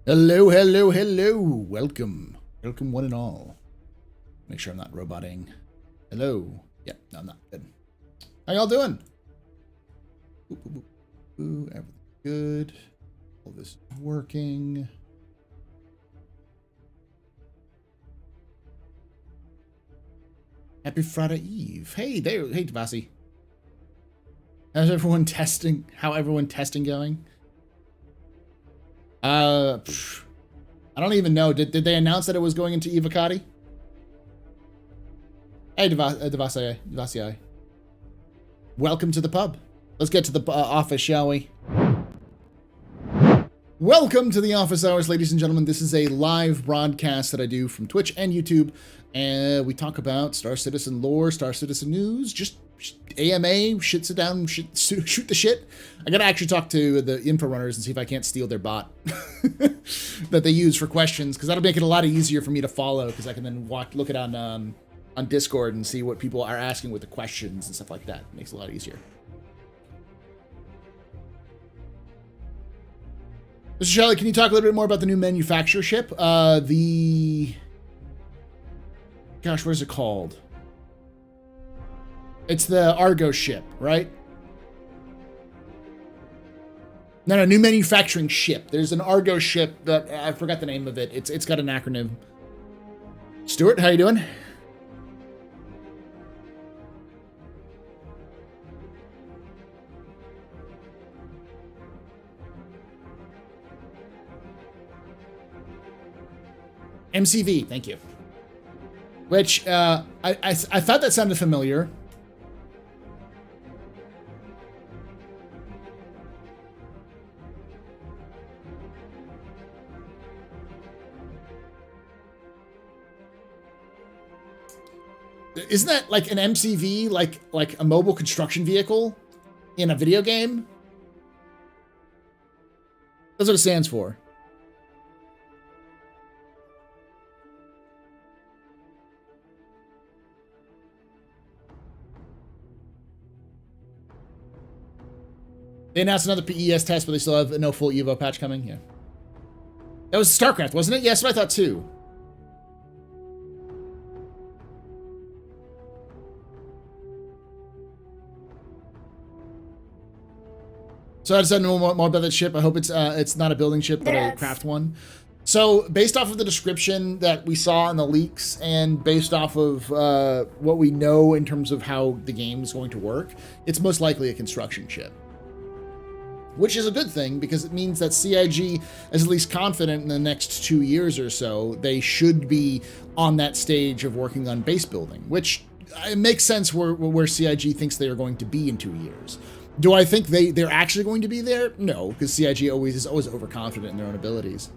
Hello, hello, hello. Welcome. Welcome one and all. Make sure I'm not roboting. Hello. Yeah, no, I'm not. Good. How y'all doing? Ooh, ooh, ooh, ooh, everything good. All this is working. Happy Friday Eve. Hey there. Hey, Devasi. How's everyone testing? How everyone testing going? I don't even know. Did they announce that it was going into Evocati? Hey, Devasi. Welcome to the pub. Let's get to the office, shall we? Welcome to the office hours, ladies and gentlemen. This is a live broadcast that I do from Twitch and YouTube. And we talk about Star Citizen lore, Star Citizen news, just AMA, sit down, shoot the shit. I gotta actually talk to the info runners and see if I can't steal their bot that they use for questions, because that'll make it a lot easier for me to follow, because I can then look it on Discord and see what people are asking with the questions and stuff like that. It makes it a lot easier. Mr. Shelley, can you talk a little bit more about the new manufacturer ship? Gosh, what is it called? It's the Argo ship, right? No, new manufacturing ship. There's an Argo ship that I forgot the name of it. It's got an acronym. Stuart, how you doing? MCV, thank you. Which I thought that sounded familiar. Isn't that like an MCV, like a mobile construction vehicle in a video game? That's what it stands for. They announced another PES test, but they still have no full Evo patch coming. Yeah. That was StarCraft, wasn't it? Yes, but I thought too. So I just know more about that ship. I hope it's not a building ship, but a craft one. So based off of the description that we saw in the leaks, and based off of what we know in terms of how the game is going to work, it's most likely a construction ship. Which is a good thing, because it means that CIG is at least confident in the next 2 years or so, they should be on that stage of working on base building, which it makes sense where CIG thinks they are going to be in 2 years. Do I think they're actually going to be there? No, because CIG is always overconfident in their own abilities.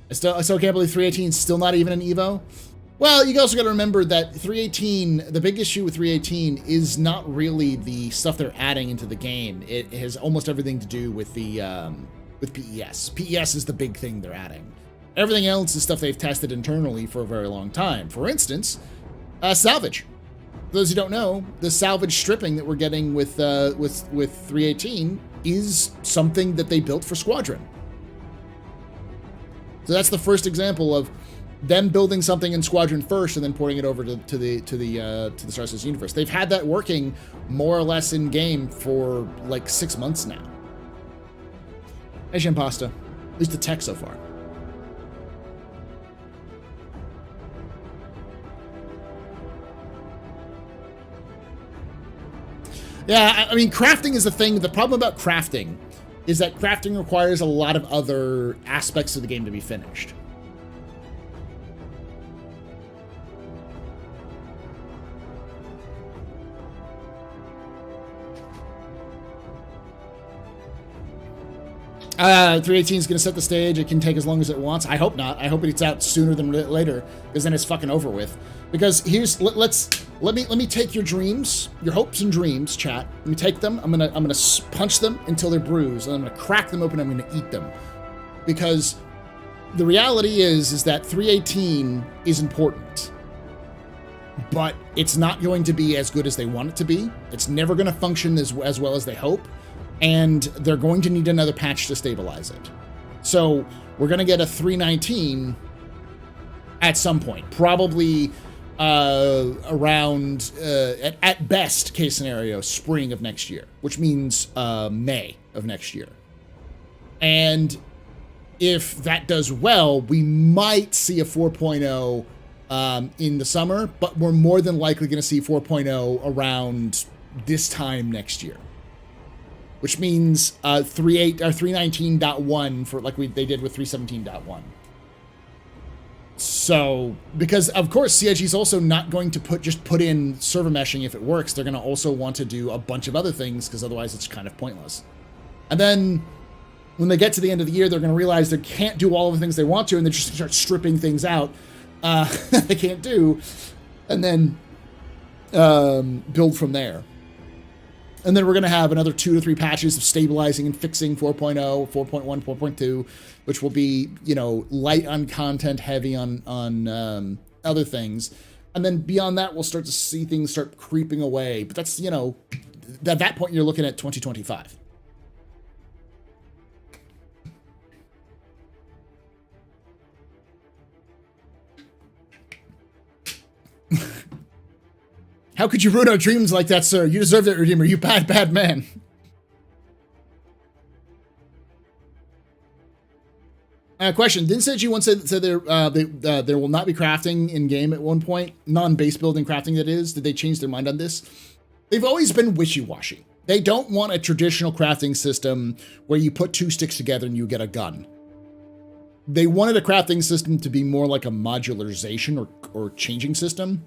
I still can't believe 318 is still not even an Evo. Well, you also got to remember that 318, the big issue with 318 is not really the stuff they're adding into the game. It has almost everything to do with the with PES. PES is the big thing they're adding. Everything else is stuff they've tested internally for a very long time. For instance, salvage. For those who don't know, the salvage stripping that we're getting with 318 is something that they built for Squadron. So that's the first example of them building something in Squadron first and then porting it over to the Star Citizen universe. They've had that working more or less in game for like 6 months now. Asian pasta, at least the tech so far. Yeah, I mean, crafting is the thing. The problem about crafting is that crafting requires a lot of other aspects of the game to be finished. Uh, 318 is going to set the stage. It can take as long as it wants. I hope not. I hope it's out sooner than later, because then it's fucking over with. Because here's let me take your dreams, your hopes and dreams, chat. Let me take them. I'm gonna punch them until they're bruised, and I'm gonna crack them open. And I'm gonna eat them, because the reality is that 318 is important. but it's not going to be as good as they want it to be. It's never going to function as well as they hope, and they're going to need another patch to stabilize it. So we're going to get a 3.19 at some point, probably around, at best case scenario, spring of next year, which means May of next year. And if that does well, we might see a 4.0 in the summer, but we're more than likely going to see 4.0 around this time next year, which means 3.8 or 3.19.1 for like they did with 3.17.1. So, because of course CIG is also not going to put in server meshing if it works. They're going to also want to do a bunch of other things, because otherwise it's kind of pointless. And then when they get to the end of the year, they're going to realize they can't do all of the things they want to, and they just start stripping things out they can't do, and then build from there. And then we're going to have another 2 to 3 patches of stabilizing and fixing 4.0, 4.1, 4.2, which will be, you know, light on content, heavy on other things. And then beyond that, we'll start to see things start creeping away. But that's, you know, at that point, you're looking at 2025. How could you ruin our dreams like that, sir? You deserve that, Redeemer. You bad, bad man. Question. Didn't say you once said there will not be crafting in game at one point? Non-base building crafting, that is. Did they change their mind on this? They've always been wishy-washy. They don't want a traditional crafting system where you put 2 sticks together and you get a gun. They wanted a crafting system to be more like a modularization or changing system.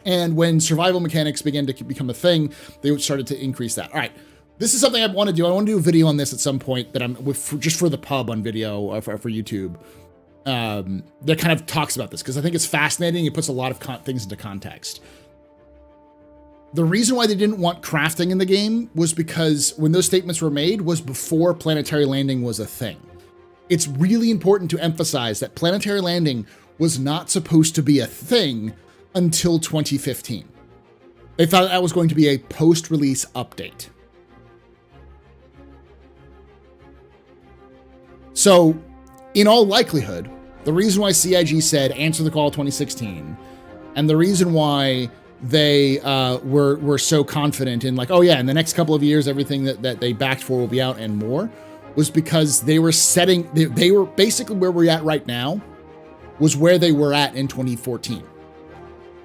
And when survival mechanics began to become a thing, they started to increase that. All right, this is something I want to do. I want to do a video on this at some point that I'm just for the pub on video for YouTube. That kind of talks about this because I think it's fascinating. It puts a lot of things into context. The reason why they didn't want crafting in the game was because when those statements were made was before planetary landing was a thing. It's really important to emphasize that planetary landing was not supposed to be a thing until 2015. They thought that was going to be a post-release update. So, in all likelihood, the reason why CIG said answer the call 2016, and the reason why they were so confident in like, oh yeah, in the next couple of years, everything that they backed for will be out and more, was because they were setting, they were basically where we're at right now, was where they were at in 2014.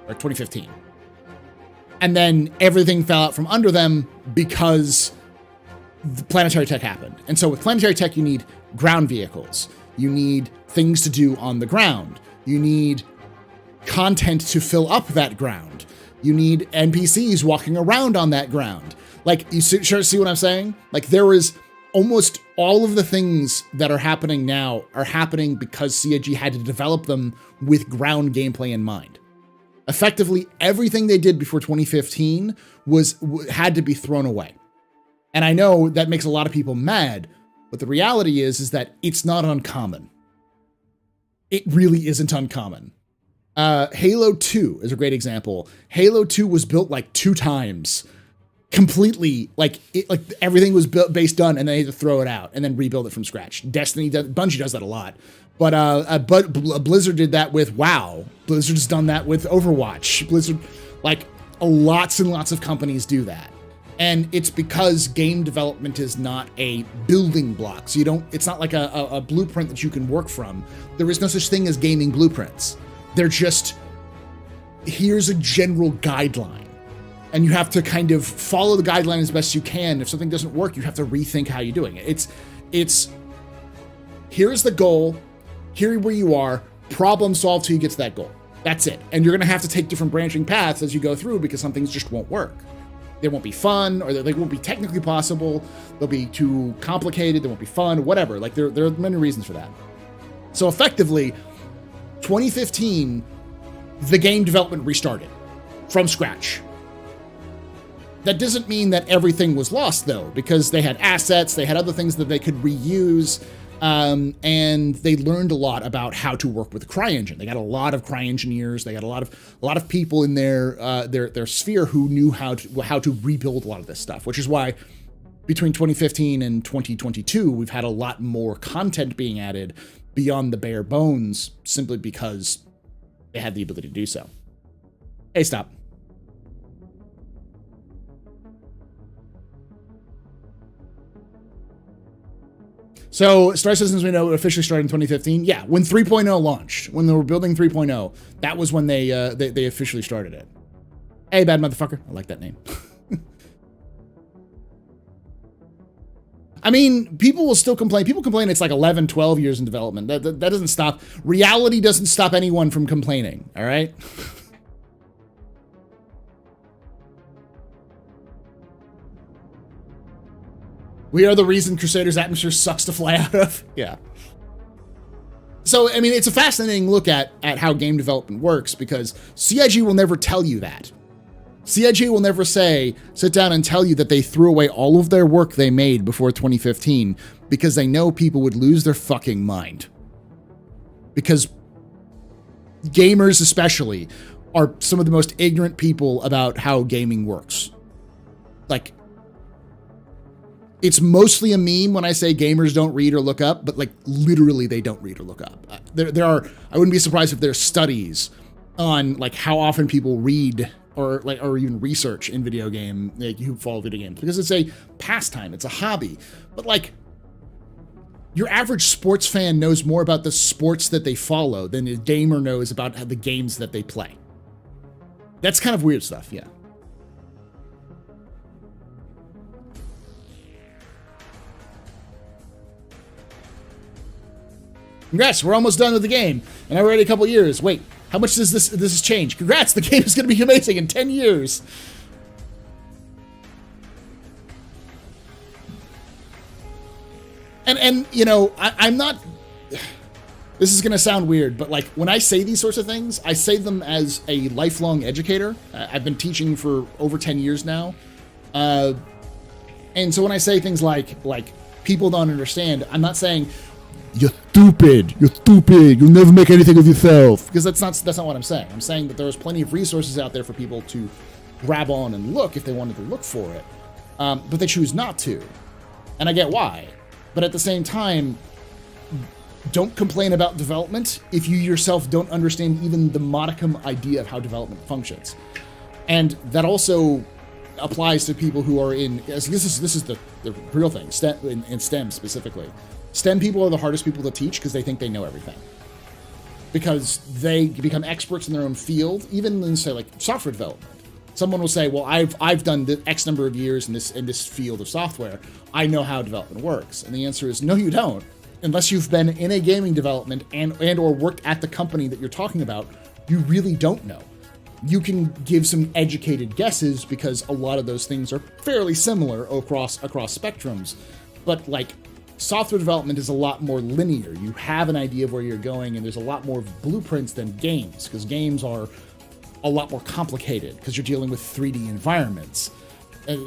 Or 2015. And then everything fell out from under them because the planetary tech happened. And so with planetary tech, you need ground vehicles. You need things to do on the ground. You need content to fill up that ground. You need NPCs walking around on that ground. Like, you see what I'm saying? Like, there is almost all of the things that are happening now are happening because CIG had to develop them with ground gameplay in mind. Effectively, everything they did before 2015 had to be thrown away. And I know that makes a lot of people mad, but the reality is that it's not uncommon. It really isn't uncommon. Halo 2 is a great example. Halo 2 was built like 2 times, completely, like everything was based done, and they had to throw it out and then rebuild it from scratch. Bungie does that a lot. But Blizzard did that with WoW. Blizzard's done that with Overwatch. Blizzard, like, lots and lots of companies do that. And it's because game development is not a building block. So it's not like a blueprint that you can work from. There is no such thing as gaming blueprints. They're just, here's a general guideline. And you have to kind of follow the guideline as best you can. If something doesn't work, you have to rethink how you're doing it. It's here's the goal. Here where you are, problem solve till you get to that goal. That's it. And you're going to have to take different branching paths as you go through because some things just won't work. They won't be fun, or they won't be technically possible. They'll be too complicated. They won't be fun, whatever. Like, there are many reasons for that. So effectively, 2015, the game development restarted from scratch. That doesn't mean that everything was lost, though, because they had assets, they had other things that they could reuse. And they learned a lot about how to work with the CryEngine. They got a lot of CryEngineers. They got a lot of people in their sphere who knew how to rebuild a lot of this stuff, which is why between 2015 and 2022, we've had a lot more content being added beyond the bare bones, simply because they had the ability to do so. Hey, stop. So Star Citizens, we know, officially started in 2015. Yeah, when 3.0 launched, when they were building 3.0, that was when they officially started it. Hey, bad motherfucker. I like that name. I mean, people will still complain. People complain it's like 11, 12 years in development. That doesn't stop. Reality doesn't stop anyone from complaining, all right? We are the reason Crusader's atmosphere sucks to fly out of. Yeah. So, I mean, it's a fascinating look at how game development works, because CIG will never tell you that. CIG will never sit down and tell you that they threw away all of their work they made before 2015 because they know people would lose their fucking mind. Because gamers especially are some of the most ignorant people about how gaming works. Like, it's mostly a meme when I say gamers don't read or look up, but like literally they don't read or look up. There are, I wouldn't be surprised if there's studies on like how often people read or even research in video game, like who follow video games, because it's a pastime, it's a hobby. But like, your average sports fan knows more about the sports that they follow than a gamer knows about the games that they play. That's kind of weird stuff, yeah. Congrats, we're almost done with the game, and already a couple years. Wait, how much does this has changed? Congrats, the game is going to be amazing in 10 years. And you know, I'm not... This is going to sound weird, but like when I say these sorts of things, I say them as a lifelong educator. I've been teaching for over 10 years now. And so when I say things like people don't understand, I'm not saying... You're stupid, you'll never make anything of yourself. Because that's not what I'm saying. I'm saying that there's plenty of resources out there for people to grab on and look if they wanted to look for it. But they choose not to. And I get why. But at the same time, don't complain about development if you yourself don't understand even the modicum idea of how development functions. And that also applies to people who are in, this is the real thing, in STEM specifically. STEM people are the hardest people to teach because they think they know everything. Because they become experts in their own field, even in, say, like software development. Someone will say, well, I've done the X number of years in this field of software. I know how development works. And the answer is, no, you don't. Unless you've been in a gaming development and or worked at the company that you're talking about, you really don't know. You can give some educated guesses because a lot of those things are fairly similar across spectrums. But like, software development is a lot more linear. You have an idea of where you're going, and there's a lot more blueprints than games, because games are a lot more complicated because you're dealing with 3D environments.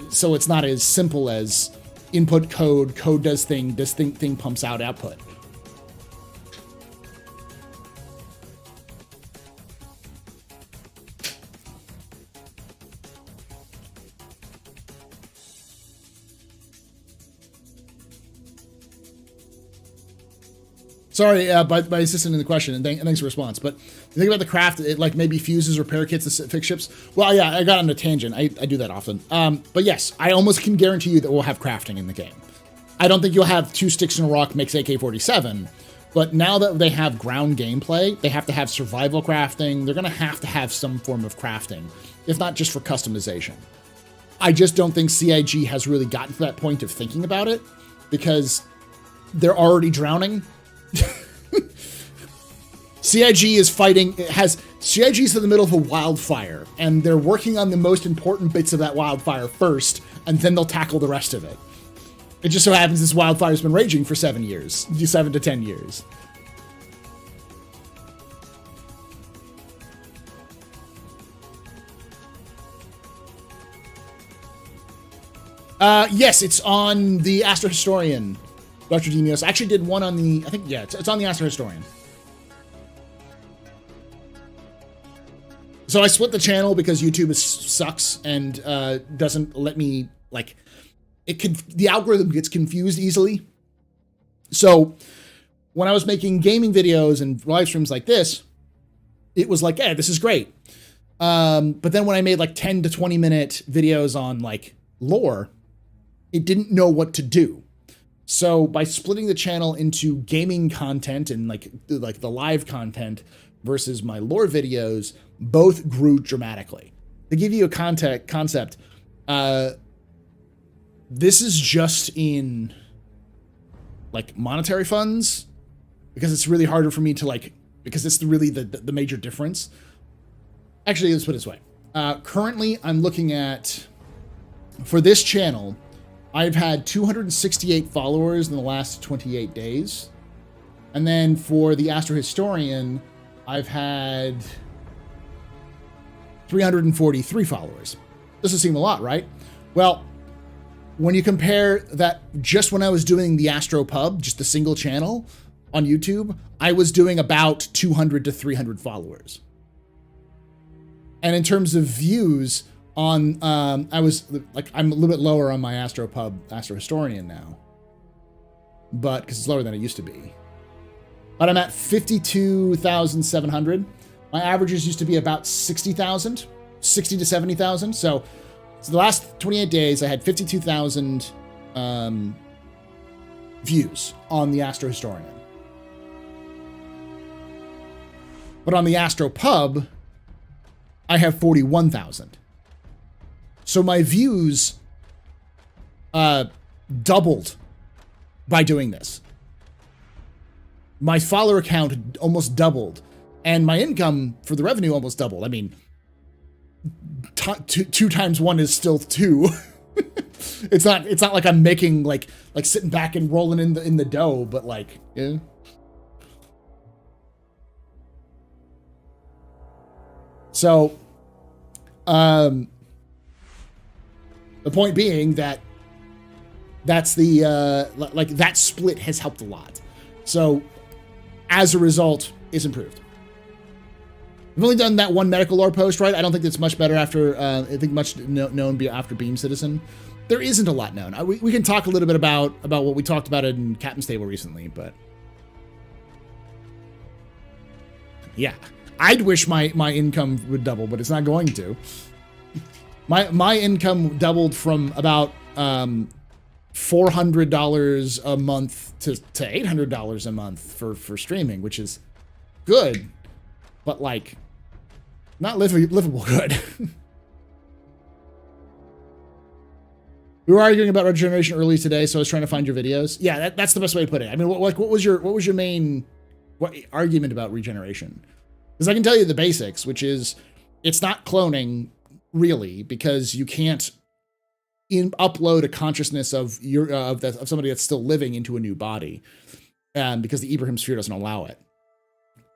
So it's not as simple as input code does thing pumps out output. Sorry, by assisting in the question, and thanks for the response. But you think about the craft, it like maybe fuses repair kits to fix ships. Well, yeah, I got on a tangent. I do that often. But yes, I almost can guarantee you that we'll have crafting in the game. I don't think you'll have 2 sticks in a rock makes AK-47, but now that they have ground gameplay, they have to have survival crafting. They're going to have some form of crafting, if not just for customization. I just don't think CIG has really gotten to that point of thinking about it, because they're already drowning. CIG is fighting, CIG's in the middle of a wildfire, and they're working on the most important bits of that wildfire first, and then they'll tackle the rest of it. It just so happens this wildfire's been raging for 7 to 10 years. Yes, it's on the Astro Historian. Dr. Demios. I actually did one on the, I think, yeah, it's on the Astro Historian. So I split the channel because YouTube sucks and doesn't let me, like, the algorithm gets confused easily. So when I was making gaming videos and live streams like this, it was like, yeah, this is great. But then when I made like 10 to 20 minute videos on like lore, it didn't know what to do. So by splitting the channel into gaming content and like the live content versus my lore videos, both grew dramatically. To give you a concept, this is just in like monetary funds, because it's really harder for me to like, because it's really the major difference. Actually, let's put it this way. Currently, I'm looking at, for this channel, I've had 268 followers in the last 28 days. And then for the Astro Historian, I've had 343 followers. Doesn't seem a lot, right? Well, when you compare that, just when I was doing the AstroPub, just a single channel on YouTube, I was doing about 200 to 300 followers. And in terms of views on, I was like, I'm a little bit lower on my AstroPub, Astro Historian now, but because it's lower than it used to be. But I'm at 52,700. My averages used to be about 60,000, 60 to 70,000. So the last 28 days, I had 52,000 views on the Astro Historian. But on the AstroPub, I have 41,000. So my views doubled by doing this. My follower count almost doubled, and my income for the revenue almost doubled. I mean, two times one is still two. It's not like I'm making like sitting back and rolling in the dough, but like, yeah. So, the point being that that's the like that split has helped a lot. So, as a result, it's improved. I've only done that one medical lore post, right? I don't think it's much better after, I think much known after Beam Citizen. There isn't a lot known. We can talk a little bit about what we talked about in Captain's Table recently, but yeah, I'd wish my income would double, but it's not going to. My income doubled from about $400 a month to $800 a month for streaming, which is good, but like not livable good. We were arguing about regeneration early today, so I was trying to find your videos. Yeah, that's the best way to put it. I mean, what was your main argument about regeneration? Because I can tell you the basics, which is it's not cloning really, because you can't upload a consciousness of somebody that's still living into a new body, because the Ibrahim sphere doesn't allow it.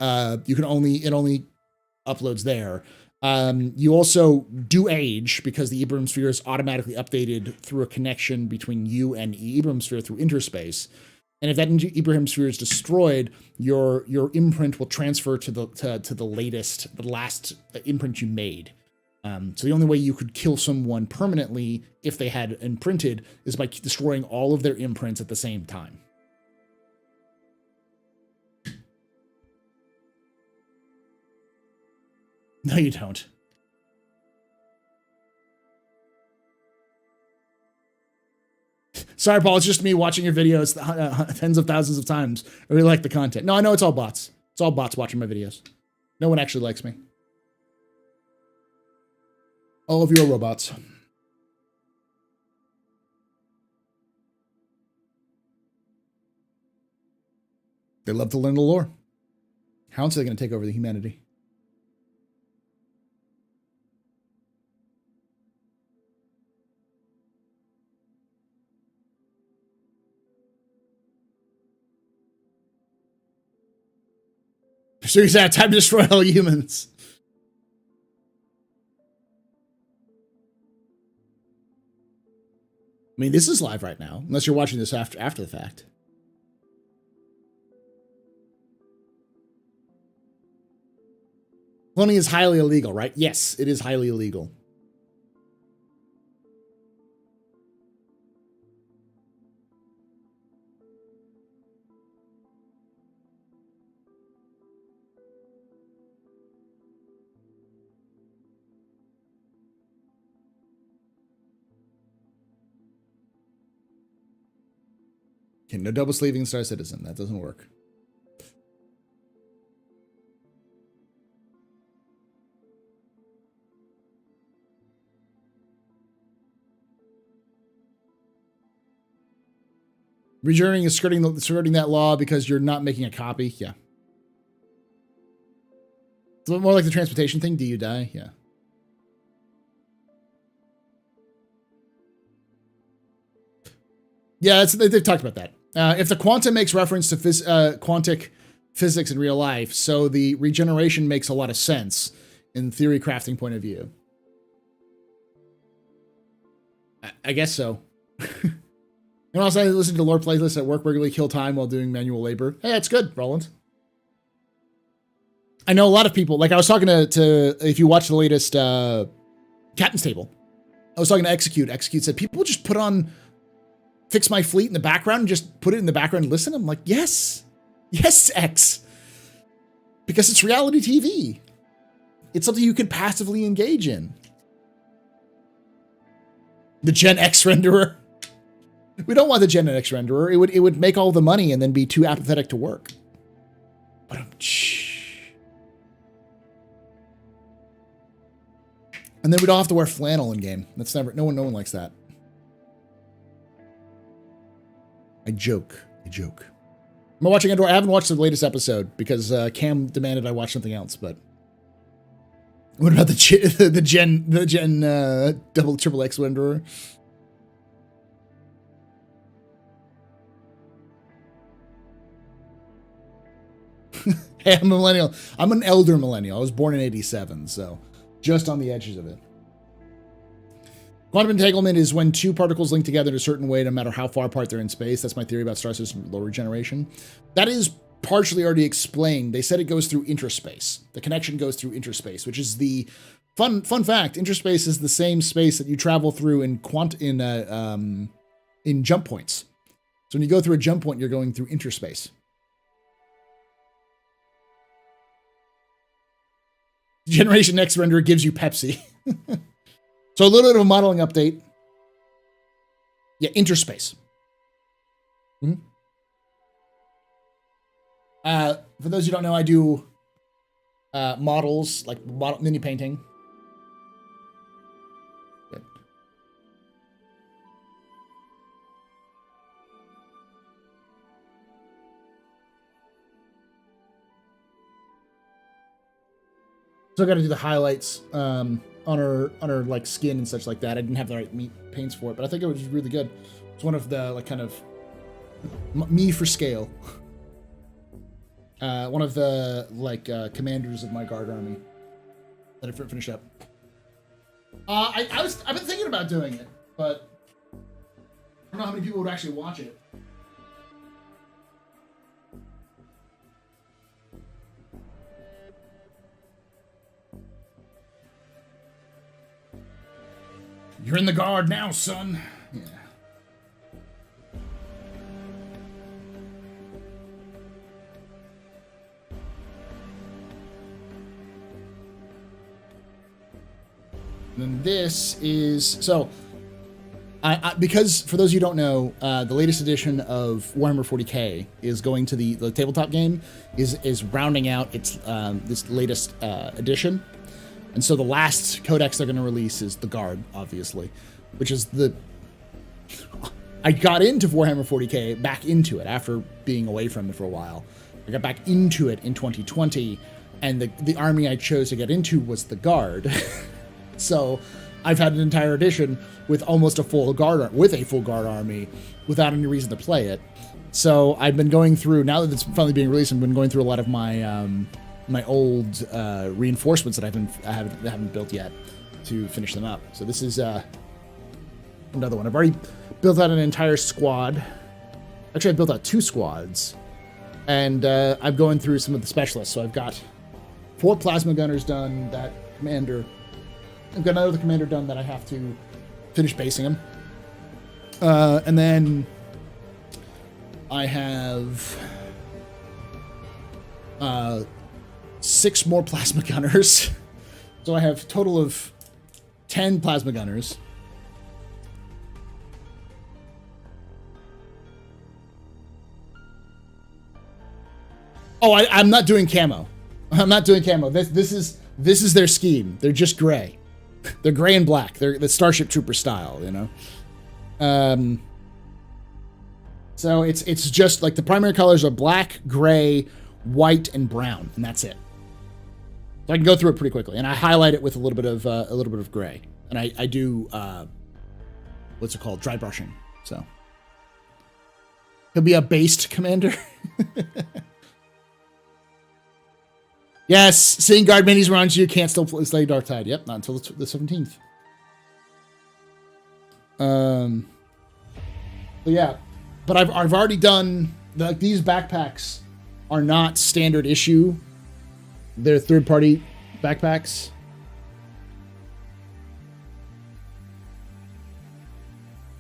It only uploads there. You also do age because the Ibrahim sphere is automatically updated through a connection between you and the Ibrahim sphere through interspace. And if that Ibrahim sphere is destroyed, your imprint will transfer to the last imprint you made. So the only way you could kill someone permanently if they had imprinted is by destroying all of their imprints at the same time. No, you don't. Sorry, Paul, it's just me watching your videos tens of thousands of times. I really like the content. No, I know it's all bots. It's all bots watching my videos. No one actually likes me. All of you are robots. They love to learn the lore. How else are they going to take over the humanity? So you have time to destroy all humans. I mean, this is live right now, unless you're watching this after the fact. Cloning is highly illegal, right? Yes, it is highly illegal. Okay, no double sleeving Star Citizen. That doesn't work. Rejourning is skirting that law because you're not making a copy. Yeah. It's more like the transportation thing. Do you die? Yeah. Yeah, they've talked about that. If the quantum makes reference to quantic physics in real life, so the regeneration makes a lot of sense in theory crafting point of view. I guess so. And also, I listen to lore playlists at work, regularly kill time while doing manual labor. Hey, that's good, Roland. I know a lot of people, like I was talking to if you watch the latest Captain's Table, I was talking to Execute. Execute said, people just put on Fix My Fleet in the background and just put it in the background and listen. I'm like, yes. Yes, X. Because it's reality TV. It's something you can passively engage in. The Gen X renderer. We don't want the Gen X renderer. It would make all the money and then be too apathetic to work. But and then we don't have to wear flannel in game. That's never. No one likes that. I joke. I'm watching Andor. I haven't watched the latest episode because Cam demanded I watch something else. But what about the Gen double triple X renderer? Hey, I'm a millennial. I'm an elder millennial. I was born in 87, so just on the edges of it. Quantum entanglement is when two particles link together in a certain way, no matter how far apart they're in space. That's my theory about star system low regeneration. That is partially already explained. They said it goes through interspace. The connection goes through interspace, which is the fun fact. Interspace is the same space that you travel through in jump points. So when you go through a jump point, you're going through interspace. Generation X renderer gives you Pepsi. So a little bit of a modeling update. Yeah, interspace. Mm-hmm. For those who don't know, I do models, like mini painting. Good. So I got to do the highlights on her like skin and such like that. I didn't have the right paints for it, but I think it was really good. It's one of the like kind of me for scale. One of the like commanders of my guard army that I finished up. I've been thinking about doing it, but I don't know how many people would actually watch it. You're in the guard now, son. Yeah. And then this is so. Because for those of you who don't know, the latest edition of Warhammer 40k is going to the tabletop game is rounding out its this latest edition. And so the last codex they're going to release is the Guard, obviously, which is I got into Warhammer 40k, back into it after being away from it for a while. I got back into it in 2020, and the army I chose to get into was the Guard. So I've had an entire edition with almost a full Guard army without any reason to play it. So I've been going through, now that it's finally being released, I've been going through a lot of my old reinforcements that I haven't built yet to finish them up. So this is another one. I've already built out an entire squad. Actually, I built out 2 squads, and I'm going through some of the specialists. So I've got 4 plasma gunners done. That commander. I've got another commander done that I have to finish basing him. And then I have 6 more plasma gunners. So I have a total of 10 plasma gunners. Oh, I'm not doing camo. I'm not doing camo. This is their scheme. They're just gray. They're gray and black. They're the Starship Trooper style, you know. So it's just like the primary colors are black, gray, white, and brown, and that's it. So I can go through it pretty quickly, and I highlight it with a little bit of gray, and I do what's it called, dry brushing. So he'll be a based commander. Yes, seeing guard minis around you can't still slay Darktide. Yep, not until the 17th. But yeah, but I've already done these backpacks are not standard issue. They're third-party backpacks.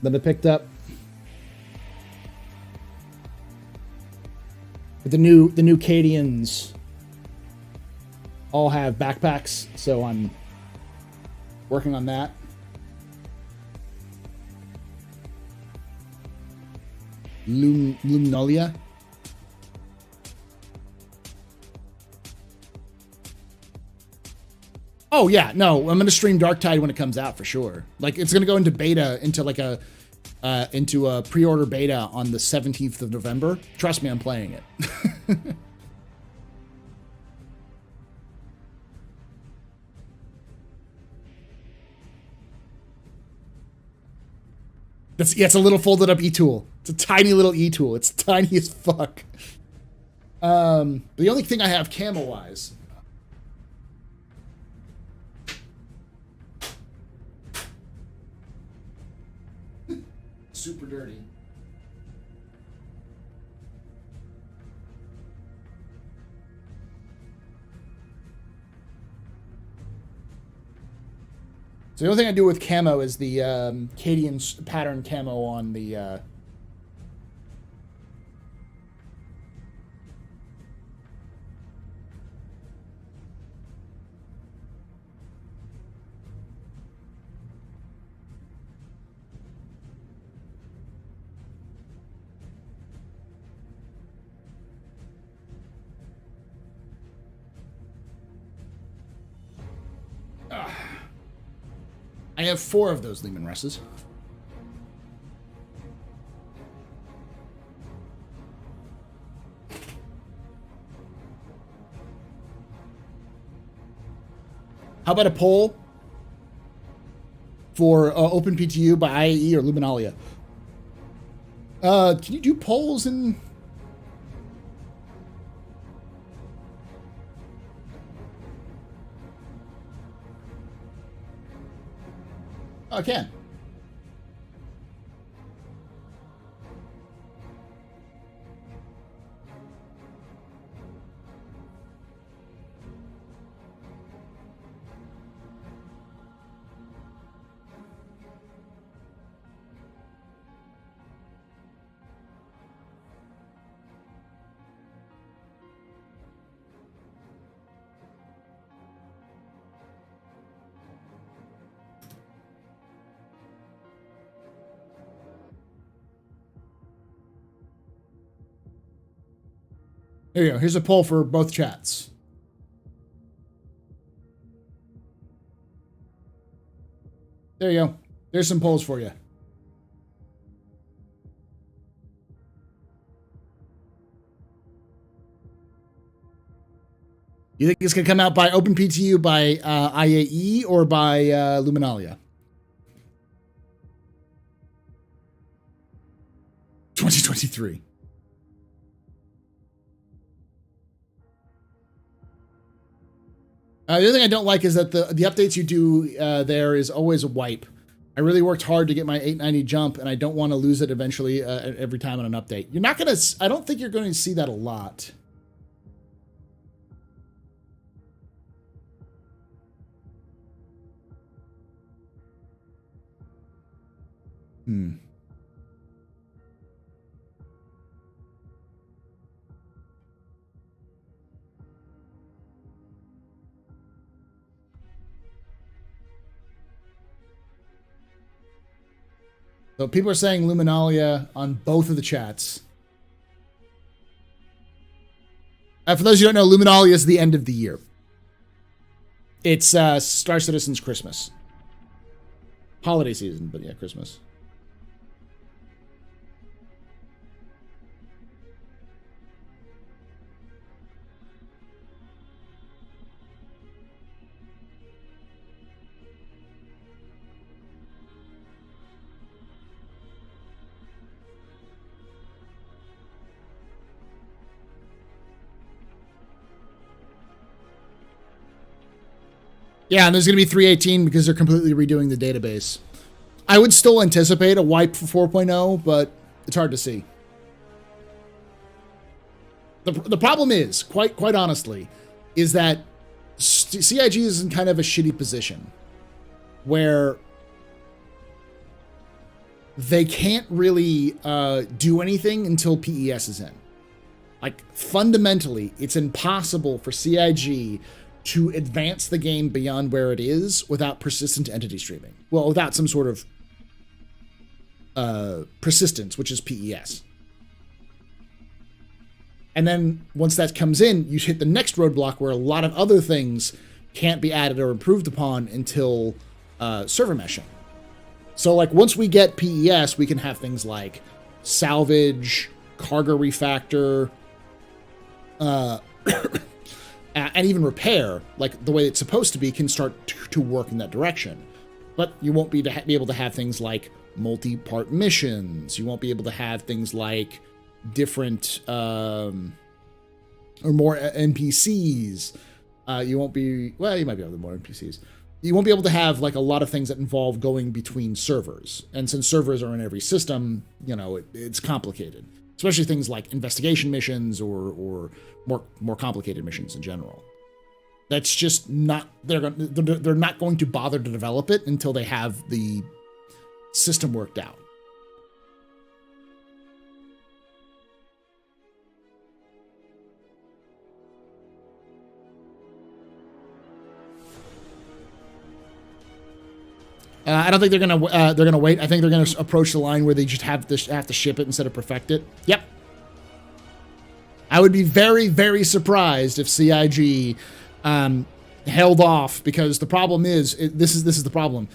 That I picked up. But the new Cadians all have backpacks, so I'm working on that. Luminolia. Oh yeah, no, I'm gonna stream Darktide when it comes out for sure. Like it's gonna go into beta, into like a pre-order beta on the 17th of November. Trust me, I'm playing it. It's a little folded up e-tool. It's a tiny little e-tool. It's tiny as fuck. The only thing I have camo-wise. Super dirty. So the only thing I do with camo is the Cadian pattern camo on the... I have 4 of those Lehman Russes. How about a poll for Open PTU by IAE or Luminalia? Can you do polls in... Oh, I can. There you go. Here's a poll for both chats. There you go. There's some polls for you. You think it's going to come out by OpenPTU, by IAE, or by Luminalia? 2023. The other thing I don't like is that the updates you do there is always a wipe. I really worked hard to get my 890 jump, and I don't want to lose it eventually every time on an update. You're not going to... I don't think you're going to see that a lot. So people are saying Luminalia on both of the chats. For those who don't know, Luminalia is the end of the year. It's Star Citizen's Christmas. Holiday season, but yeah, Christmas. Yeah, and there's going to be 3.18 because they're completely redoing the database. I would still anticipate a wipe for 4.0, but it's hard to see. The problem is, quite honestly, is that CIG is in kind of a shitty position where they can't really do anything until PES is in. Like, fundamentally, it's impossible for CIG to advance the game beyond where it is without persistent entity streaming. Well, without some sort of persistence, which is PES. And then once that comes in, you hit the next roadblock where a lot of other things can't be added or improved upon until server meshing. So like once we get PES, we can have things like salvage, cargo refactor, and even repair, like the way it's supposed to be, can start to work in that direction. But you won't be able to have things like multi-part missions. You won't be able to have things like different or more NPCs. You won't be, well, you might be able to have more NPCs. You won't be able to have like a lot of things that involve going between servers. And since servers are in every system, you know, it's complicated. Especially things like investigation missions or more complicated missions in general. That's just not, they're not going to bother to develop it until they have the system worked out. I don't think they're gonna wait. I think they're gonna approach the line where they just have to ship it instead of perfect it. Yep. I would be very, very surprised if CIG held off, because the problem is this is the problem.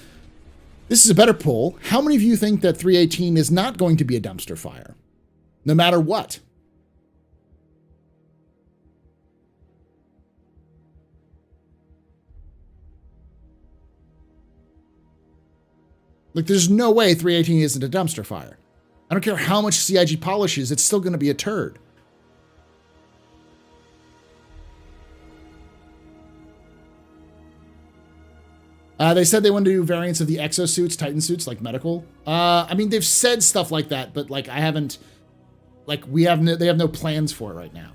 This is a better poll. How many of you think that 3.18 is not going to be a dumpster fire, no matter what? Like, there's no way 3.18 isn't a dumpster fire. I don't care how much CIG polishes, it's still going to be a turd. They said they want to do variants of the exosuits, Titan suits, like medical. I mean, they've said stuff like that, but like I haven't, like they have no plans for it right now.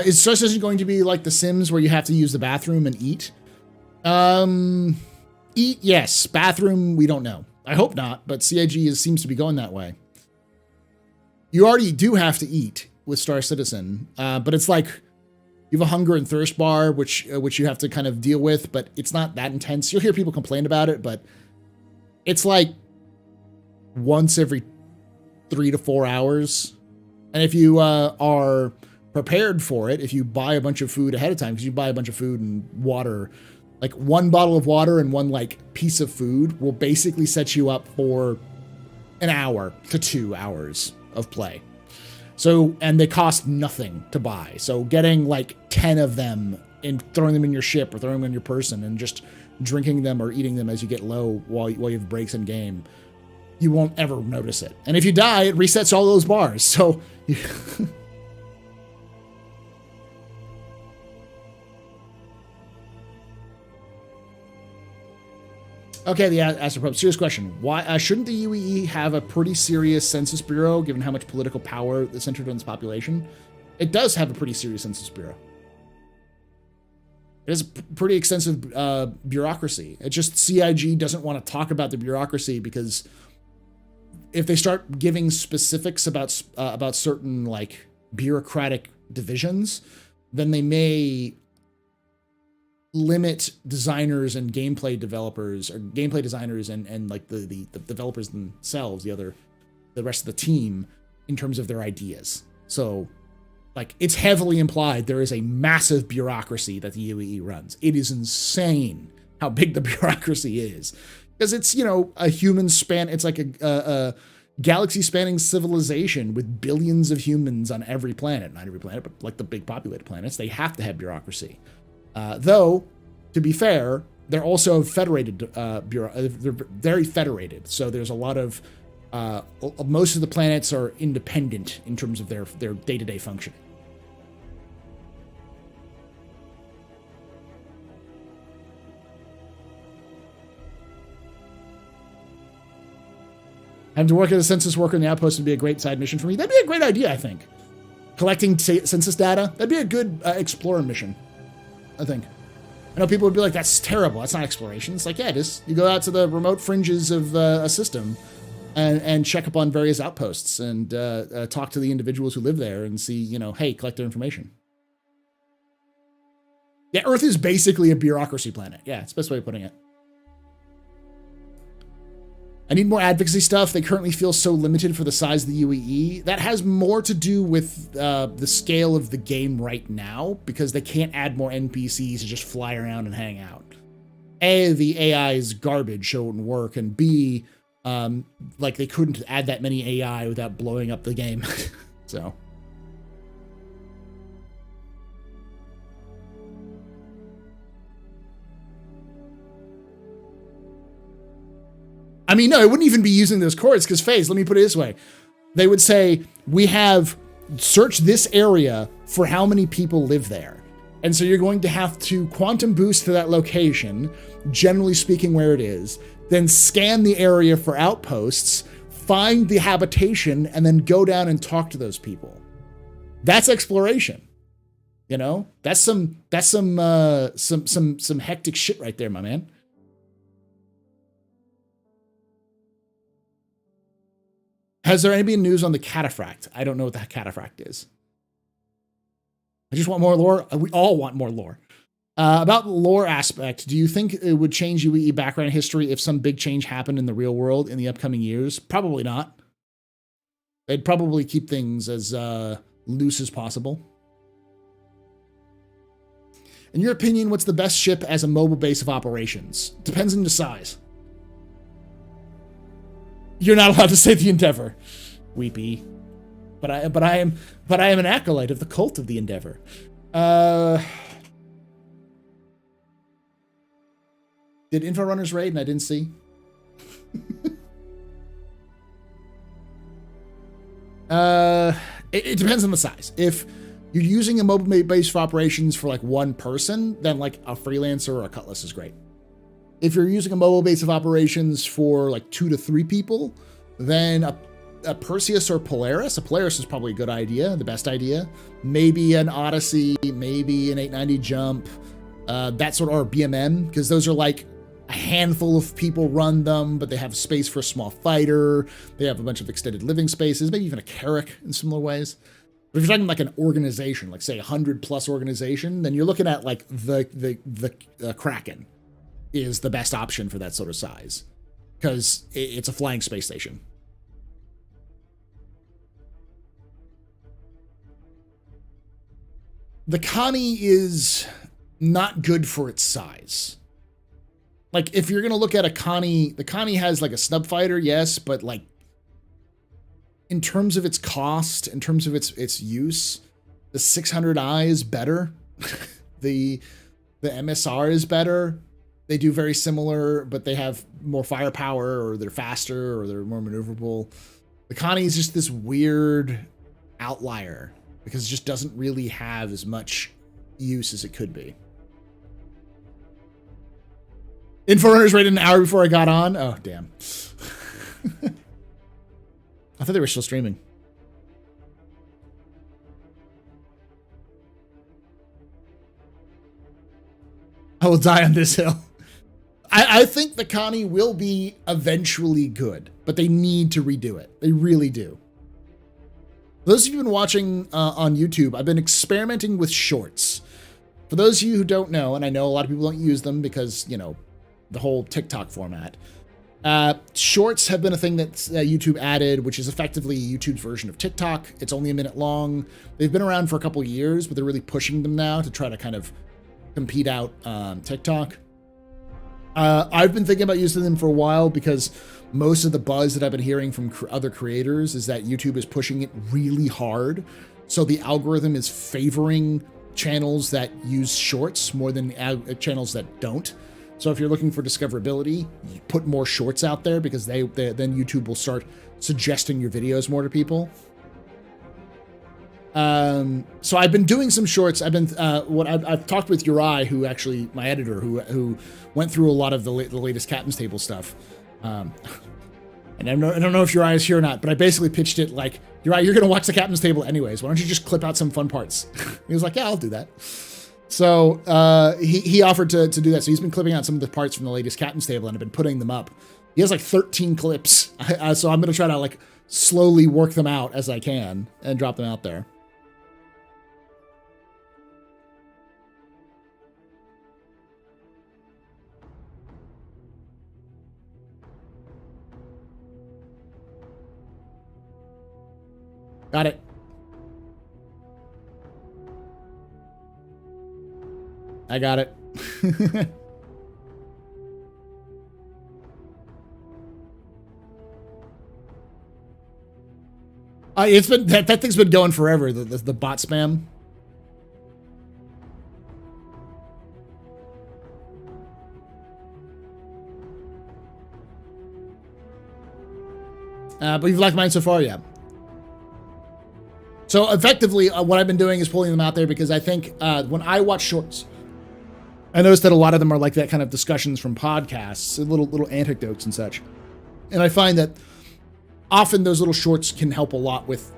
Is Star Citizen going to be like The Sims where you have to use the bathroom and eat? Eat, yes. Bathroom, we don't know. I hope not, but CIG seems to be going that way. You already do have to eat with Star Citizen, but it's like you have a hunger and thirst bar, which you have to kind of deal with, but it's not that intense. You'll hear people complain about it, but it's like once every 3 to 4 hours. And if you are prepared for it, if you buy a bunch of food ahead of time, because you buy a bunch of food and water, like one bottle of water and one like piece of food will basically set you up for an hour to 2 hours of play. So, and they cost nothing to buy. So getting like 10 of them and throwing them in your ship or throwing them in your person and just drinking them or eating them as you get low while you have breaks in game, you won't ever notice it. And if you die, it resets all those bars. So okay, the AstroPub. Serious question. Why shouldn't the UEE have a pretty serious census bureau, given how much political power is centered on its population? It does have a pretty serious census bureau. It is pretty extensive bureaucracy. It's just CIG doesn't want to talk about the bureaucracy because if they start giving specifics about certain like bureaucratic divisions, then they may limit designers and gameplay developers or gameplay designers and like the developers themselves, the rest of the team in terms of their ideas. So like it's heavily implied there is a massive bureaucracy that the UEE runs. It is insane how big the bureaucracy is because it's, you know, a human span. It's like a galaxy spanning civilization with billions of humans on every planet, not every planet, but like the big populated planets. They have to have bureaucracy. Though, to be fair, they're also federated bureau. They're very federated. So there's a lot of most of the planets are independent in terms of their day-to-day functioning. Having to work as a census worker in the outpost would be a great side mission for me. That'd be a great idea, I think. Collecting census data, that'd be a good explorer mission, I think. I know people would be like, that's terrible. That's not exploration. It's like, yeah, it is. You go out to the remote fringes of a system and check up on various outposts and talk to the individuals who live there and see, you know, hey, collect their information. Yeah, Earth is basically a bureaucracy planet. Yeah, it's the best way of putting it. I need more advocacy stuff. They currently feel so limited for the size of the UEE. That has more to do with the scale of the game right now, because they can't add more NPCs to just fly around and hang out. A, the AI is garbage, so it wouldn't work, and B, like they couldn't add that many AI without blowing up the game. So. I mean, no, it wouldn't even be using those chords because FaZe, let me put it this way. They would say, we have searched this area for how many people live there. And so you're going to have to quantum boost to that location, generally speaking where it is, then scan the area for outposts, find the habitation, and then go down and talk to those people. That's exploration. You know? That's some hectic shit right there, my man. Has there been news on the cataphract? I don't know what the cataphract is. I just want more lore. We all want more lore. About the lore aspect, do you think it would change UEE background history if some big change happened in the real world in the upcoming years? Probably not. They'd probably keep things as loose as possible. In your opinion, what's the best ship as a mobile base of operations? Depends on the size. You're not allowed to say the Endeavor, Weepy. But I am an acolyte of the cult of the Endeavor. Did Info Runners raid and I didn't see? It depends on the size. If you're using a mobile base for operations for like one person, then like a freelancer or a cutlass is great. If you're using a mobile base of operations for like 2 to 3 people, then a Perseus or Polaris. A Polaris is probably a good idea, the best idea. Maybe an Odyssey, maybe an 890 Jump, that sort of, or BMM, because those are like a handful of people run them, but they have space for a small fighter. They have a bunch of extended living spaces, maybe even a Carrack in similar ways. But if you're talking like an organization, like say 100+ organization, then you're looking at like the Kraken is the best option for that sort of size, because it's a flying space station. The Connie is not good for its size. Like, if you're going to look at a Connie, the Connie has like a snub fighter, yes, but like in terms of its cost, in terms of its use, the 600i is better. the MSR is better. They do very similar, but they have more firepower, or they're faster, or they're more maneuverable. The Connie is just this weird outlier because it just doesn't really have as much use as it could be. Info Runners rated an hour before I got on. Oh, damn. I thought they were still streaming. I will die on this hill. I think the Connie will be eventually good, but they need to redo it. They really do. For those of you who've been watching on YouTube, I've been experimenting with shorts. For those of you who don't know, and I know a lot of people don't use them because, you know, the whole TikTok format. Shorts have been a thing that YouTube added, which is effectively YouTube's version of TikTok. It's only a minute long. They've been around for a couple years, but they're really pushing them now to try to kind of compete out TikTok. I've been thinking about using them for a while because most of the buzz that I've been hearing from other creators is that YouTube is pushing it really hard. So the algorithm is favoring channels that use shorts more than channels that don't. So if you're looking for discoverability, you put more shorts out there because then YouTube will start suggesting your videos more to people. So I've been doing some shorts. I've been I've talked with Uri, who actually my editor, who went through a lot of the latest Captain's Table stuff. And I don't know if Uri is here or not, but I basically pitched it like, Uri, you're gonna watch the Captain's Table anyways. Why don't you just clip out some fun parts? He was like, yeah, I'll do that. So he offered to do that. So he's been clipping out some of the parts from the latest Captain's Table, and I've been putting them up. He has like 13 clips, so I'm gonna try to like slowly work them out as I can and drop them out there. Got it. I got it. It's been that thing's been going forever. The bot spam. But you've liked mine so far, yeah. So effectively, what I've been doing is pulling them out there because I think when I watch shorts, I noticed that a lot of them are like that kind of discussions from podcasts, little anecdotes and such. And I find that often those little shorts can help a lot with,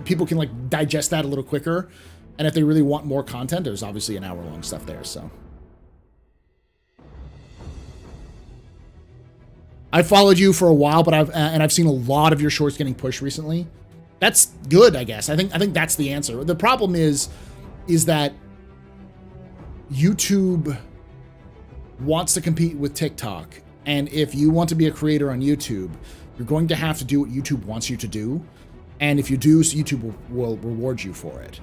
people can like digest that a little quicker. And if they really want more content, there's obviously an hour-long stuff there, so. I followed you for a while, but I've seen a lot of your shorts getting pushed recently. That's good, I guess. I think that's the answer. The problem is that YouTube wants to compete with TikTok, and if you want to be a creator on YouTube, you're going to have to do what YouTube wants you to do, and if you do, so YouTube will reward you for it.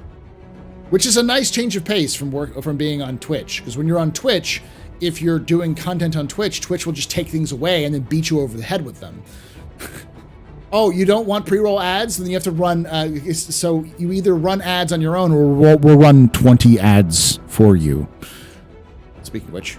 Which is a nice change of pace from being on Twitch, because when you're on Twitch, if you're doing content on Twitch, Twitch will just take things away and then beat you over the head with them. Oh, you don't want pre-roll ads? Then you have to run, so you either run ads on your own or we'll run 20 ads for you. Speaking of which.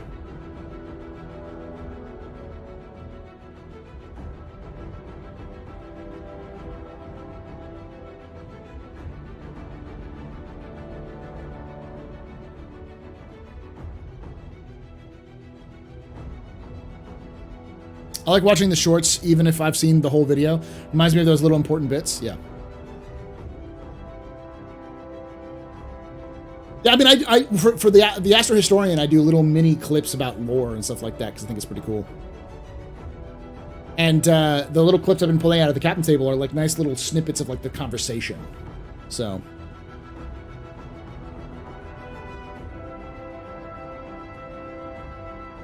I like watching the shorts, even if I've seen the whole video. Reminds me of those little important bits. Yeah. Yeah, I mean, for the Astro Historian, I do little mini clips about lore and stuff like that because I think it's pretty cool. And the little clips I've been pulling out of the Captain's Table are like nice little snippets of like the conversation. So.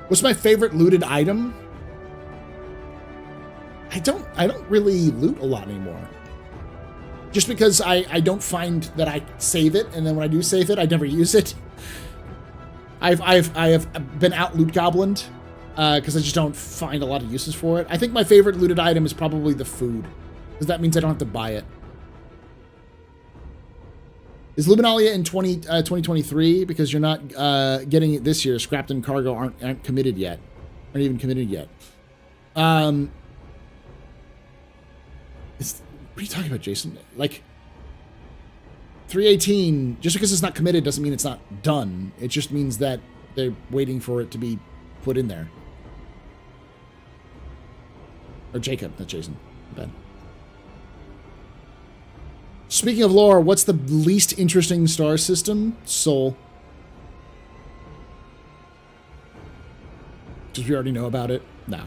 What's my favorite looted item? I don't really loot a lot anymore. Just because I don't find that I save it, and then when I do save it, I never use it. I have been out loot goblined because I just don't find a lot of uses for it. I think my favorite looted item is probably the food, because that means I don't have to buy it. Is Luminalia in 2023? Because you're not getting it this year. Scrapped and cargo aren't committed yet. Aren't even committed yet. What are you talking about, Jason? Like, 318, just because it's not committed doesn't mean it's not done. It just means that they're waiting for it to be put in there. Or Jacob, not Jason. Bad. Speaking of lore, what's the least interesting star system? Sol. Does we already know about it? No.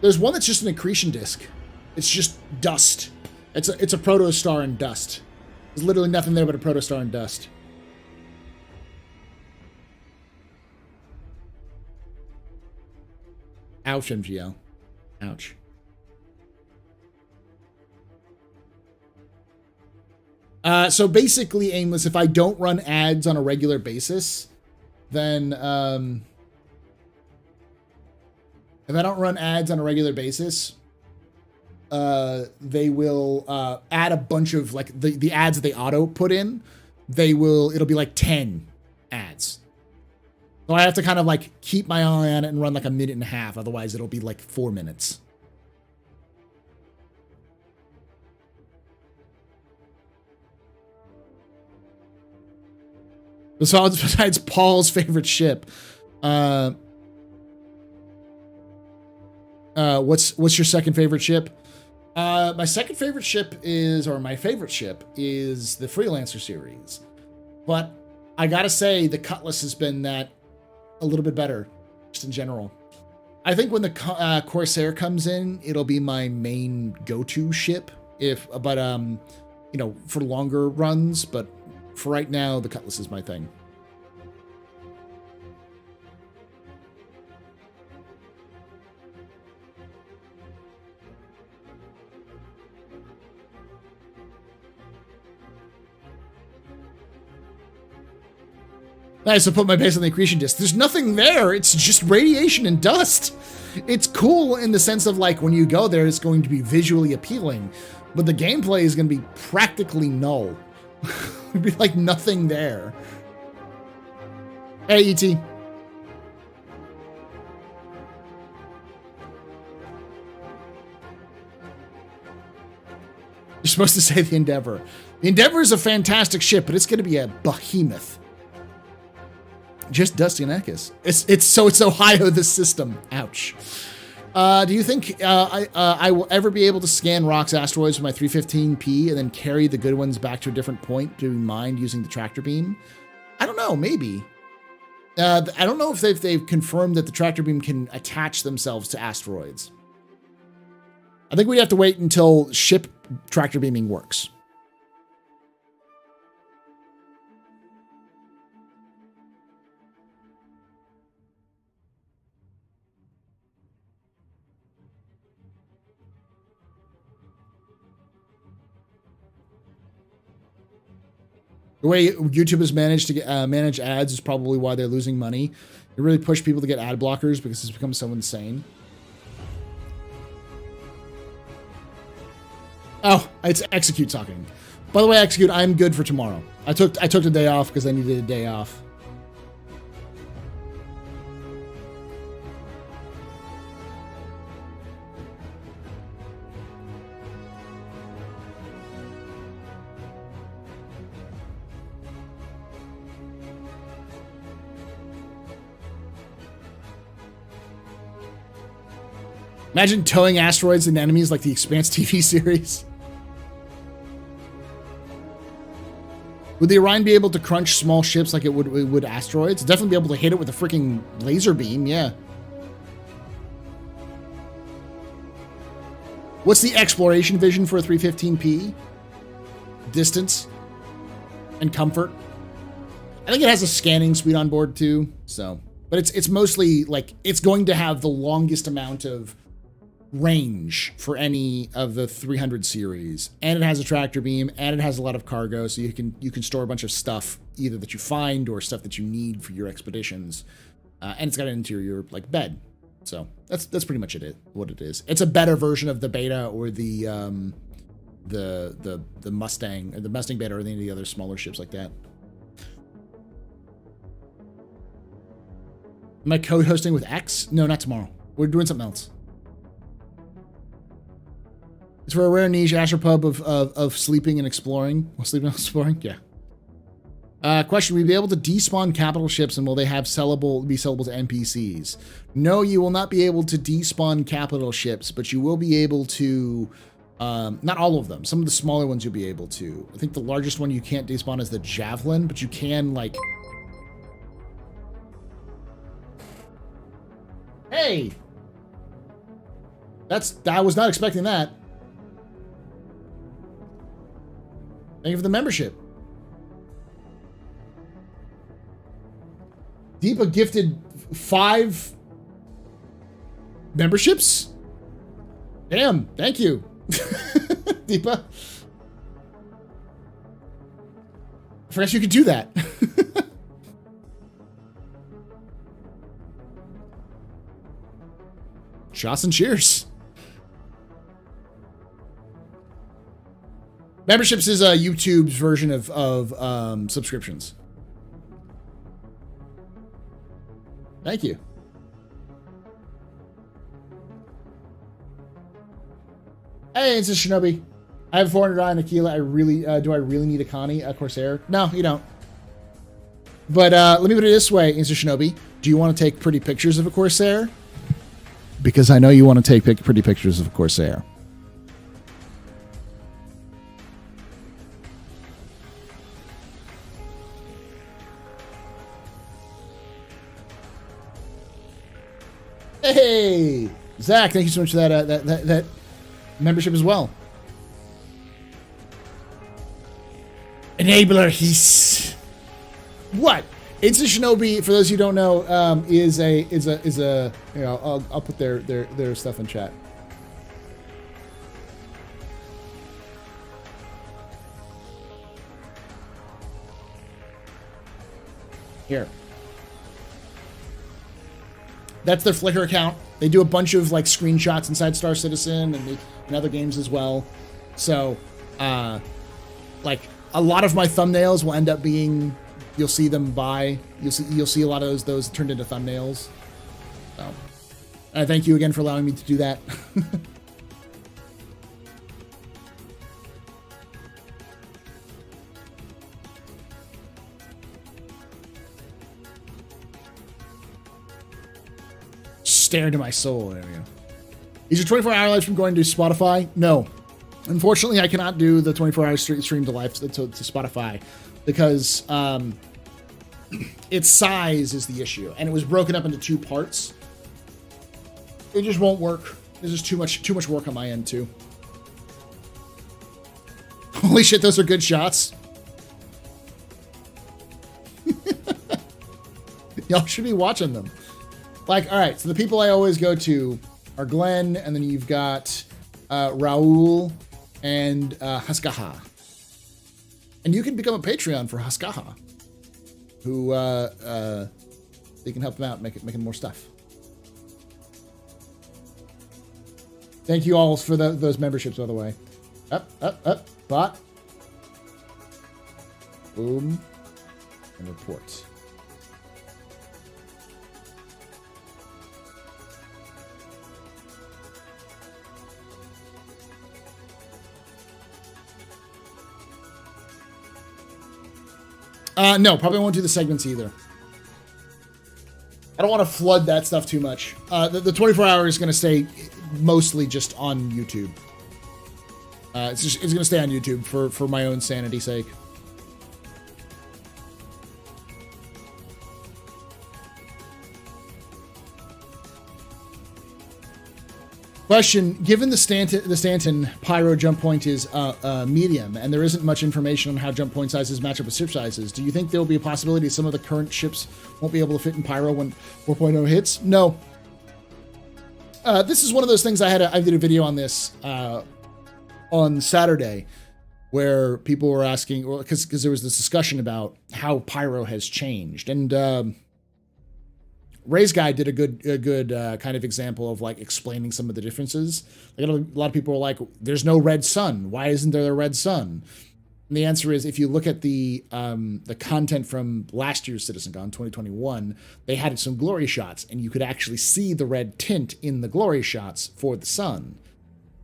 There's one that's just an accretion disk. It's just dust. It's a protostar in dust. There's literally nothing there but a protostar in dust. Ouch, MGL. Ouch. So basically, Aimless, if I don't run ads on a regular basis, then, if I don't run ads on a regular basis, they will, add a bunch of, like, the ads that they auto put in, it'll be like 10 ads. So I have to kind of, like, keep my eye on it and run, like, a minute and a half, otherwise it'll be, like, 4 minutes. Besides Paul's favorite ship, what's your second favorite ship? My second favorite ship my favorite ship is the Freelancer series, but I gotta say the Cutlass has been a little bit better, just in general. I think when the Corsair comes in, it'll be my main go-to ship, but you know, for longer runs, but for right now, the Cutlass is my thing. Nice to put my base on the accretion disk. There's nothing there. It's just radiation and dust. It's cool in the sense of, like, when you go there, it's going to be visually appealing, but the gameplay is going to be practically null. It'd be like nothing there. Hey, ET. You're supposed to say the Endeavor. The Endeavor is a fantastic ship, but it's going to be a behemoth. Just Dusty and Ekis. It's Ohio, this system. Ouch. Do you think I will ever be able to scan rocks, asteroids with my 315p and then carry the good ones back to a different point to be mined using the tractor beam? I don't know. Maybe. I don't know if they've confirmed that the tractor beam can attach themselves to asteroids. I think we'd have to wait until ship tractor beaming works. The way YouTube has managed to manage ads is probably why they're losing money. They really push people to get ad blockers because it's become so insane. Oh, it's Execute talking. By the way, Execute, I'm good for tomorrow. I took the day off because I needed a day off. Imagine towing asteroids and enemies like the Expanse TV series. Would the Orion be able to crunch small ships like it would asteroids? Definitely be able to hit it with a freaking laser beam, yeah. What's the exploration vision for a 315p? Distance and comfort. I think it has a scanning speed on board too, so. But it's mostly like, it's going to have the longest amount of range for any of the 300 series, and it has a tractor beam, and it has a lot of cargo, so you can store a bunch of stuff either that you find or stuff that you need for your expeditions, and it's got an interior like bed. So that's pretty much what it is. It's a better version of the beta or the Mustang, or the Mustang beta, or any of the other smaller ships like that. Am I co-hosting with X? No, not tomorrow. We're doing something else. It's for a rare niche AstroPub of sleeping and exploring. Well, sleeping and exploring? Yeah. Question, will you be able to despawn capital ships, and will they have be sellable to NPCs? No, you will not be able to despawn capital ships, but you will be able to, not all of them. Some of the smaller ones you'll be able to. I think the largest one you can't despawn is the Javelin, but you can, like... Hey! I was not expecting that. Thank you for the membership. Deepa gifted 5 memberships? Damn, thank you. Deepa. I forgot you could do that. Shots and cheers. Memberships is YouTube's version of subscriptions. Thank you. Hey, it's a Shinobi. I have 400 in Aquila. Do I really need a Connie, a Corsair? No, you don't. But let me put it this way, Insta Shinobi. Do you want to take pretty pictures of a Corsair? Because I know you want to take pretty pictures of a Corsair. Hey, Zach, thank you so much for that membership as well. Enabler, he's what? Insta Shinobi, for those who don't know, is a you know, I'll put their stuff in chat. Here. That's their Flickr account. They do a bunch of like screenshots inside Star Citizen and other games as well. So, like a lot of my thumbnails will end up being, you'll see them you'll see a lot of those turned into thumbnails. So, thank you again for allowing me to do that. Stare into my soul. There we go. Is your 24-hour live stream going to Spotify? No. Unfortunately, I cannot do the 24-hour stream to Spotify because its size is the issue, and it was broken up into 2 parts. It just won't work. There's just too much work on my end too. Holy shit, those are good shots. Y'all should be watching them. Like, all right, so the people I always go to are Glenn, and then you've got Raul and Haskaha. And you can become a Patreon for Haskaha, who they can help them out making more stuff. Thank you all for those memberships, by the way. Up, bot. Boom. And report. No, probably won't do the segments either. I don't want to flood that stuff too much. The 24 hour is going to stay mostly just on YouTube. It's going to stay on YouTube for my own sanity's sake. Question, given the Stanton pyro jump point is medium, and there isn't much information on how jump point sizes match up with ship sizes, do you think there will be a possibility some of the current ships won't be able to fit in pyro when 4.0 hits? No. This is one of those things I did a video on this on Saturday, where people were asking, because there was this discussion about how pyro has changed, and Ray's guy did a good kind of example of like explaining some of the differences. Like, a lot of people were like, "There's no red sun. Why isn't there a red sun?" And the answer is, if you look at the content from last year's CitizenCon 2021, they had some glory shots, and you could actually see the red tint in the glory shots for the sun.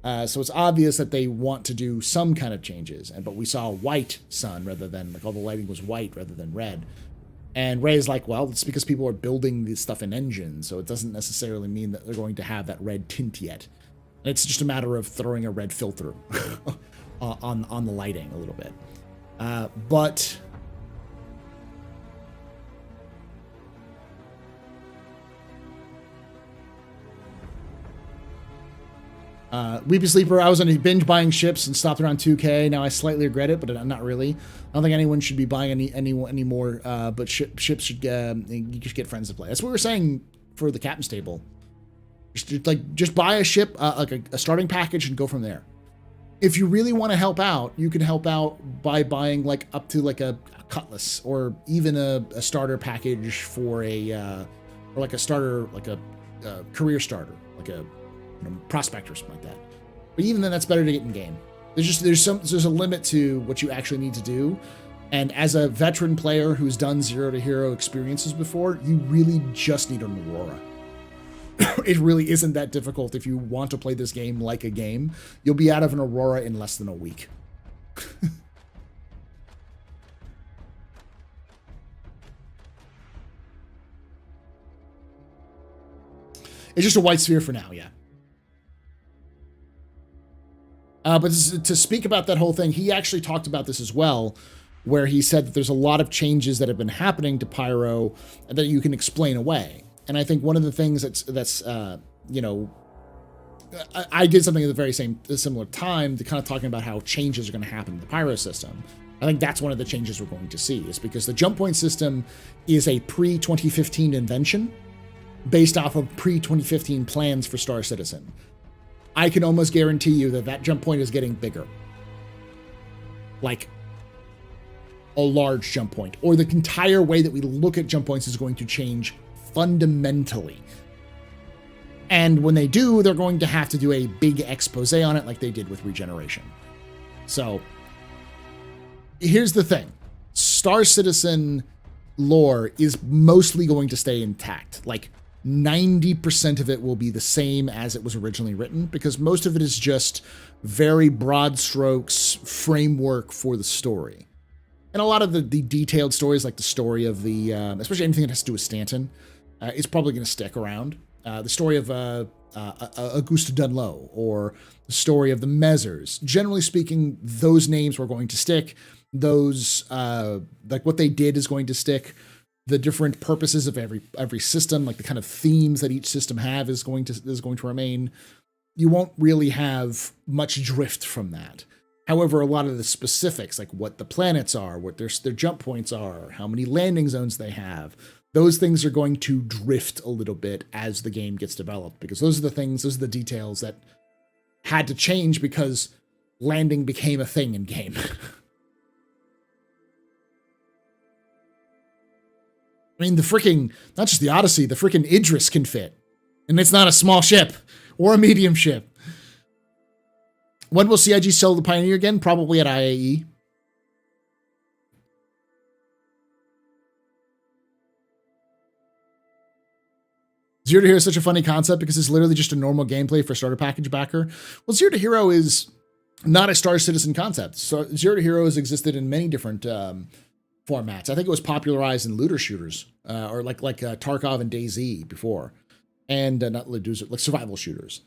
So it's obvious that they want to do some kind of changes. But we saw a white sun rather than, like, all the lighting was white rather than red. And Ray is like, well, it's because people are building this stuff in engines, so it doesn't necessarily mean that they're going to have that red tint yet. And it's just a matter of throwing a red filter on the lighting a little bit. But Weepy Sleeper, I was on a binge buying ships and stopped around 2K. Now I slightly regret it, but not really. I don't think anyone should be buying any more. But ships should you should get friends to play. That's what we were saying for the Captain's Table. Just buy a ship, like a starting package, and go from there. If you really want to help out, you can help out by buying like up to like a cutlass or even a starter package for or like a starter, like a career starter, like a prospect or something like that. But even then, that's better to get in game. There's a limit to what you actually need to do. And as a veteran player who's done 0 to hero experiences before, you really just need an Aurora. It really isn't that difficult if you want to play this game like a game. You'll be out of an Aurora in less than a week. It's just a white sphere for now, yeah. But to speak about that whole thing, he actually talked about this as well, where he said that there's a lot of changes that have been happening to Pyro that you can explain away. And I think one of the things that's you know, I did something at the very similar time to kind of talking about how changes are going to happen in the Pyro system. I think that's one of the changes we're going to see, is because the jump point system is a pre-2015 invention based off of pre-2015 plans for Star Citizen. I can almost guarantee you that jump point is getting bigger. Like a large jump point. Or the entire way that we look at jump points is going to change fundamentally. And when they do, they're going to have to do a big expose on it like they did with Regeneration. So, here's the thing. Star Citizen lore is mostly going to stay intact. Like, 90% of it will be the same as it was originally written, because most of it is just very broad strokes framework for the story. And a lot of the detailed stories, like the story of the, especially anything that has to do with Stanton, is probably going to stick around. The story of Augusta Dunlow, or the story of the Mezzers. Generally speaking, those names were going to stick. Those, like what they did is going to stick. The different purposes of every system, like the kind of themes that each system have, is going to remain. You won't really have much drift from that. However, a lot of the specifics, like what the planets are, what their jump points are, how many landing zones they have, those things are going to drift a little bit as the game gets developed, because those are the details that had to change because landing became a thing in game. I mean, not just the Odyssey, the freaking Idris can fit. And it's not a small ship or a medium ship. When will CIG sell the Pioneer again? Probably at IAE. Zero to Hero is such a funny concept because it's literally just a normal gameplay for starter package backer. Well, Zero to Hero is not a Star Citizen concept. So Zero to Hero has existed in many different formats. I think it was popularized in looter shooters, or like Tarkov and DayZ before, and not looters, like survival shooters.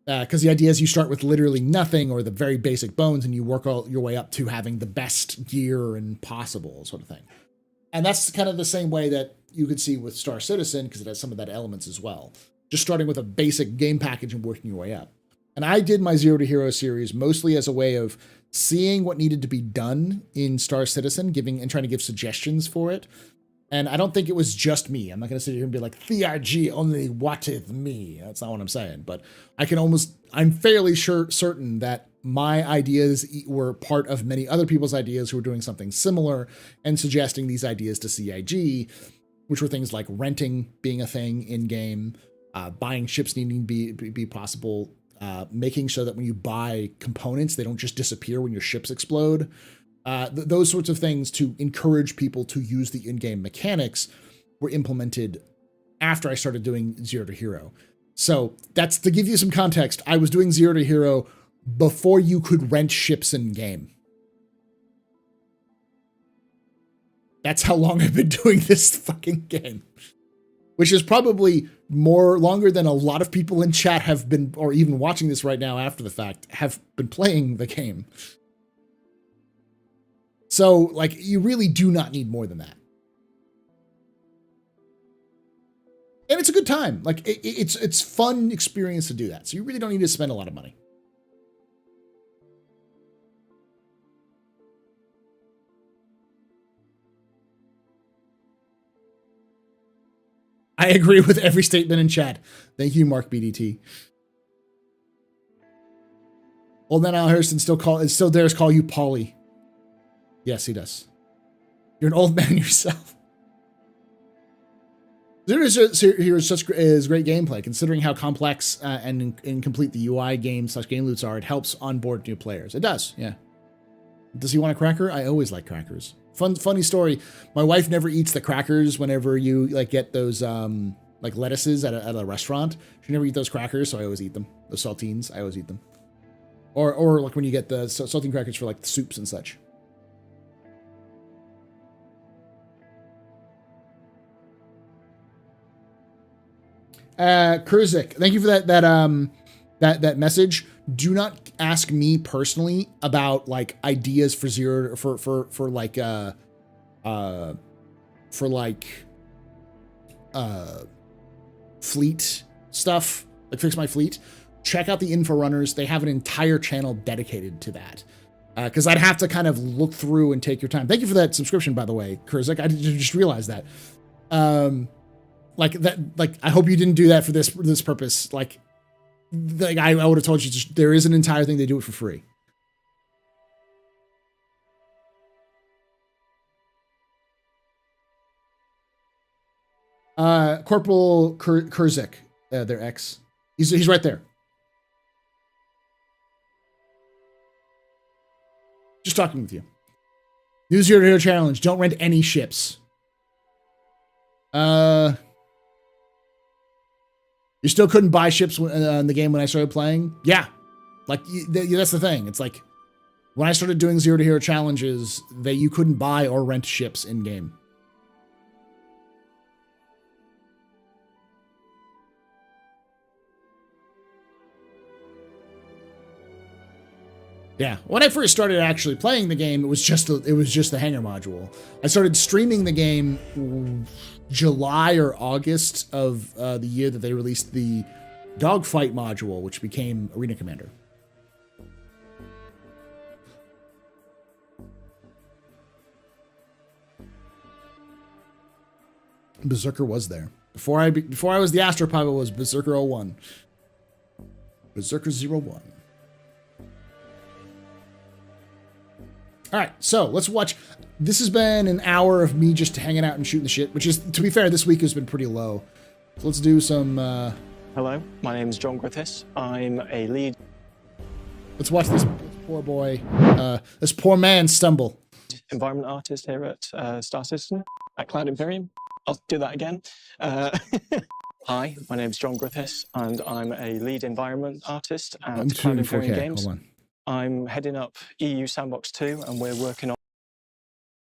Because the idea is you start with literally nothing or the very basic bones, and you work all your way up to having the best gear and possible sort of thing. And that's kind of the same way that you could see with Star Citizen, because it has some of that elements as well. Just starting with a basic game package and working your way up. And I did my Zero to Hero series mostly as a way of seeing what needed to be done in Star Citizen, and trying to give suggestions for it. And I don't think it was just me. I'm not going to sit here and be like, THG only watteth me. That's not what I'm saying. But I'm fairly certain that my ideas were part of many other people's ideas who were doing something similar and suggesting these ideas to CIG, which were things like renting being a thing in game, buying ships needing to be possible, making sure that when you buy components, they don't just disappear when your ships explode. Those sorts of things to encourage people to use the in-game mechanics were implemented after I started doing Zero to Hero. So that's to give you some context. I was doing Zero to Hero before you could rent ships in game. That's how long I've been doing this fucking game. Which is probably longer than a lot of people in chat have been, or even watching this right now after the fact, have been playing the game. So, like, you really do not need more than that. And it's a good time. Like, it's fun experience to do that. So you really don't need to spend a lot of money. I agree with every statement in chat. Thank you, Mark BDT. Old man Al Harrison still dares call you Polly. Yes, he does. You're an old man yourself. Here's such is great gameplay, considering how complex and incomplete the UI game / game loots are. It helps onboard new players. It does, yeah. Does he want a cracker? I always like crackers. Funny story. My wife never eats the crackers whenever you like get those like lettuces at a restaurant. She never eats those crackers, so I always eat them. Those saltines, I always eat them. Or like when you get the saltine crackers for like the soups and such. Kurzik, thank you for that message. Do not ask me personally about like ideas for fleet stuff, like fix my fleet. Check out the Info Runners. They have an entire channel dedicated to that. Because I'd have to kind of look through and take your time. Thank you for that subscription, by the way, Kurzik. I just realized that. Like I hope you didn't do that for this purpose. Like I would have told you there is an entire thing. They do it for free. Corporal Kurzik, their ex. He's right there. Just talking with you. New Zero Hero Challenge. Don't rent any ships. You still couldn't buy ships in the game when I started playing? Yeah. Like, that's the thing. It's like, when I started doing Zero to Hero challenges, you couldn't buy or rent ships in-game. Yeah. When I first started actually playing the game, it was just the hangar module. I started streaming the game July or August of the year that they released the dogfight module, which became Arena Commander. Berserker was there. Before I was the AstroPub, it was Berserker 01. Berserker 01. All right, so let's watch. This has been an hour of me just hanging out and shooting the shit, which is, to be fair, this week has been pretty low. So let's do some... Hello, my name is John Griffiths. I'm a lead... Let's watch this poor boy, this poor man stumble. Environment artist here at StarCitizen, at Cloud Imperium. I'll do that again. Hi, my name is John Griffiths, and I'm a lead environment artist at Cloud Imperium Games. Hold on. I'm heading up EU Sandbox 2, and we're working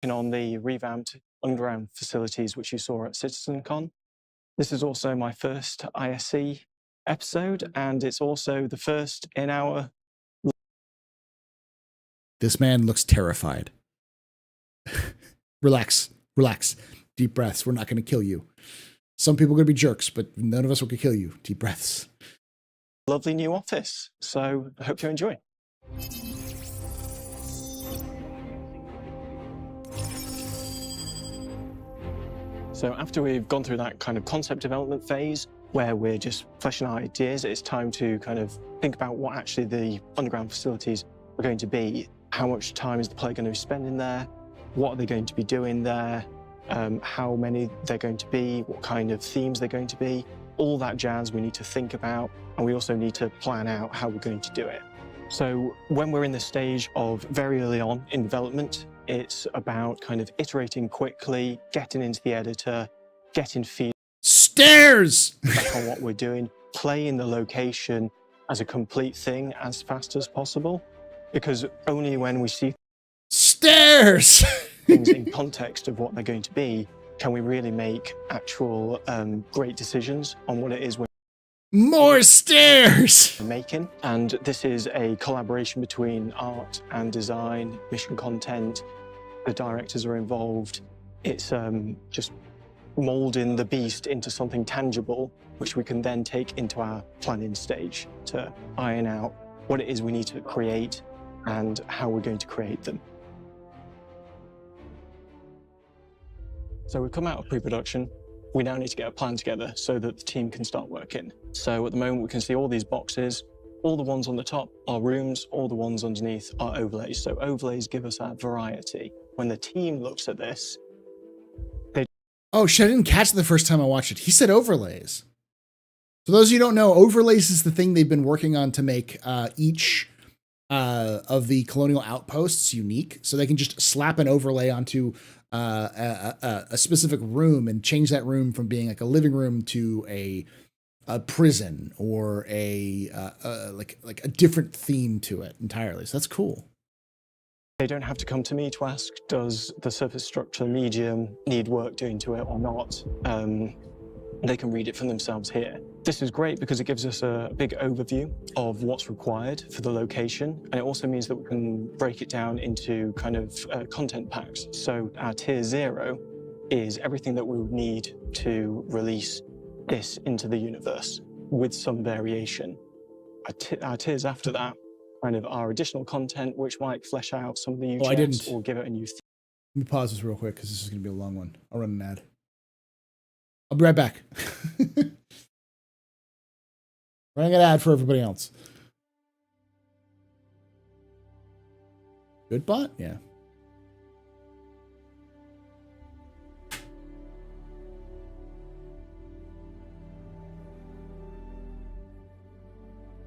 on the revamped underground facilities which you saw at CitizenCon. This is also my first ISC episode, and it's also the first in our... This man looks terrified. Relax. Deep breaths. We're not going to kill you. Some people are going to be jerks, but none of us will kill you. Deep breaths. Lovely new office. So I hope you enjoy. So after we've gone through that kind of concept development phase, where we're just fleshing out ideas, it's time to kind of think about what actually the underground facilities are going to be. How much time is the player going to be spending there? What are they going to be doing there? How many they're going to be? What kind of themes they're going to be? All that jazz we need to think about, and we also need to plan out how we're going to do it. So when we're in the stage of very early on in development, it's about kind of iterating quickly, getting into the editor, getting feedback on what we're doing, playing the location as a complete thing as fast as possible, because only when we see things in context of what they're going to be can we really make actual great decisions on what it is we're making. And this is a collaboration between art and design, mission content. The directors are involved. It's just molding the beast into something tangible, which we can then take into our planning stage to iron out what it is we need to create and how we're going to create them. So we've come out of pre-production. we now need to get a plan together so that the team can start working. So at the moment, we can see all these boxes. All the ones on the top are rooms, all the ones underneath are overlays. So overlays give us that variety. When the team looks at this, oh shit, I didn't catch it the first time I watched it. He said overlays. For those of you who don't know, overlays is the thing they've been working on to make each of the colonial outposts unique. So they can just slap an overlay onto a specific room and change that room from being like a living room to a prison or like a different theme to it entirely. So that's cool. They don't have to come to me to ask, does the surface structure medium need work doing to it or not? They can read it for themselves here. This is great because it gives us a big overview of what's required for the location. And it also means that we can break it down into kind of content packs. So our tier 0 is everything that we would need to release this into the universe with some variation. Our tiers after that kind of are additional content, which might flesh out some of the new checks or give it a new theme. Let me pause this real quick because this is going to be a long one. I'll run an ad. I'll be right back. Running an ad for everybody else. Good bot? Yeah.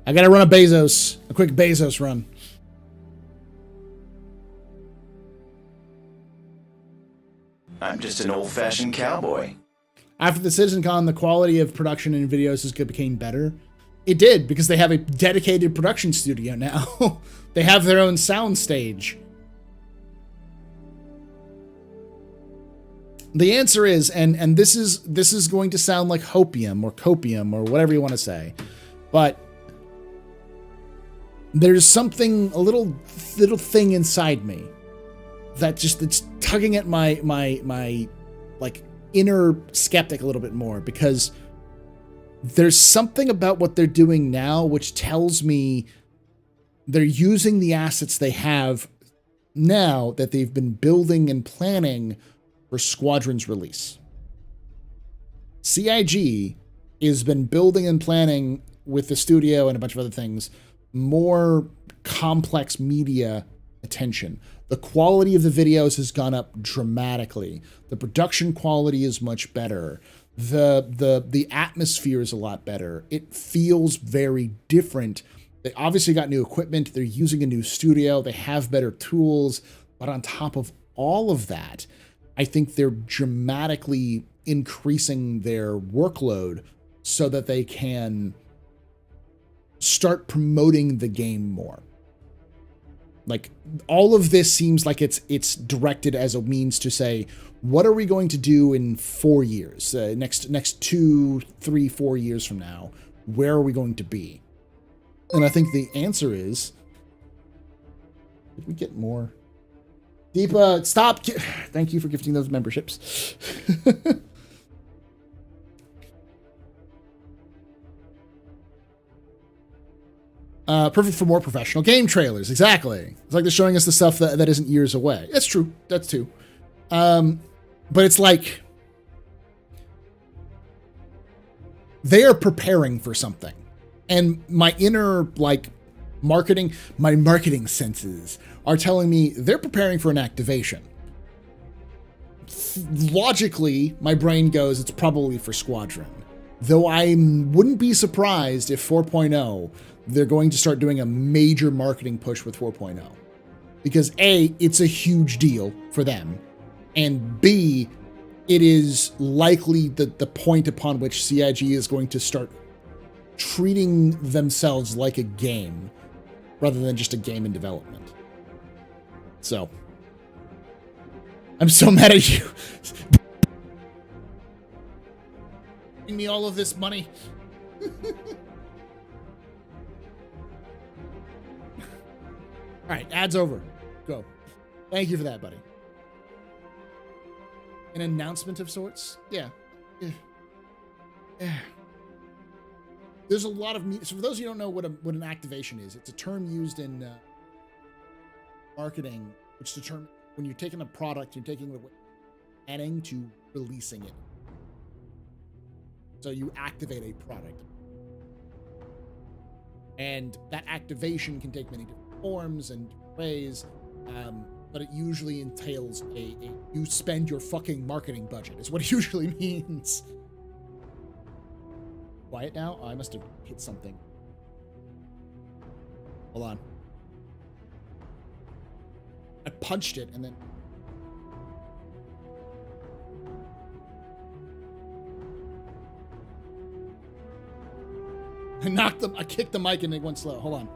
I gotta run a quick Bezos run. I'm just an old-fashioned cowboy. After the CitizenCon, the quality of production in videos became better. It did, because they have a dedicated production studio now. They have their own sound stage. The answer is, and this is going to sound like hopium or copium or whatever you want to say, but there's something, a little thing inside me that it's tugging at my like inner skeptic a little bit more, because there's something about what they're doing now which tells me they're using the assets they have now that they've been building and planning for Squadron's release. CIG has been building and planning with the studio and a bunch of other things more complex media attention. The quality of the videos has gone up dramatically. The production quality is much better. The atmosphere is a lot better. It feels very different. They obviously got new equipment. They're using a new studio. They have better tools. But on top of all of that, I think they're dramatically increasing their workload so that they can start promoting the game more. Like, all of this seems like it's directed as a means to say, what are we going to do in 4 years? Next 2, 3, 4 years from now, where are we going to be? And I think the answer is, did we get more? Deepa, stop. Thank you for gifting those memberships. Perfect for more professional game trailers. Exactly. It's like they're showing us the stuff that isn't years away. That's true. That's true. But it's like they are preparing for something. And my inner, like, my marketing senses are telling me they're preparing for an activation. Logically, my brain goes, it's probably for Squadron. Though I wouldn't be surprised if 4.0, they're going to start doing a major marketing push with 4.0. Because A, it's a huge deal for them. And B, it is likely the point upon which CIG is going to start treating themselves like a game rather than just a game in development. So, I'm so mad at you. Giving me all of this money. All right, ad's over. Go. Thank you for that, buddy. An announcement of sorts? Yeah. Yeah. There's a lot of... So for those of you who don't know what an activation is, it's a term used in marketing, which determines when you're taking a product, you're taking the planning to releasing it. So you activate a product. And that activation can take many different forms and different ways, but it usually entails you spend your fucking marketing budget, is what it usually means. Quiet now? Oh, I must have hit something. Hold on. I punched it and then... I kicked the mic and it went slow. Hold on.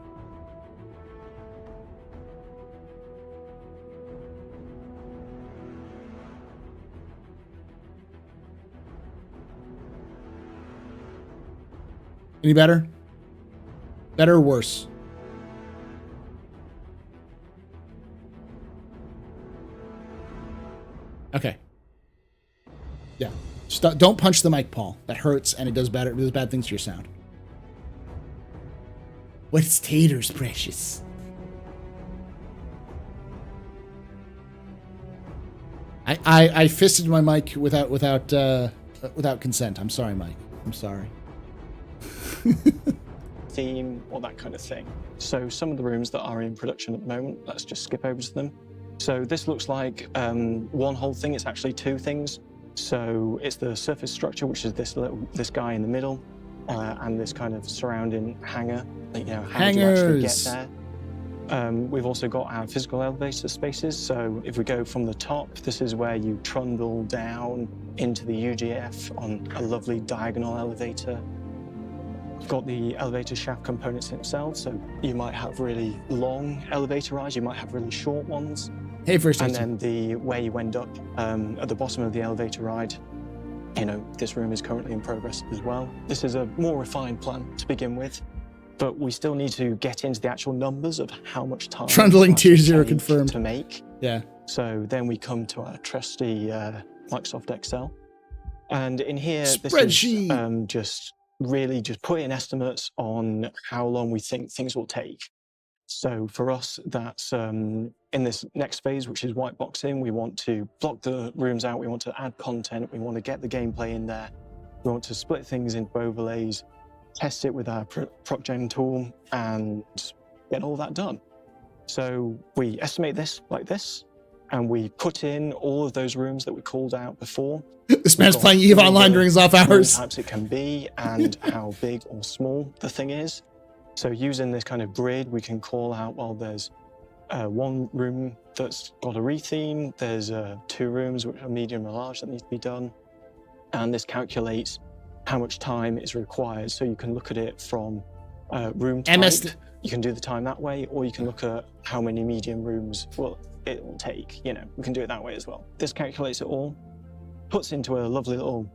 Any better? Better or worse? Okay. Yeah. Don't punch the mic, Paul. That hurts and it does bad things to your sound. What's taters, precious? I fisted my mic without consent. I'm sorry, Mike. I'm sorry. Theme or that kind of thing. So some of the rooms that are in production at the moment, let's just skip over to them. So this looks like one whole thing. It's actually two things. So it's the surface structure, which is this guy in the middle, and this kind of surrounding hangar. How do you actually get there? We've also got our physical elevator spaces. So if we go from the top, this is where you trundle down into the UGF on a lovely diagonal elevator. We've got the elevator shaft components themselves. So you might have really long elevator rides, you might have really short ones. Hey, first. And then where you end up at the bottom of the elevator ride, this room is currently in progress as well. This is a more refined plan to begin with, but we still need to get into the actual numbers of how much time trundling tier 0 confirmed to make. Yeah. So then we come to our trusty Microsoft Excel, and in here spreadsheet. This is just putting estimates on how long we think things will take. So for us, that's in this next phase, which is white boxing. We want to block the rooms out. We want to add content. We want to get the gameplay in there. We want to split things into overlays, test it with our ProcGen tool, and get all that done. So we estimate this like this, and we put in all of those rooms that we called out before. This man's playing EVE Online during his off hours. Types it can be, and how big or small the thing is. So using this kind of grid, we can call out, well, there's one room that's got a retheme, there's 2 rooms which are medium and large that need to be done, and this calculates how much time is required. So you can look at it from room type, you can do the time that way, or you can look at how many medium rooms it will take. We can do it that way as well. This calculates it all, puts into a lovely little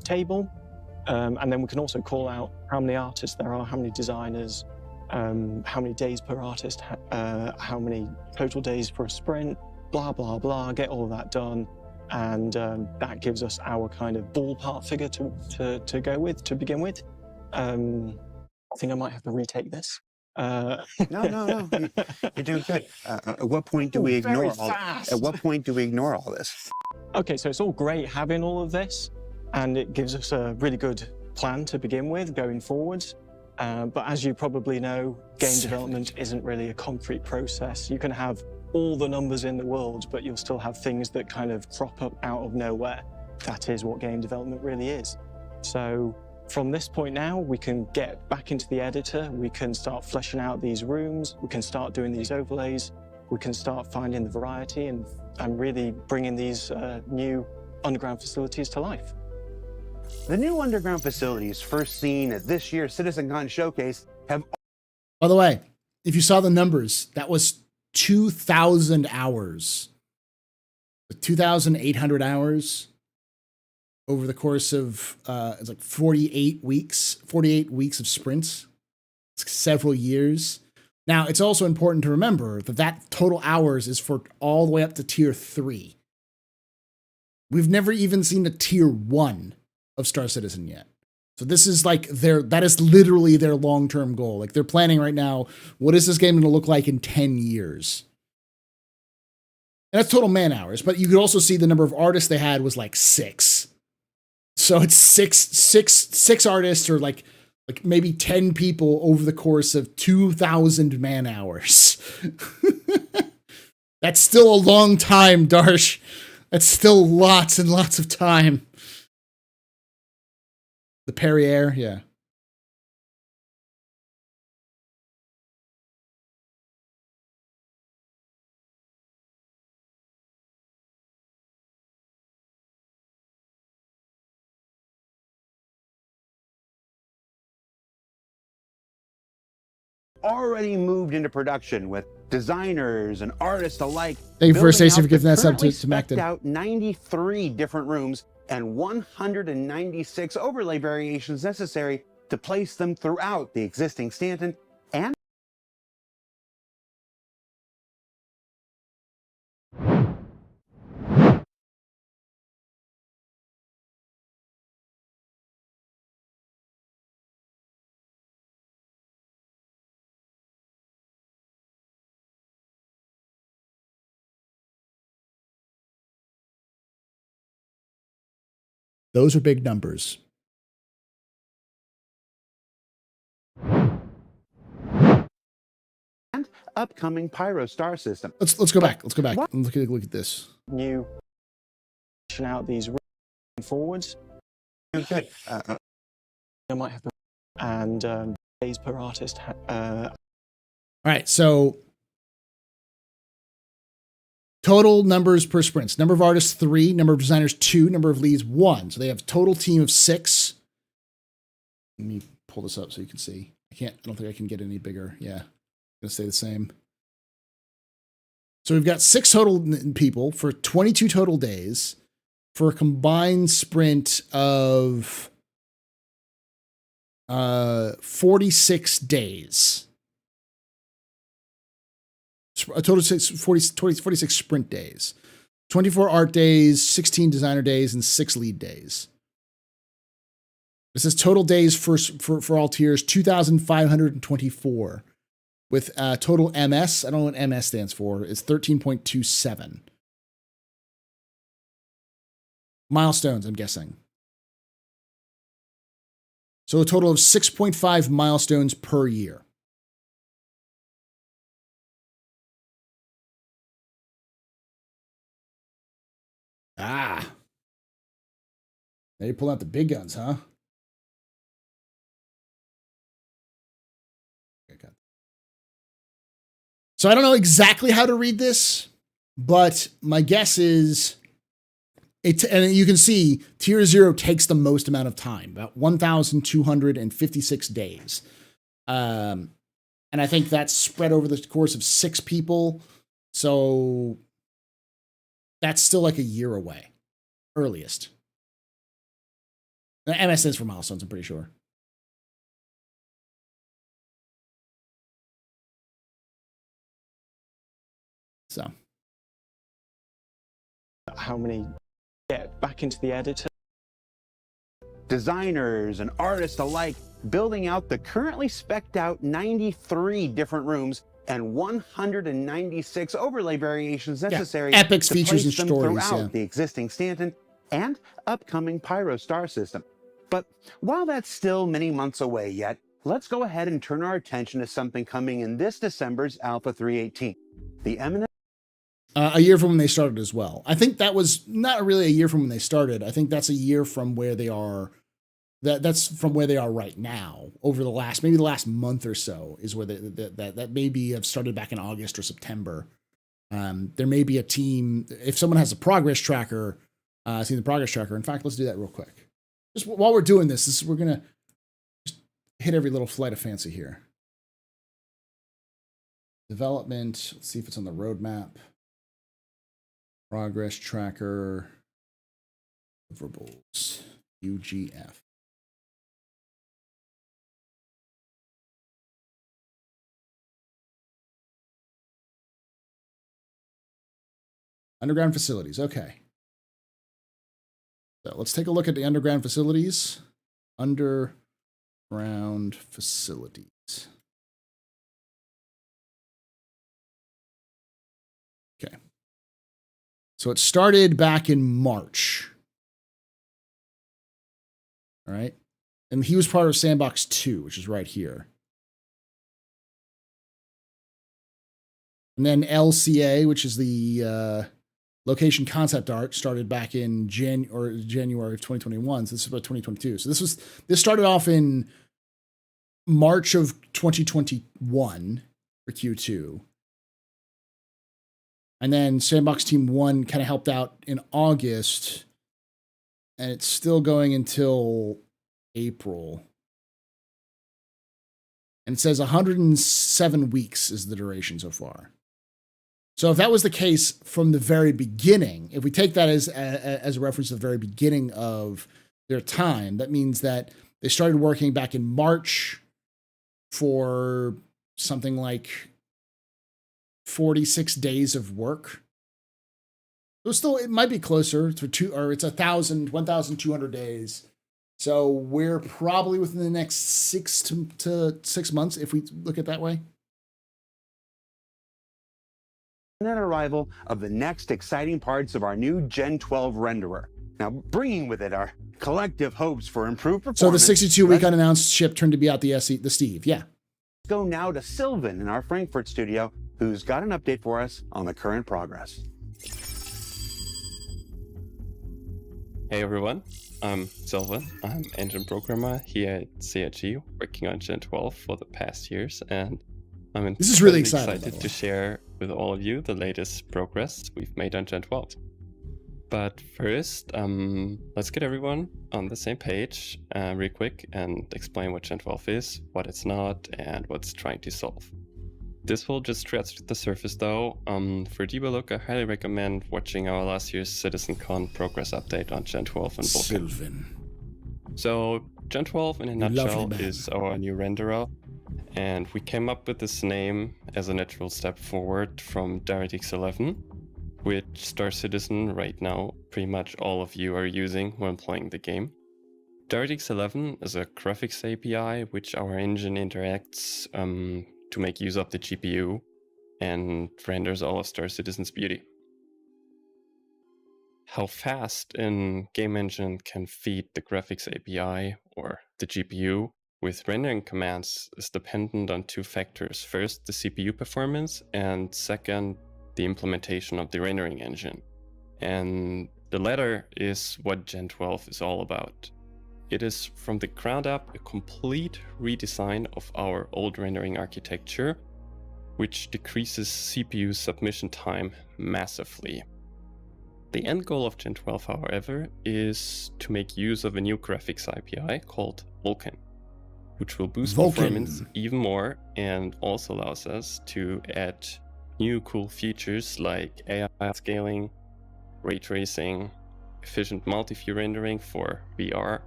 table, and then we can also call out how many artists there are, how many designers, how many days per artist, how many total days for a sprint, blah, blah, blah, get all of that done. And that gives us our kind of ballpark figure to go with, to begin with. I think I might have to retake this. No. You're doing good. At what point do we ignore all this? Okay, so it's all great having all of this, and it gives us a really good plan to begin with going forward. But as you probably know, game development isn't really a concrete process. You can have all the numbers in the world, but you'll still have things that kind of crop up out of nowhere. That is what game development really is. So from this point now, we can get back into the editor, we can start fleshing out these rooms, we can start doing these overlays, we can start finding the variety and really bringing these new underground facilities to life. The new underground facilities, first seen at this year's CitizenCon Showcase, have... By the way, if you saw the numbers, that was 2,000 hours. 2,800 hours over the course of, it's like 48 weeks of sprints. It's several years. Now, it's also important to remember that total hours is for all the way up to tier 3. We've never even seen a tier 1 of Star Citizen yet. So this is like that is literally their long-term goal. Like they're planning right now, what is this game going to look like in 10 years? And that's total man hours, but you could also see the number of artists they had was like 6. So it's six artists, or like maybe 10 people over the course of 2,000 man hours. That's still a long time, Darsh. That's still lots and lots of time. The Perrier, yeah. Already moved into production with designers and artists alike. Thank you for Stacey for giving that sub to Macton. Macton. Out 93 different rooms and 196 overlay variations necessary to place them throughout the existing Stanton and Those are big numbers. upcoming Pyro star system. Let's go back. Let's go back and look at this. New out these forwards. Good. I might have and days per artist. All right, so total numbers per sprints. Number of artists 3, number of designers 2, number of leads 1. So they have a total team of 6. Let me pull this up so you can see. I don't think I can get any bigger. Yeah. Gonna stay the same. So we've got 6 total people for 22 total days for a combined sprint of 46 days. A total of 46 sprint days. 24 art days, 16 designer days, and 6 lead days. This is total days for all tiers, 2,524. With total MS, I don't know what MS stands for, is 13.27. Milestones, I'm guessing. So a total of 6.5 milestones per year. Ah. Now you're pulling out the big guns, huh? Okay. So I don't know exactly how to read this, but my guess is and you can see tier 0 takes the most amount of time, about 1,256 days. And I think that's spread over the course of 6 people. So that's still like a year away, earliest. MS stands for milestones, I'm pretty sure. So. How many get back into the editor? Designers and artists alike building out the currently spec'd out 93 different rooms and 196 overlay variations necessary epics, to features, place and them stories throughout the existing Stanton and upcoming Pyro star system. But while that's still many months away yet, let's go ahead and turn our attention to something coming in this December's Alpha 318. The eminent a year from when they started as well. I think that was not really a year from when they started. I think that's a year from where they are. That's from where they are right now. Over the last, maybe the last month or so, is where that maybe have started back in August or September. There may be a team. If someone has a progress tracker, see the progress tracker. In fact, let's do that real quick. Just while we're doing this, we're gonna just hit every little flight of fancy here. Development. Let's see if it's on the roadmap. Progress tracker. Deliverables. UGF. Underground facilities. Okay. So let's take a look at the underground facilities. Underground facilities. Okay. So it started back in March. All right. And he was part of Sandbox 2, which is right here. And then LCA, which is the location concept art, started back in January of 2021. So this is about 2022. So this started off in March of 2021 for Q2. And then Sandbox Team 1 kind of helped out in August. And it's still going until April. And it says 107 weeks is the duration so far. So if that was the case from the very beginning, if we take that as a reference to the very beginning of their time, that means that they started working back in March for something like 46 days of work. So it might be closer to it's 1,200 days. So we're probably within the next 6 to 6 months if we look at it that way. And an arrival of the next exciting parts of our new Gen 12 renderer. Now, bringing with it our collective hopes for improved performance. So the 62-week unannounced ship turned to be out the Steve, yeah. Let's go now to Sylvan in our Frankfurt studio, who's got an update for us on the current progress. Hey everyone, I'm Sylvan. I'm engine programmer here at CIG, working on Gen 12 for the past years, and I'm this is really excited to share with all of you the latest progress we've made on Gen 12. But first, let's get everyone on the same page real quick and explain what Gen 12 is, what it's not, and what it's trying to solve. This will just scratch the surface though. For a deeper look, I highly recommend watching our last year's CitizenCon progress update on Gen 12 and Vulkan. Sylvan. So Gen 12 in a nutshell is our new renderer, and we came up with this name as a natural step forward from DirectX 11, which Star Citizen right now pretty much all of you are using when playing the game. DirectX 11 is a graphics API which our engine interacts to make use of the GPU and renders all of Star Citizen's beauty. How fast a game engine can feed the graphics API or the GPU with rendering commands is dependent on two factors. First, the CPU performance, and second, the implementation of the rendering engine. And the latter is what Gen 12 is all about. It is from the ground up a complete redesign of our old rendering architecture, which decreases CPU submission time massively. The end goal of Gen 12, however, is to make use of a new graphics API called Vulkan, which will boost performance even more and also allows us to add new cool features like AI scaling, ray tracing, efficient multi-view rendering for VR,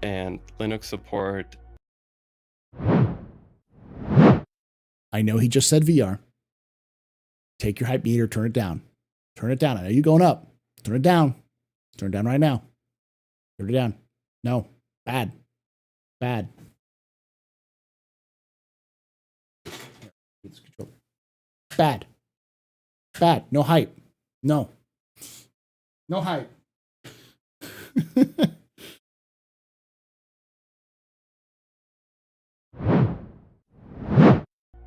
and Linux support. I know he just said VR. Take your hype meter, turn it down. Turn it down. I know you're going up. Turn it down. Turn it down right now. Turn it down. No. Bad. Bad. Bad. Bad. No hype. No. No hype.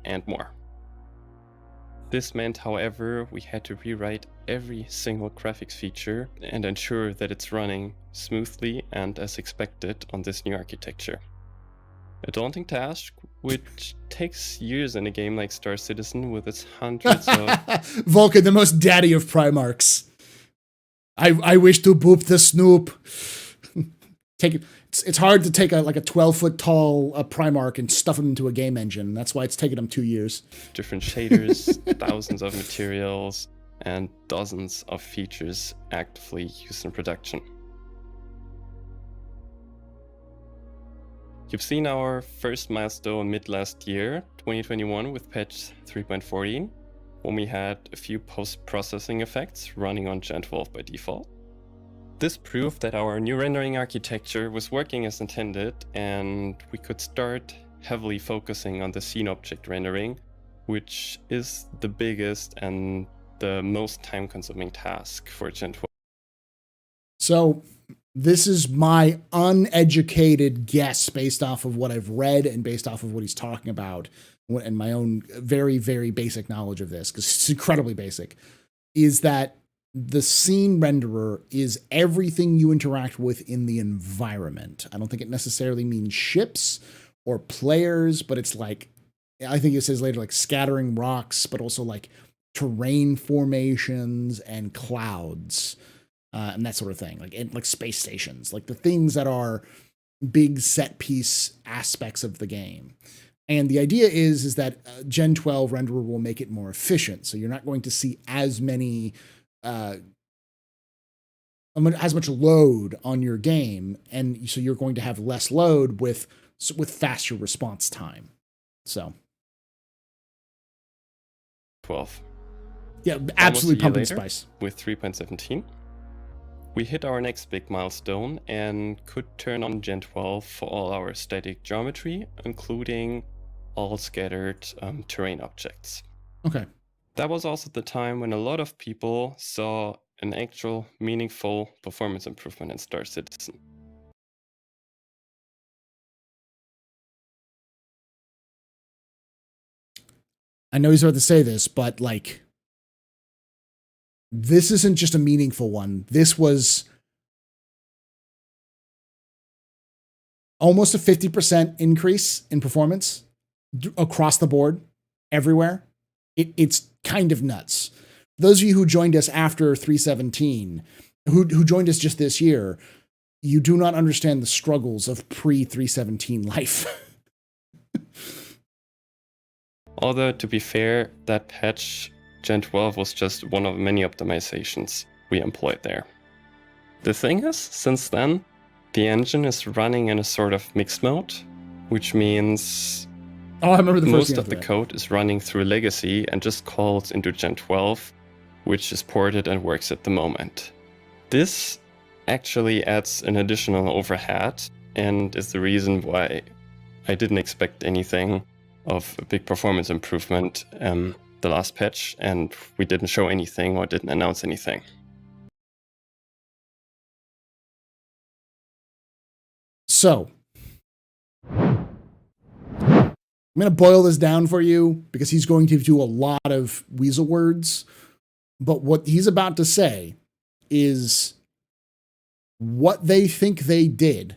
And more. This meant, however, we had to rewrite every single graphics feature and ensure that it's running smoothly and as expected on this new architecture. A daunting task, which takes years in a game like Star Citizen with its hundreds of... Vulkan, the most daddy of Primarchs. I wish to boop the snoop. Take it. It's hard to take a 12-foot tall Primarch and stuff him into a game engine. That's why it's taken him 2 years. Different shaders, thousands of materials, and dozens of features actively used in production. You've seen our first milestone mid last year, 2021, with patch 3.14, when we had a few post-processing effects running on Gen 12 by default. This proved that our new rendering architecture was working as intended, and we could start heavily focusing on the scene object rendering, which is the biggest and the most time-consuming task for Gen 12. So This is my uneducated guess based off of what I've read and based off of what he's talking about and my own very, very basic knowledge of this, because it's incredibly basic, is that the scene renderer is everything you interact with in the environment. I don't think it necessarily means ships or players, but it's like, I think it says later, like scattering rocks, but also like terrain formations and clouds, and that sort of thing, like space stations, like the things that are big set piece aspects of the game. And the idea is that Gen 12 renderer will make it more efficient. So you're not going to see as much load on your game, and so you're going to have less load with faster response time. So 12. Yeah, absolutely pumping later, spice. With 3.17, we hit our next big milestone and could turn on Gen 12 for all our static geometry, including all scattered terrain objects. Okay. That was also the time when a lot of people saw an actual meaningful performance improvement in Star Citizen. I know he's about to say this, but like, this isn't just a meaningful one. This was almost a 50% increase in performance across the board, everywhere. It's kind of nuts. Those of you who joined us after 3.17, who joined us just this year, you do not understand the struggles of pre-3.17 life. Although, to be fair, that patch, Gen 12, was just one of many optimizations we employed there. The thing is, since then, the engine is running in a sort of mixed mode, which means I remember the most of the code is running through Legacy and just calls into Gen 12, which is ported and works at the moment. This actually adds an additional overhead and is the reason why I didn't expect anything of a big performance improvement the last patch, and we didn't show anything or didn't announce anything. So, I'm going to boil this down for you because he's going to do a lot of weasel words. But what he's about to say is what they think they did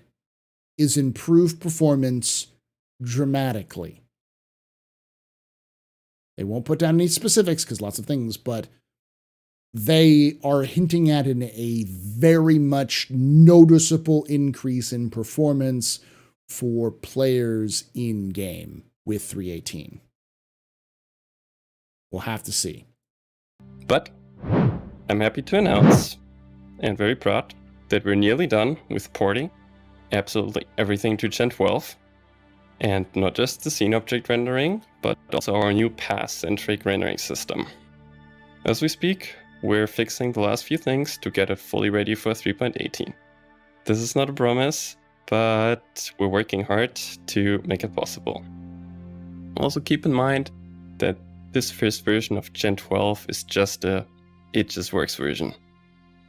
is improve performance dramatically. They won't put down any specifics because lots of things, but they are hinting at a very much noticeable increase in performance for players in game with 3.18. We'll have to see. But I'm happy to announce, and very proud, that we're nearly done with porting absolutely everything to Gen 12. And not just the scene object rendering, but also our new path-centric rendering system. As we speak, we're fixing the last few things to get it fully ready for 3.18. This is not a promise, but we're working hard to make it possible. Also keep in mind that this first version of Gen 12 is just a it just works version.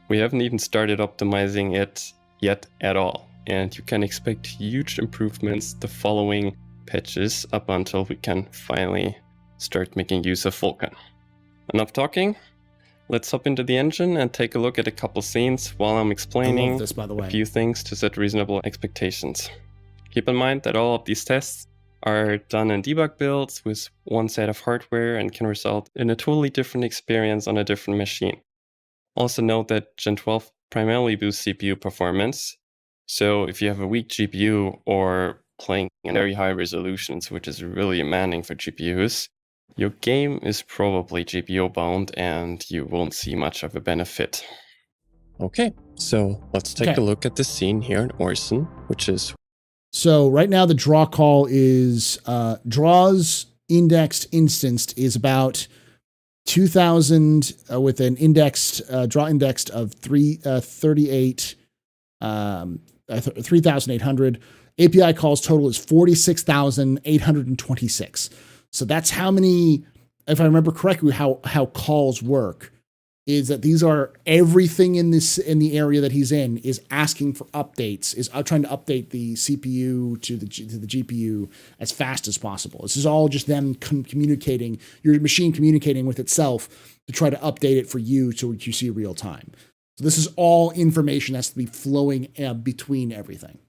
We haven't even started optimizing it yet at all, and you can expect huge improvements the following patches up until we can finally start making use of Vulkan. Enough talking. Let's hop into the engine and take a look at a couple scenes while I'm explaining this, by the way. A few things to set reasonable expectations. Keep in mind that all of these tests are done in debug builds with one set of hardware and can result in a totally different experience on a different machine. Also note that Gen 12 primarily boosts CPU performance, so if you have a weak GPU or playing in very high resolutions, which is really demanding for GPUs, your game is probably GPU bound and you won't see much of a benefit. Okay, so let's take a look at the scene here in Orson, which is... So right now the draw call is, draws indexed instanced is about 2,000 with an indexed, draw indexed of 3,800. API calls total is 46,826. So that's how many, if I remember correctly, how calls work, is that these are everything in the area that he's in is asking for updates, is trying to update the CPU to the GPU as fast as possible. This is all just them communicating, your machine communicating with itself to try to update it for you so you see real time. So this is all information that's to be flowing between everything.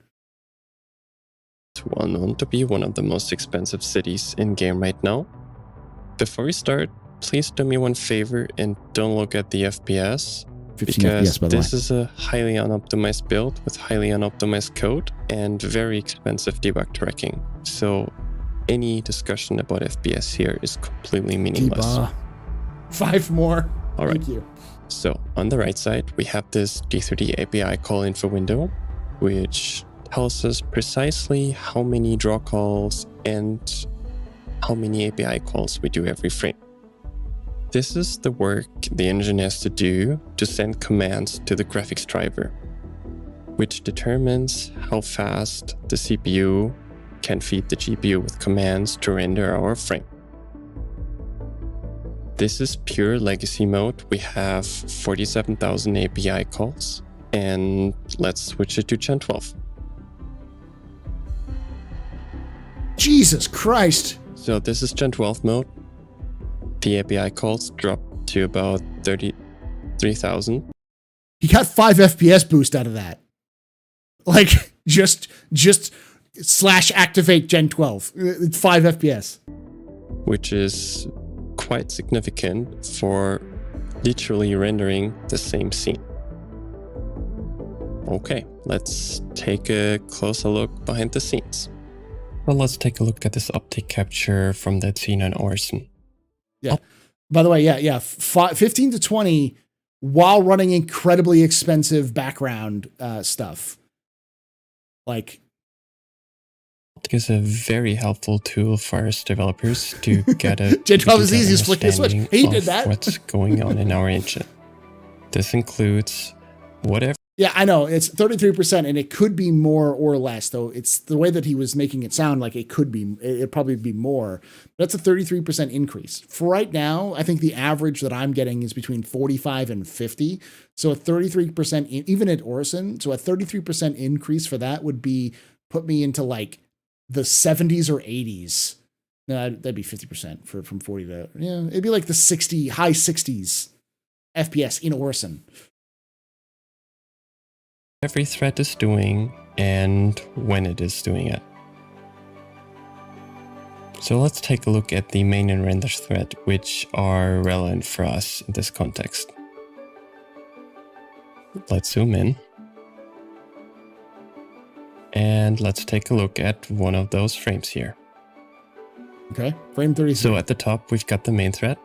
It's well known to be one of the most expensive cities in game right now. Before we start, please do me one favor and don't look at the FPS, 15 because FPS, by the this way. is a highly unoptimized build with highly unoptimized code and very expensive debug tracking. So any discussion about FPS here is completely meaningless. Debug. 5 more. All right. Thank you. So on the right side, we have this D3D API call info window, which tells us precisely how many draw calls and how many API calls we do every frame. This is the work the engine has to do to send commands to the graphics driver, which determines how fast the CPU can feed the GPU with commands to render our frame. This is pure legacy mode. We have 47,000 API calls, and let's switch it to Gen 12. Jesus Christ. So this is Gen 12 mode. The API calls drop to about 33,000. He got 5 FPS boost out of that. Like, just / activate Gen 12. It's 5 FPS. Which is quite significant for literally rendering the same scene. Okay, let's take a closer look behind the scenes. Well, let's take a look at this optic capture from that scene on Orson. Yeah. By the way, yeah. 15 to 20 while running incredibly expensive background stuff. Like, Optic is a very helpful tool for us developers to get a Gen 12 is easy, just flick the switch. understanding He did of that. what's going on in our engine. This includes whatever yeah, I know it's 33%, and it could be more or less. Though it's the way that he was making it sound like it'd probably be more. That's a 33% increase. For right now, I think the average that I'm getting is between 45 and 50. So a 33%, even at Orson, so a 33% increase for that would put me into like the 70s or 80s. No, that'd be 50% from 40 to, yeah, it'd be like the high 60s FPS in Orson. every thread is doing and when it is doing it. So let's take a look at the main and render thread, which are relevant for us in this context. Let's zoom in. And let's take a look at one of those frames here. Okay, frame 33. So at the top, we've got the main thread.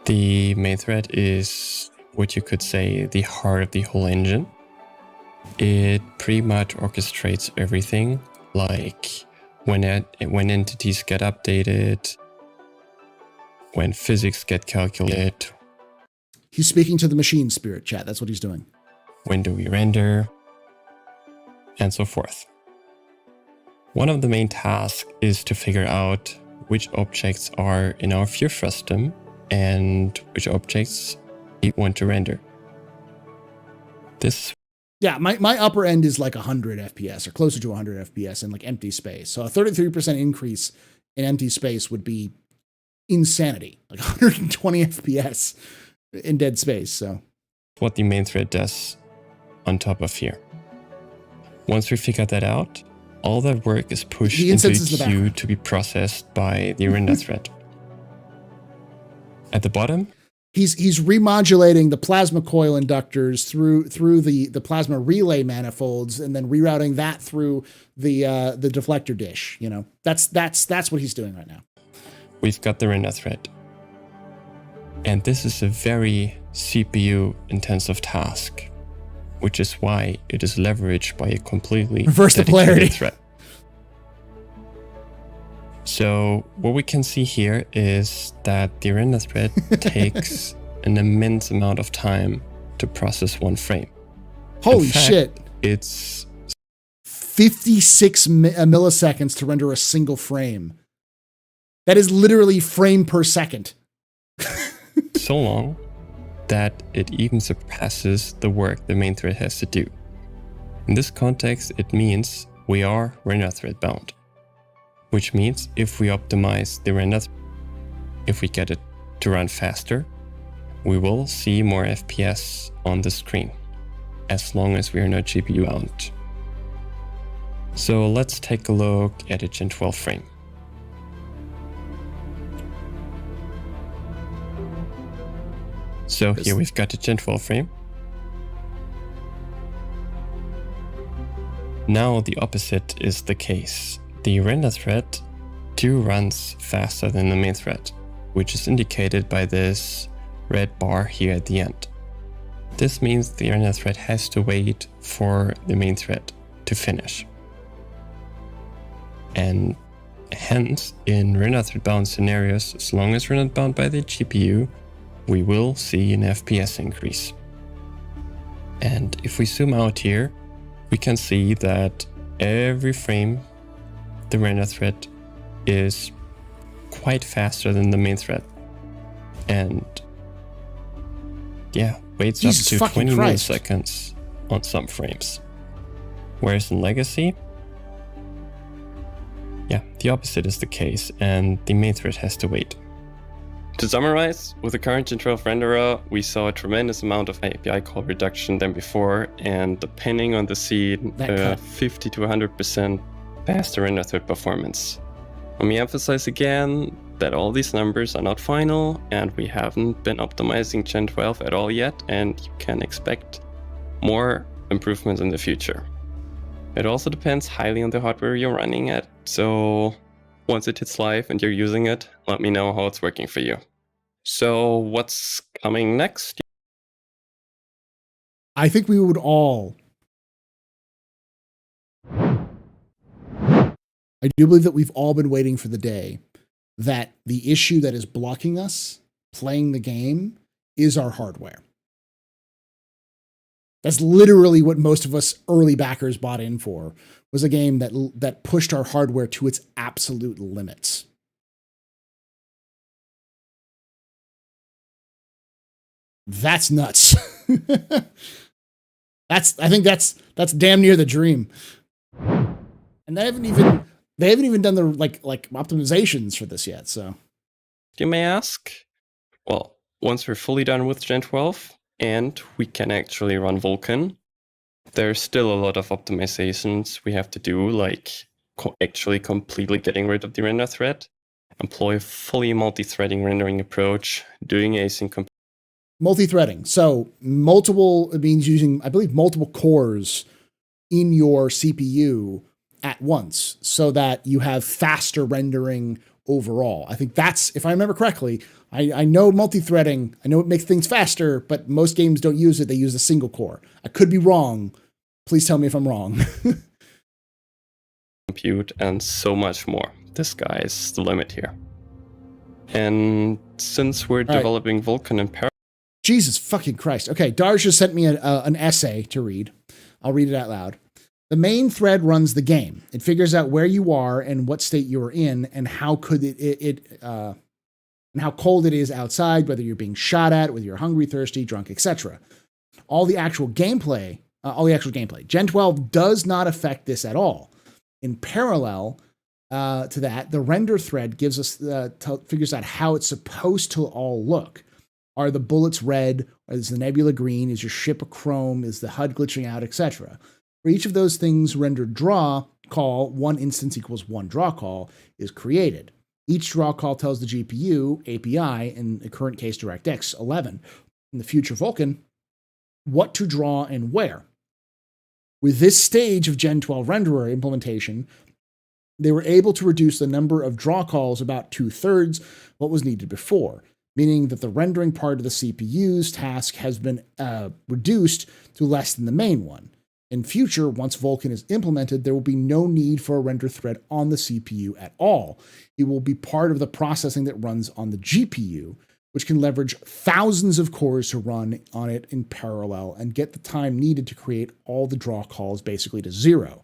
The main thread is what you could say the heart of the whole engine. It pretty much orchestrates everything, like when entities get updated, when physics get calculated. He's speaking to the machine spirit, chat. That's what he's doing. When do we render, and so forth. One of the main tasks is to figure out which objects are in our view system and which objects we want to render. This Yeah, my upper end is like 100 FPS or closer to 100 FPS in like empty space. So a 33% increase in empty space would be insanity, like 120 FPS in dead space. So what the main thread does on top of here. Once we figure that out, all that work is pushed into the queue to be processed by the render thread. At the bottom, he's remodulating the plasma coil inductors through the plasma relay manifolds, and then rerouting that through the deflector dish. You know, that's what he's doing right now. We've got the render thread, and this is a very CPU intensive task, which is why it is leveraged by a completely reverse the polarity thread. So what we can see here is that the render thread takes an immense amount of time to process one frame. Holy shit. It's 56 milliseconds to render a single frame. That is literally frame per second. so long that it even surpasses the work the main thread has to do. In this context, it means we are render thread bound, which means if we optimize the render, if we get it to run faster, we will see more FPS on the screen, as long as we are not GPU bound. So let's take a look at a Gen 12 frame. So here we've got a Gen 12 frame. Now the opposite is the case. The render thread runs faster than the main thread, which is indicated by this red bar here at the end. This means the render thread has to wait for the main thread to finish. And hence, in render thread bound scenarios, as long as we're not bound by the GPU, we will see an FPS increase. And if we zoom out here, we can see that every frame the render thread is quite faster than the main thread. And yeah, waits Jesus up to 20 Christ. milliseconds on some frames. Whereas in Legacy, yeah, the opposite is the case, and the main thread has to wait. To summarize, with the current Gen 12 renderer, we saw a tremendous amount of API call reduction than before, and depending on the seed, 50 to 100% faster render thread performance. Let me emphasize again that all these numbers are not final, and we haven't been optimizing Gen 12 at all yet, and you can expect more improvements in the future. It also depends highly on the hardware you're running at, so once it hits live and you're using it, let me know how it's working for you. So what's coming next? I think we would all. I do believe that we've all been waiting for the day that the issue that is blocking us playing the game is our hardware. That's literally what most of us early backers bought in for, was a game that pushed our hardware to its absolute limits. That's nuts. I think that's damn near the dream. And they haven't even done the like optimizations for this yet, so. You may ask? Well, once we're fully done with Gen 12 and we can actually run Vulkan, there's still a lot of optimizations we have to do, like actually completely getting rid of the render thread, employ a fully multi-threading rendering approach, doing async multi-threading. So it means using, I believe, multiple cores in your CPU at once so that you have faster rendering overall. I think that's, if I remember correctly, I know multi-threading, I know it makes things faster, but most games don't use it. They use a single core. I could be wrong. Please tell me if I'm wrong. compute and so much more. The sky is the limit here. And since we're developing Vulkan in parallel, Jesus fucking Christ. Okay, Darj just sent me an essay to read. I'll read it out loud. The main thread runs the game. It figures out where you are and what state you're in, and how could and how cold it is outside, whether you're being shot at, whether you're hungry, thirsty, drunk, etc. All the actual gameplay. Gen 12 does not affect this at all. In parallel to that, the render thread gives us figures out how it's supposed to all look. Are the bullets red? Is the nebula green? Is your ship a chrome? Is the HUD glitching out, etc.? For each of those things, rendered draw call, one instance equals one draw call, is created. Each draw call tells the GPU, API, in the current case DirectX 11, in the future Vulkan, what to draw and where. With this stage of Gen 12 renderer implementation, they were able to reduce the number of draw calls about 2/3 what was needed before, meaning that the rendering part of the CPU's task has been reduced to less than the main one. In future, once Vulkan is implemented, there will be no need for a render thread on the CPU at all. It will be part of the processing that runs on the GPU, which can leverage thousands of cores to run on it in parallel and get the time needed to create all the draw calls basically to zero.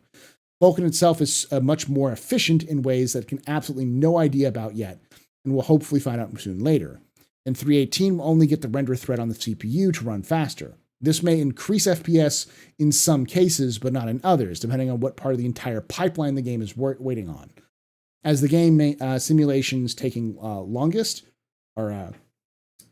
Vulkan itself is much more efficient in ways that can absolutely no idea about yet, and we'll hopefully find out soon later. and 318 will only get the render thread on the CPU to run faster. This may increase FPS in some cases, but not in others, depending on what part of the entire pipeline the game is waiting on. As the game simulation's taking longest, or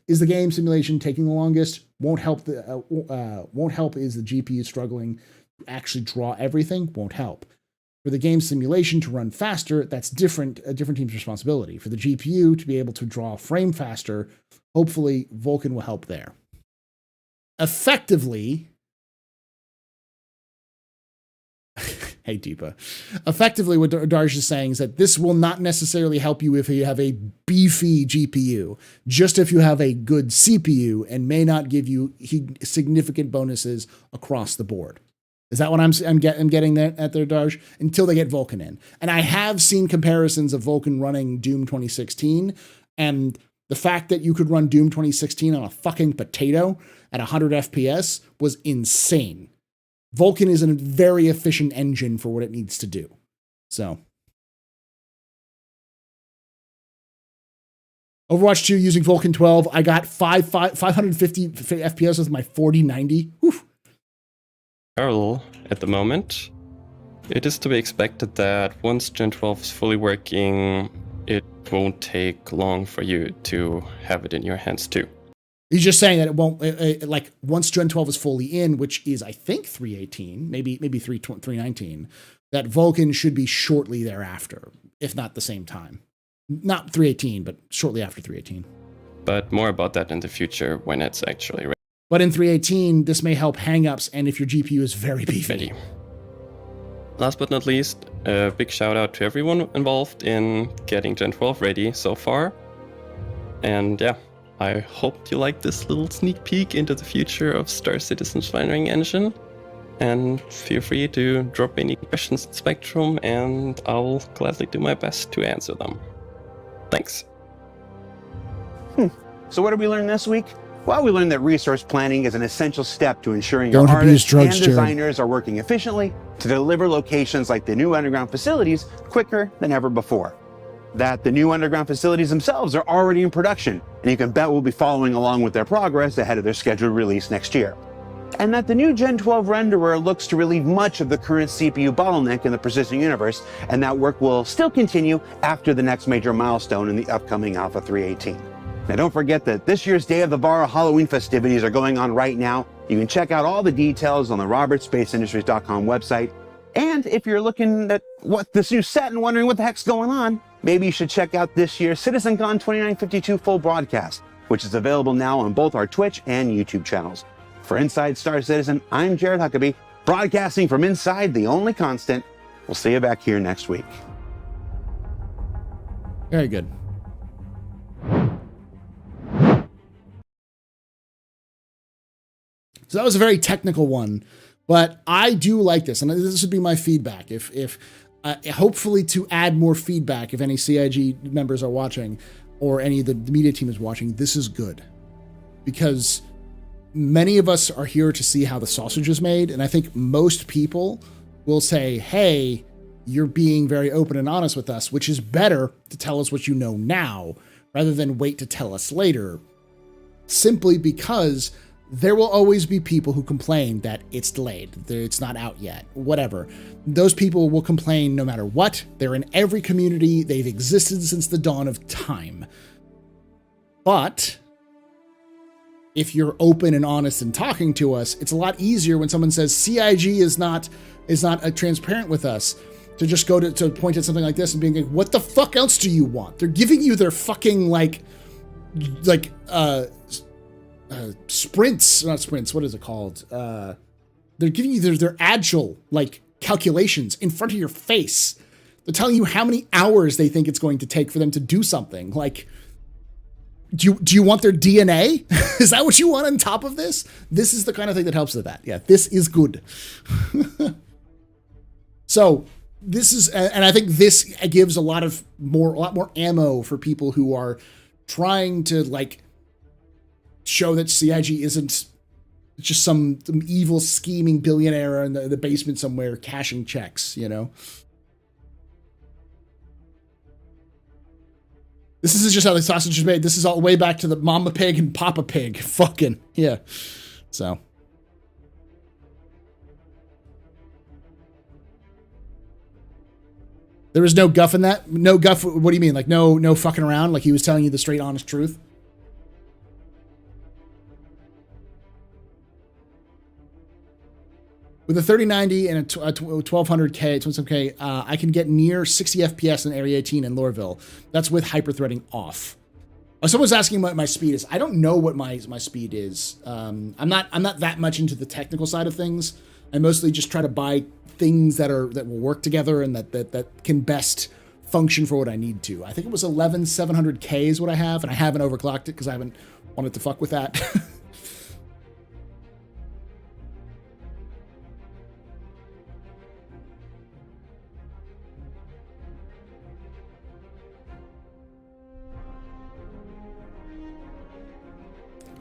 is the game simulation taking the longest? Won't help is the GPU struggling to actually draw everything. Won't help. For the game simulation to run faster, that's a different team's responsibility. For the GPU to be able to draw a frame faster, hopefully Vulkan will help there. Effectively, hey Deepa, effectively what Darsh is saying is that this will not necessarily help you if you have a beefy GPU, just if you have a good CPU, and may not give you significant bonuses across the board. Is that what I'm getting there at there, Darsh? Until they get Vulkan in. And I have seen comparisons of Vulkan running Doom 2016, and the fact that you could run Doom 2016 on a fucking potato at 100 FPS was insane. Vulkan is a very efficient engine for what it needs to do. So. Overwatch 2 using Vulkan 12. I got 550 FPS with my 4090. Whew. Parallel at the moment. It is to be expected that once Gen 12 is fully working, it won't take long for you to have it in your hands too. He's just saying that it won't, like, once Gen 12 is fully in, which is, I think, 318, maybe 319, that Vulkan should be shortly thereafter, if not the same time. Not 318, but shortly after 318. But more about that in the future when it's actually ready. But in 318, this may help hangups and if your GPU is very beefy. Last but not least, a big shout out to everyone involved in getting Gen 12 ready so far. And yeah, I hope you like this little sneak peek into the future of Star Citizen's rendering engine. And feel free to drop any questions in Spectrum, and I'll gladly do my best to answer them. Thanks. So what did we learn this week? Well, we learned that resource planning is an essential step to ensuring Don't your abuse artists drugs, and designers are working efficiently to deliver locations like the new underground facilities quicker than ever before. That the new underground facilities themselves are already in production, and you can bet we'll be following along with their progress ahead of their scheduled release next year. And that the new Gen 12 renderer looks to relieve much of the current CPU bottleneck in the persistent universe, and that work will still continue after the next major milestone in the upcoming Alpha 318. Now don't forget that this year's Day of the Bar Halloween festivities are going on right now. You can check out all the details on the robertspaceindustries.com website. And if you're looking at what this new set and wondering what the heck's going on, maybe you should check out this year's CitizenCon 2952 full broadcast, which is available now on both our Twitch and YouTube channels. For Inside Star Citizen, I'm Jared Huckabee, broadcasting from inside the only constant. We'll see you back here next week. Very good. So that was a very technical one, but I do like this, and this would be my feedback. If hopefully to add more feedback, if any CIG members are watching, or any of the media team is watching, this is good, because many of us are here to see how the sausage is made, and I think most people will say, "Hey, you're being very open and honest with us," which is better to tell us what you know now rather than wait to tell us later. Simply because there will always be people who complain that it's delayed, it's not out yet, whatever. Those people will complain no matter what. They're in every community. They've existed since the dawn of time. But if you're open and honest and talking to us, it's a lot easier when someone says CIG is not transparent with us, to just go to point at something like this and being like, what the fuck else do you want? They're giving you their fucking sprints, not sprints, what is it called? They're giving you their agile calculations in front of your face. They're telling you how many hours they think it's going to take for them to do something. Do you want their DNA? Is that what you want on top of this? This is the kind of thing that helps with that. Yeah, this is good. So this is, and I think this gives a lot more ammo for people who are trying to show that CIG isn't just some evil scheming billionaire in the basement somewhere cashing checks, you know? This is just how the sausage is made. This is all way back to the Mama Pig and Papa Pig. Fucking, yeah. So. There was no guff in that? No guff, what do you mean? Like no fucking around? Like he was telling you the straight, honest truth? With a 3090 and a 1200K, 27K, I can get near 60 FPS in Area 18 in Loreville. That's with hyperthreading off. Someone's asking what my speed is. I don't know what my speed is. I'm not that much into the technical side of things. I mostly just try to buy things that will work together and that can best function for what I need to. I think it was 11700K is what I have, and I haven't overclocked it because I haven't wanted to fuck with that.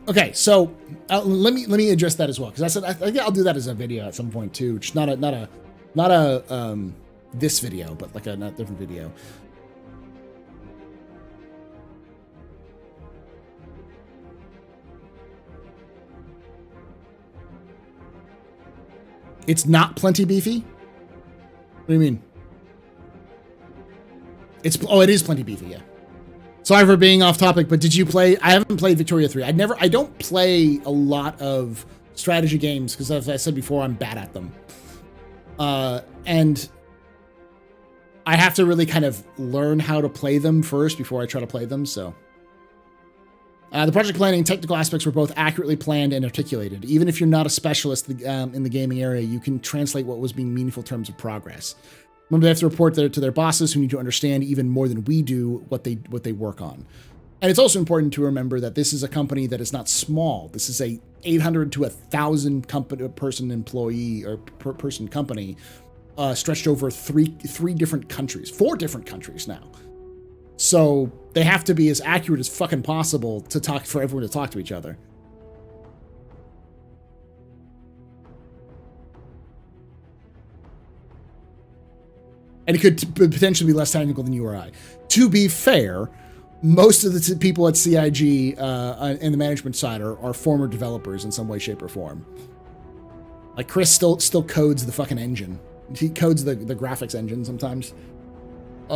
Okay, so let me address that as well, because I think I'll do that as a video at some point too. Just not a this video, but like a different video. It's not plenty beefy? What do you mean? It is plenty beefy, yeah. Sorry for being off topic, but did you play? I haven't played Victoria 3. I don't play a lot of strategy games because, as I said before, I'm bad at them. And I have to really kind of learn how to play them first before I try to play them. So the project planning and technical aspects were both accurately planned and articulated. Even if you're not a specialist in the gaming area, you can translate what was being meaningful terms of progress. Remember, they have to report to their bosses, who need to understand even more than we do what they work on. And it's also important to remember that this is a company that is not small. This is a 800 to 1,000 person employee or person company, stretched over four different countries now. So they have to be as accurate as fucking possible for everyone to talk to each other. And it could potentially be less technical than you or I. To be fair, most of the people at CIG and the management side are former developers in some way, shape, or form. Like Chris still codes the fucking engine. He codes the graphics engine sometimes. He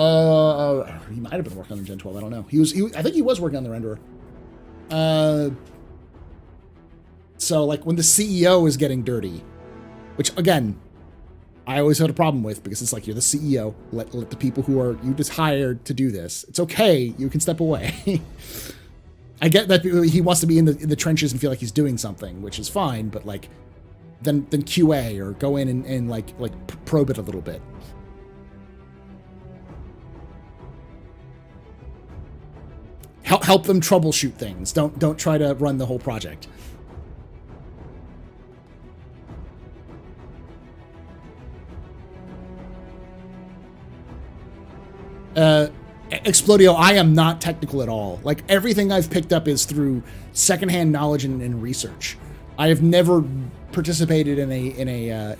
might have been working on Gen 12. I don't know. I think he was working on the renderer. So like when the CEO is getting dirty, which again, I always had a problem with, because it's like, you're the CEO. Let the people you just hired to do this. It's okay. You can step away. I get that he wants to be in the trenches and feel like he's doing something, which is fine. But like, then QA or go in and like probe it a little bit. Help them troubleshoot things. Don't try to run the whole project. Explodio, I am not technical at all. Like, everything I've picked up is through secondhand knowledge and research. I have never participated in a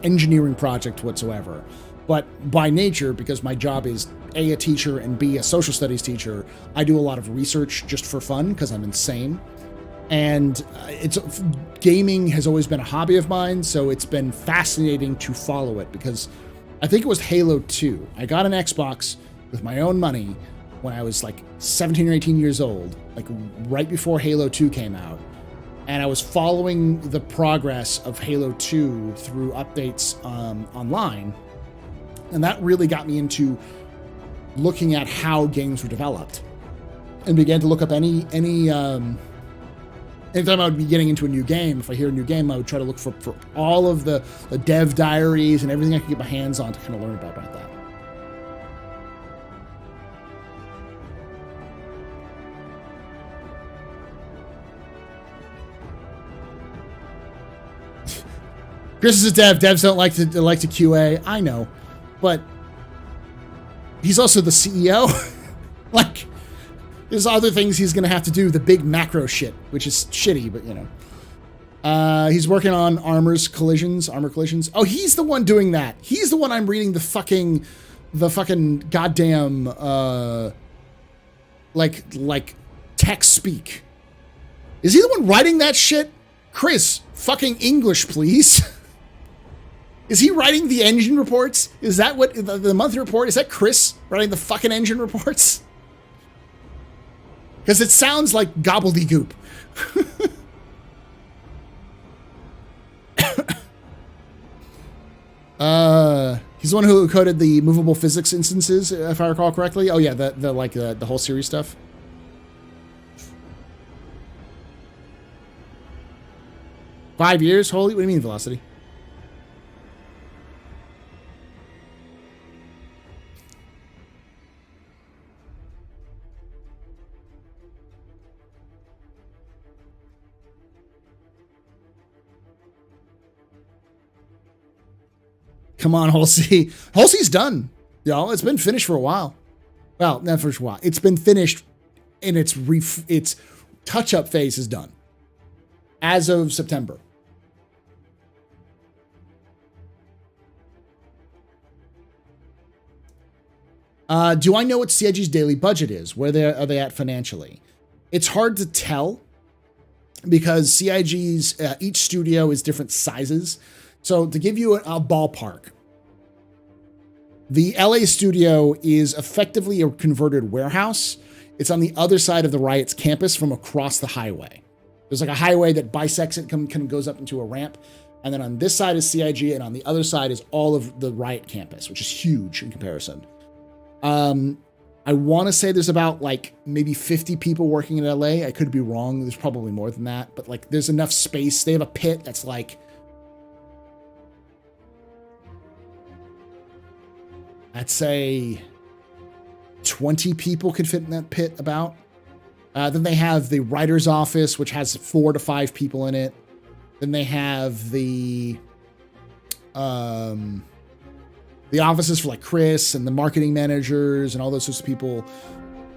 engineering project whatsoever. But by nature, because my job is a teacher and B, a social studies teacher, I do a lot of research just for fun because I'm insane. And gaming has always been a hobby of mine, so it's been fascinating to follow it, because I think it was Halo 2. I got an Xbox with my own money when I was like 17 or 18 years old, like right before Halo 2 came out. And I was following the progress of Halo 2 through updates online. And that really got me into looking at how games were developed, and began to look up anytime I would be getting into a new game. If I hear a new game, I would try to look for all of the dev diaries and everything I could get my hands on to kind of learn about that. Chris is a dev. Devs don't like to QA. I know, but he's also the CEO. Like, there's other things he's going to have to do, the big macro shit, which is shitty, but you know. He's working on armor collisions. Oh, he's the one doing that. He's the one I'm reading the fucking the fucking goddamn like text speak. Is he the one writing that shit? Chris, fucking English, please. Is he writing the engine reports? Is that what the monthly report? Is that Chris writing the fucking engine reports? Because it sounds like gobbledygook. He's the one who coded the movable physics instances, if I recall correctly. Oh yeah, the whole series stuff. $5 years? Holy, what do you mean, Velocity? Come on, Halsey. Halsey's done. Y'all, it's been finished for a while. Well, not for a while. It's been finished and its touch-up phase is done. As of September. Do I know what CIG's daily budget is? Where are they at financially? It's hard to tell because CIG's, each studio is different sizes. So to give you a ballpark, the LA studio is effectively a converted warehouse. It's on the other side of the Riot's campus from across the highway. There's like a highway that bisects it, kind of goes up into a ramp. And then on this side is CIG, and on the other side is all of the Riot campus, which is huge in comparison. I want to say there's about like maybe 50 people working in LA. I could be wrong. There's probably more than that, but like there's enough space. They have a pit that's like, I'd say 20 people could fit in that pit about. Then they have the writer's office, which has 4 to 5 people in it. Then they have the offices for like Chris and the marketing managers and all those sorts of people.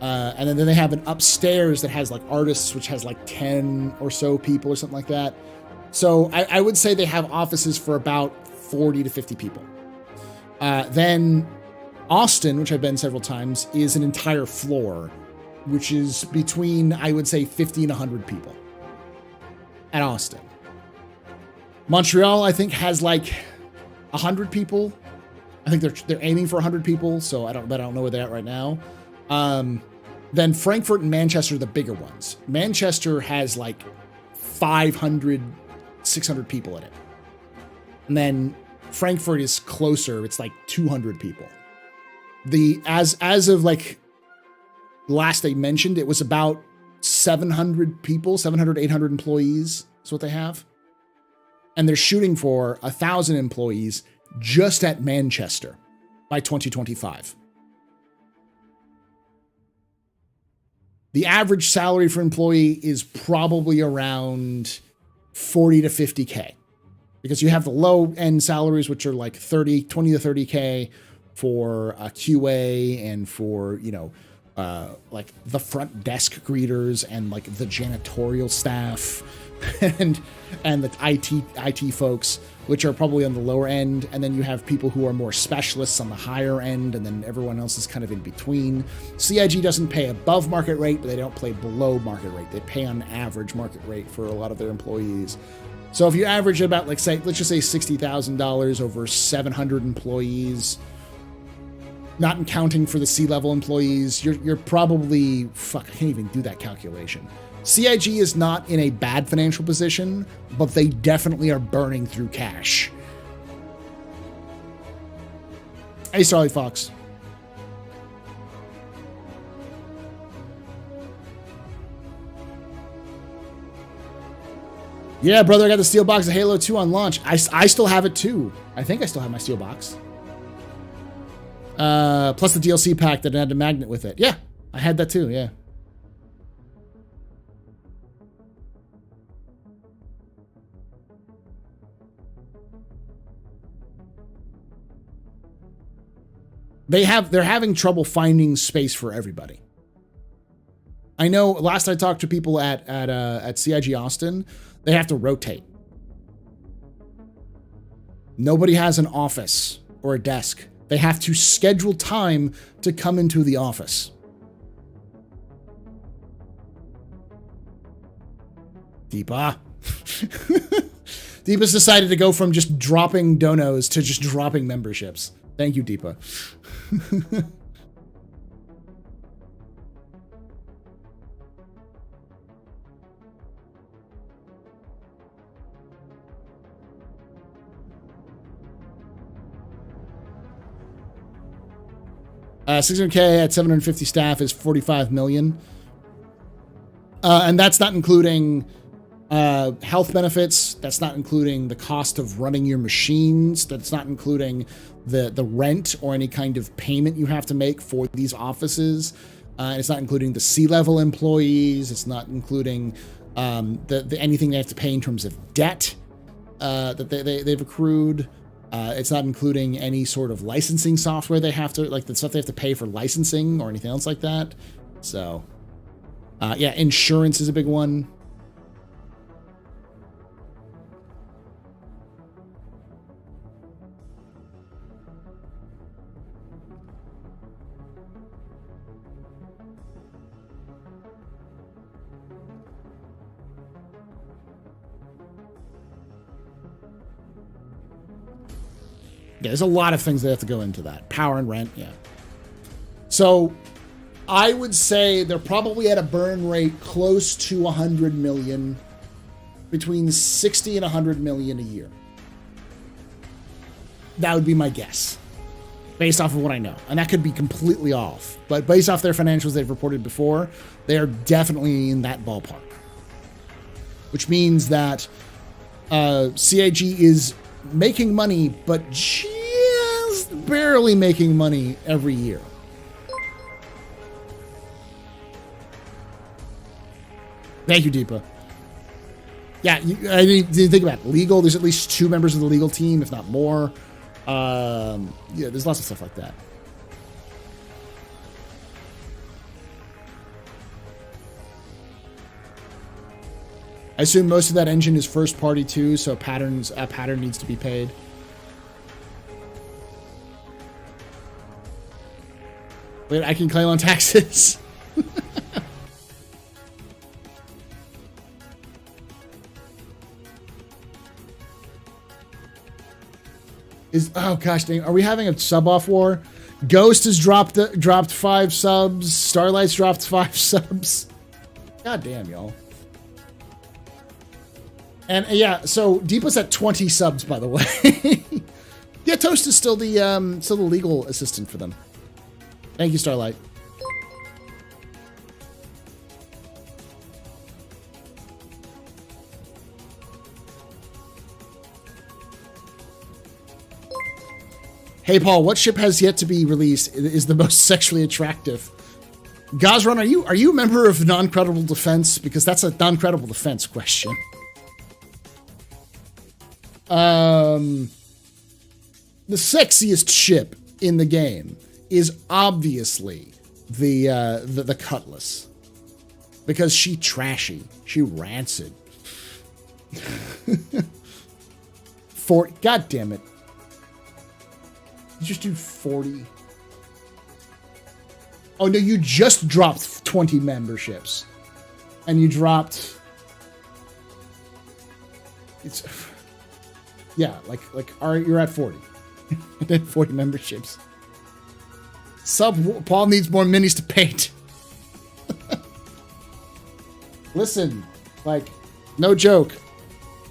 And then they have an upstairs that has like artists, which has like 10 or so people or something like that. So I would say they have offices for about 40 to 50 people. Then Austin, which I've been several times, is an entire floor, which is between, I would say, 50 and 100 people at Austin. Montreal, I think, has like 100 people. I think they're aiming for 100 people, so I don't know where they're at right now. Then Frankfurt and Manchester are the bigger ones. Manchester has like 500, 600 people in it. And then Frankfurt is closer. It's like 200 people. As of like last they mentioned, it was about 700 people, 700, 800 employees is what they have. And they're shooting for 1,000 employees just at Manchester by 2025. The average salary for employee is probably around 40 to 50K because you have the low end salaries, which are like 20 to 30K for a QA and for, like the front desk greeters and like the janitorial staff and the IT folks, which are probably on the lower end. And then you have people who are more specialists on the higher end. And then everyone else is kind of in between. CIG doesn't pay above market rate, but they don't pay below market rate. They pay on average market rate for a lot of their employees. So if you average about like, say, let's just say $60,000 over 700 employees, not counting for the C-level employees, you're probably, I can't even do that calculation. CIG is not in a bad financial position, but they definitely are burning through cash. Hey, Starly Fox. Yeah, brother, I got the steel box of Halo 2 on launch. I still have it too. I think I still have my steel box. Plus the DLC pack that had a magnet with it. Yeah, I had that too, yeah. They're having trouble finding space for everybody. I know last I talked to people at CIG Austin, they have to rotate. Nobody has an office or a desk They have to schedule time to come into the office. Deepa. Deepa's decided to go from just dropping donos to just dropping memberships. Thank you, Deepa. 600K at 750 staff is 45 million. And that's not including health benefits. That's not including the cost of running your machines. That's not including the rent or any kind of payment you have to make for these offices. It's not including the C-level employees. It's not including anything they have to pay in terms of debt that they've accrued. It's not including any sort of licensing software they have to, like the stuff they have to pay for licensing or anything else like that. So, yeah, insurance is a big one. Yeah, there's a lot of things that have to go into that. Power and rent, yeah. So I would say they're probably at a burn rate close to 100 million, between 60 and 100 million a year. That would be my guess, based off of what I know. And that could be completely off. But based off their financials they've reported before, they are definitely in that ballpark. Which means that CIG is making money, but just barely making money every year. Thank you, Deepa. Yeah, I didn't think about it. Legal. There's at least 2 members of the legal team, if not more. Yeah, there's lots of stuff like that. I assume most of that engine is first party too, so a pattern needs to be paid. Wait, I can claim on taxes. Oh gosh dang, are we having a sub-off war? Ghost has dropped 5 subs, Starlight's dropped 5 subs. God damn, y'all. And yeah, so Deepa's at 20 subs, by the way. Yeah, Toast is still the legal assistant for them. Thank you, Starlight. Hey Paul, what ship has yet to be released is the most sexually attractive? Gazron, are you a member of Non-Credible Defense? Because that's a Non-Credible Defense question. The sexiest ship in the game is obviously the Cutlass, because she trashy, she rancid. God damn it! You just do 40. Oh no, you just dropped 20 memberships, and you dropped. It's. Yeah, like, all right, you're at 40. 40 memberships. Paul needs more minis to paint. Listen, like, no joke.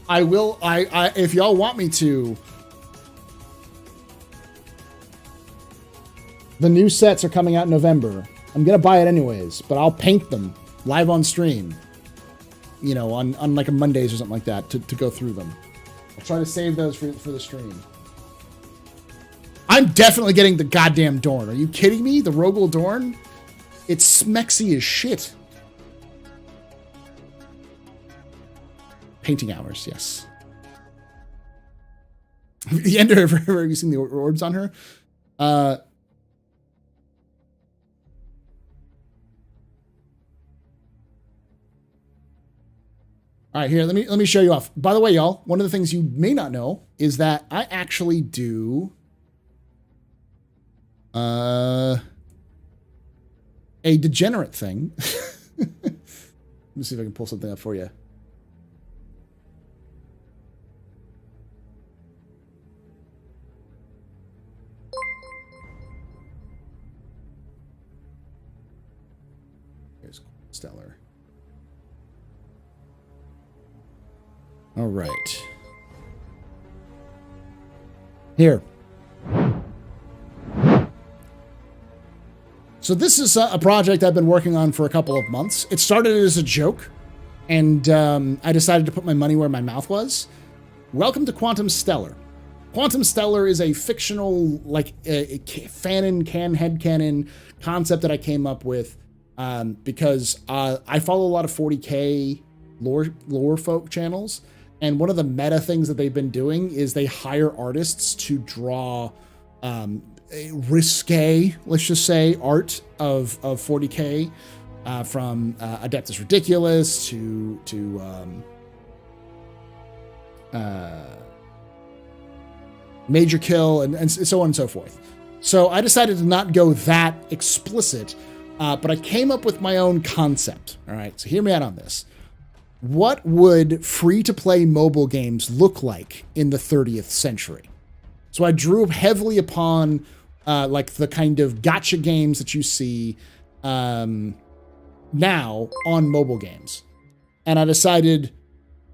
I will, if y'all want me to. The new sets are coming out in November. I'm gonna buy it anyways, but I'll paint them live on stream. You know, on like a Mondays or something like that to go through them. I'll try to save those for the stream. I'm definitely getting the goddamn Dorn. Are you kidding me? The Rogel Dorn? It's smexy as shit. Painting hours, yes. The Ender, have you seen the orbs on her? All right, here, let me show you off. By the way, y'all, one of the things you may not know is that I actually do A degenerate thing. Let me see if I can pull something up for you. Here's Stellar. All right. Here. So this is a project I've been working on for a couple of months. It started as a joke, and I decided to put my money where my mouth was. Welcome to Quantum Stellar. Quantum Stellar is a fictional, like, headcanon concept that I came up with because I follow a lot of 40K lore folk channels, and one of the meta things that they've been doing is they hire artists to draw risque, let's just say, art of 40K, from Adeptus Ridiculous to Major Kill and so on and so forth. So I decided to not go that explicit, but I came up with my own concept. All right, so hear me out on this. What would free-to-play mobile games look like in the 30th century? So I drew heavily upon like the kind of gacha games that you see now on mobile games. And I decided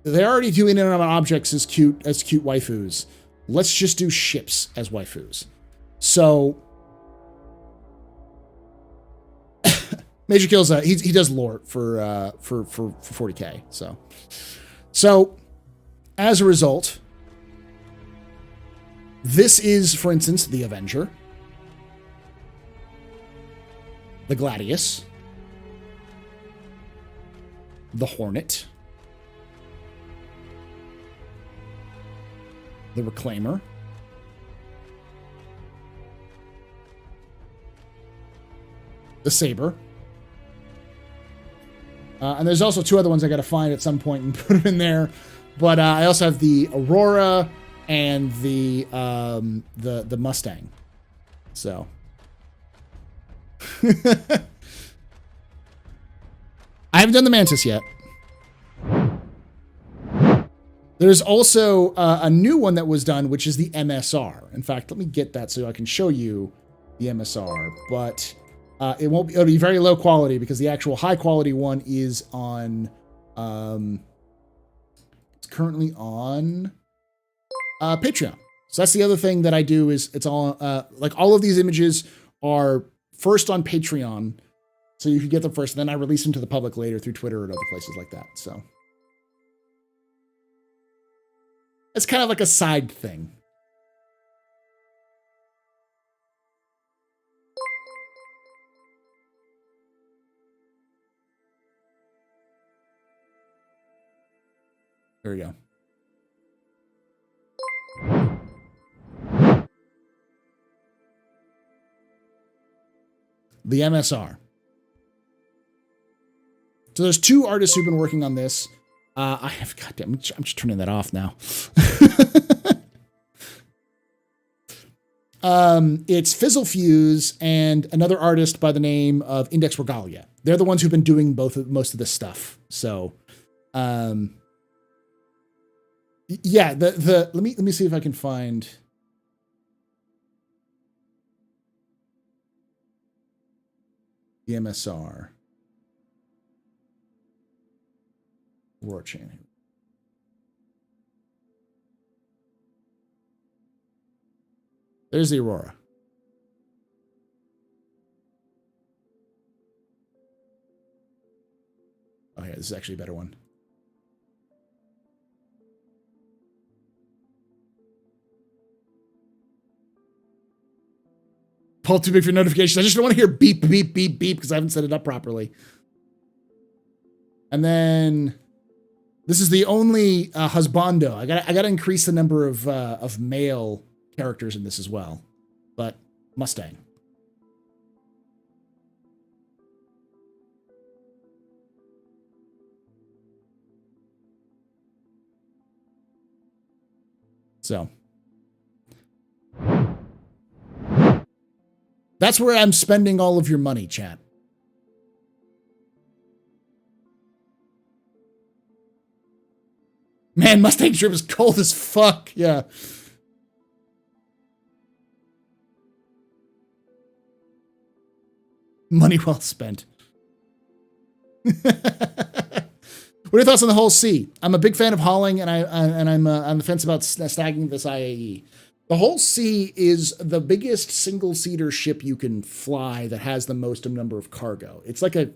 they're already doing it on objects as cute waifus. Let's just do ships as waifus. So Major Kills, he does lore for 40K. So as a result, this is, for instance, the Avenger, the Gladius, the Hornet, the Reclaimer, the Saber, and there's also two other ones I got to find at some point and put them in there. But I also have the Aurora and the Mustang. So I haven't done the Mantis yet. There's also a new one that was done, which is the MSR. In fact, let me get that so I can show you the MSR. But it'll be very low quality because the actual high quality one is on. It's currently on Patreon. So that's the other thing that I do is it's all like all of these images are first on Patreon, so you can get them first, and then I release them to the public later through Twitter and other places like that. So it's kind of like a side thing. There we go. The MSR. So there's two artists who've been working on this. Goddamn, I'm just turning that off now. It's Fizzle Fuse and another artist by the name of Index Regalia. They're the ones who've been doing most of this stuff. So, yeah, let me see if I can find the MSR. Aurora chain. There's the Aurora. Oh yeah, this is actually a better one. Paul, too big for notifications. I just don't want to hear beep, beep, beep, beep because I haven't set it up properly. And then this is the only husbando. I gotta increase the number of male characters in this as well. But Mustang. So That's where I'm spending all of your money, chat. Man, Mustang Trip is cold as fuck. Yeah. Money well spent. What are your thoughts on the whole C? I'm a big fan of hauling, and I'm on the fence about snagging this IAE. The whole C is the biggest single-seater ship you can fly that has the most number of cargo. It's like a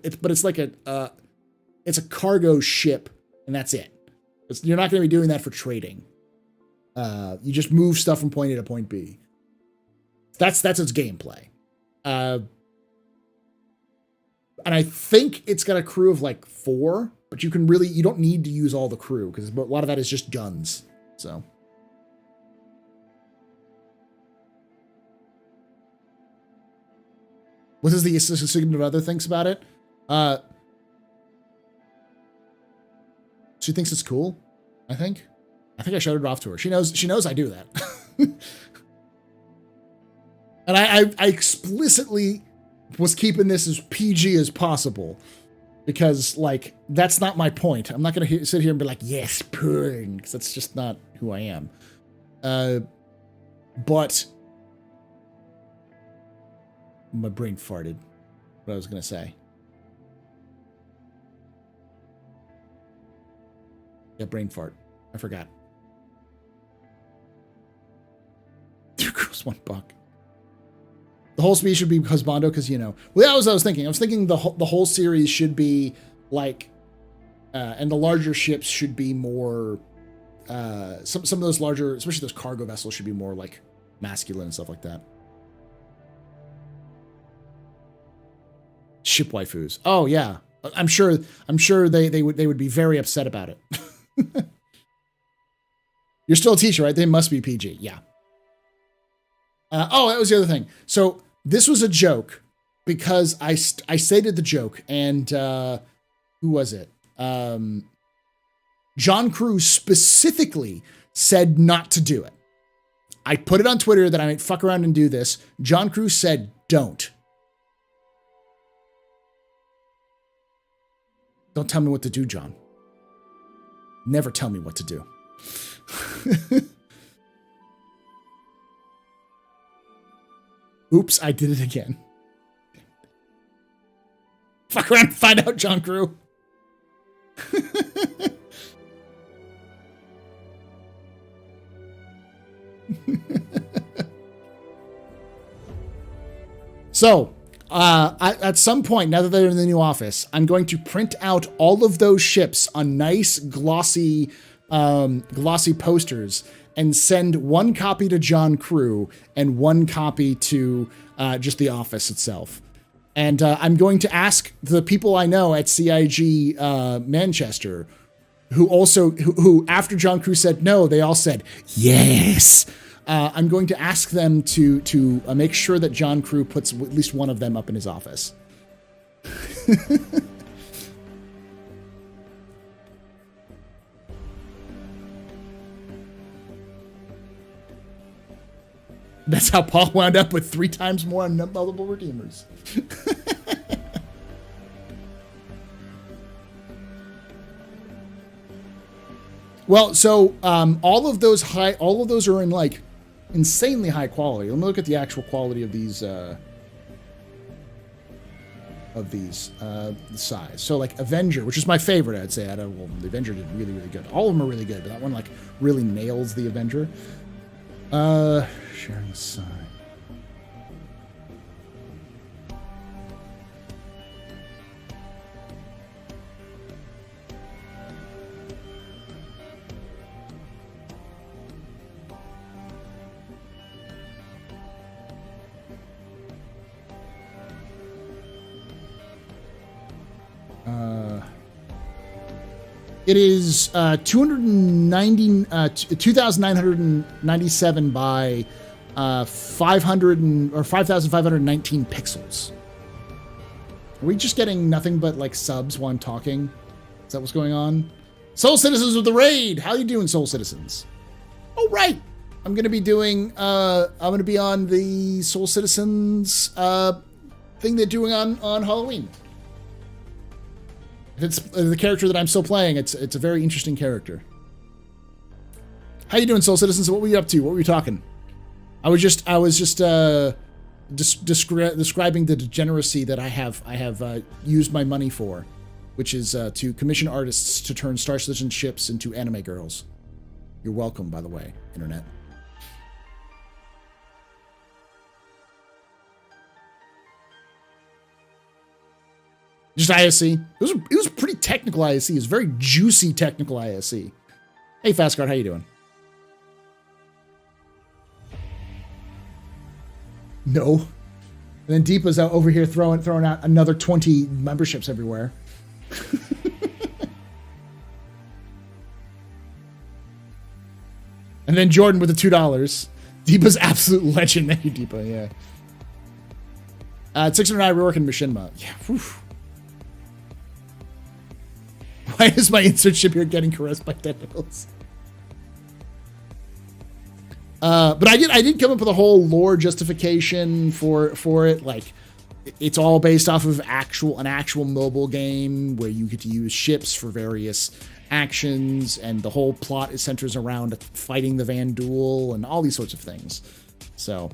cargo ship, and that's it. You're not going to be doing that for trading. You just move stuff from point A to point B. That's its gameplay. And I think it's got a crew of like 4, but you don't need to use all the crew because a lot of that is just guns. So. What is the significant other thinks about it? She thinks it's cool. I think I showed it off to her. She knows I do that. And I explicitly was keeping this as PG as possible because, like, that's not my point. I'm not going to sit here and be like, yes, porn, because that's just not who I am. But my brain farted. What I was going to say. Yeah, brain fart. I forgot. 2 girls, $1. The whole speed should be husbando because, well, that was what I was thinking. I was thinking the whole series should be like, and the larger ships should be more, some of those larger, especially those cargo vessels should be more like masculine and stuff like that. Ship waifus. Oh yeah. I'm sure they would be very upset about it. You're still a teacher, right? They must be PG. Yeah. Oh, that was the other thing. So this was a joke because I stated the joke, and who was it? John Crew specifically said not to do it. I put it on Twitter that I might fuck around and do this. John Crew said don't. Don't tell me what to do, John. Never tell me what to do. Oops, I did it again. Fuck around and find out, John Crew. So, at some point, now that they're in the new office, I'm going to print out all of those ships on nice glossy posters and send 1 copy to John Crew and 1 copy to just the office itself. And I'm going to ask the people I know at CIG Manchester, who after John Crew said no, they all said yes. I'm going to ask them to make sure that John Crew puts at least one of them up in his office. That's how Paul wound up with 3 times more unmultiple redeemers. Well, so all of those are in like insanely high quality. Let me look at the actual quality of these size. So like Avenger, which is my favorite, I'd say. The Avenger did really, really good. All of them are really good, but that one like really nails the Avenger. Sharing sign. It is 2,997 by 5,519 pixels. Are we just getting nothing but like subs while I'm talking? Is that what's going on? Soul Citizens with the raid. How you doing, Soul Citizens? Oh, right. I'm gonna be doing. I'm gonna be on the Soul Citizens thing they're doing on Halloween. If it's the character that I'm still playing, it's a very interesting character. How you doing, Soul Citizens? What were you up to? What were you talking? I was just describing the degeneracy that I have used my money for, which is to commission artists to turn Star Citizen ships into anime girls. You're welcome, by the way, Internet. Just ISC. It was pretty technical ISC. It was very juicy technical ISC. Hey, Fastcard, how you doing? No. And then Deepa's out over here throwing out another 20 memberships everywhere. And then Jordan with the $2. Deepa's absolute legend. Thank you, Deepa. Yeah. 609 reworking Machinima. Yeah. Whew. Why is my internship here getting caressed by tentacles? But I did come up with a whole lore justification for it. Like, it's all based off of an actual mobile game where you get to use ships for various actions, and the whole plot centers around fighting the Vanduul and all these sorts of things. So,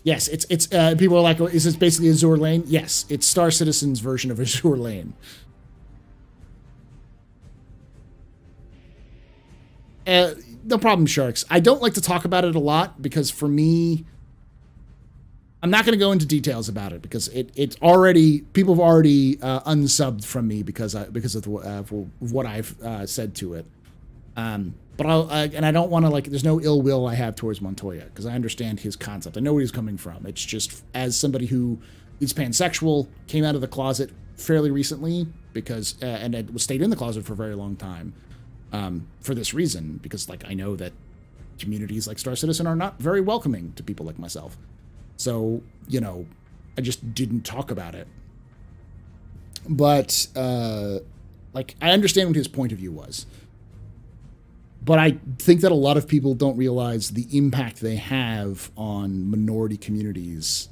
yes, it's people are like, oh, is this basically Azure Lane? Yes, it's Star Citizen's version of Azure Lane. No problem, Sharks. I don't like to talk about it a lot because for me, I'm not going to go into details about it because it's already, people have already unsubbed from me because of what I've said to it. But and I don't want to, like, there's no ill will I have towards Montoya because I understand his concept. I know where he's coming from. It's just, as somebody who is pansexual, came out of the closet fairly recently because, and it stayed in the closet for a very long time. For this reason, because, like, I know that communities like Star Citizen are not very welcoming to people like myself. So, you know, I just didn't talk about it. But, like, I understand what his point of view was. But I think that a lot of people don't realize the impact they have on minority communities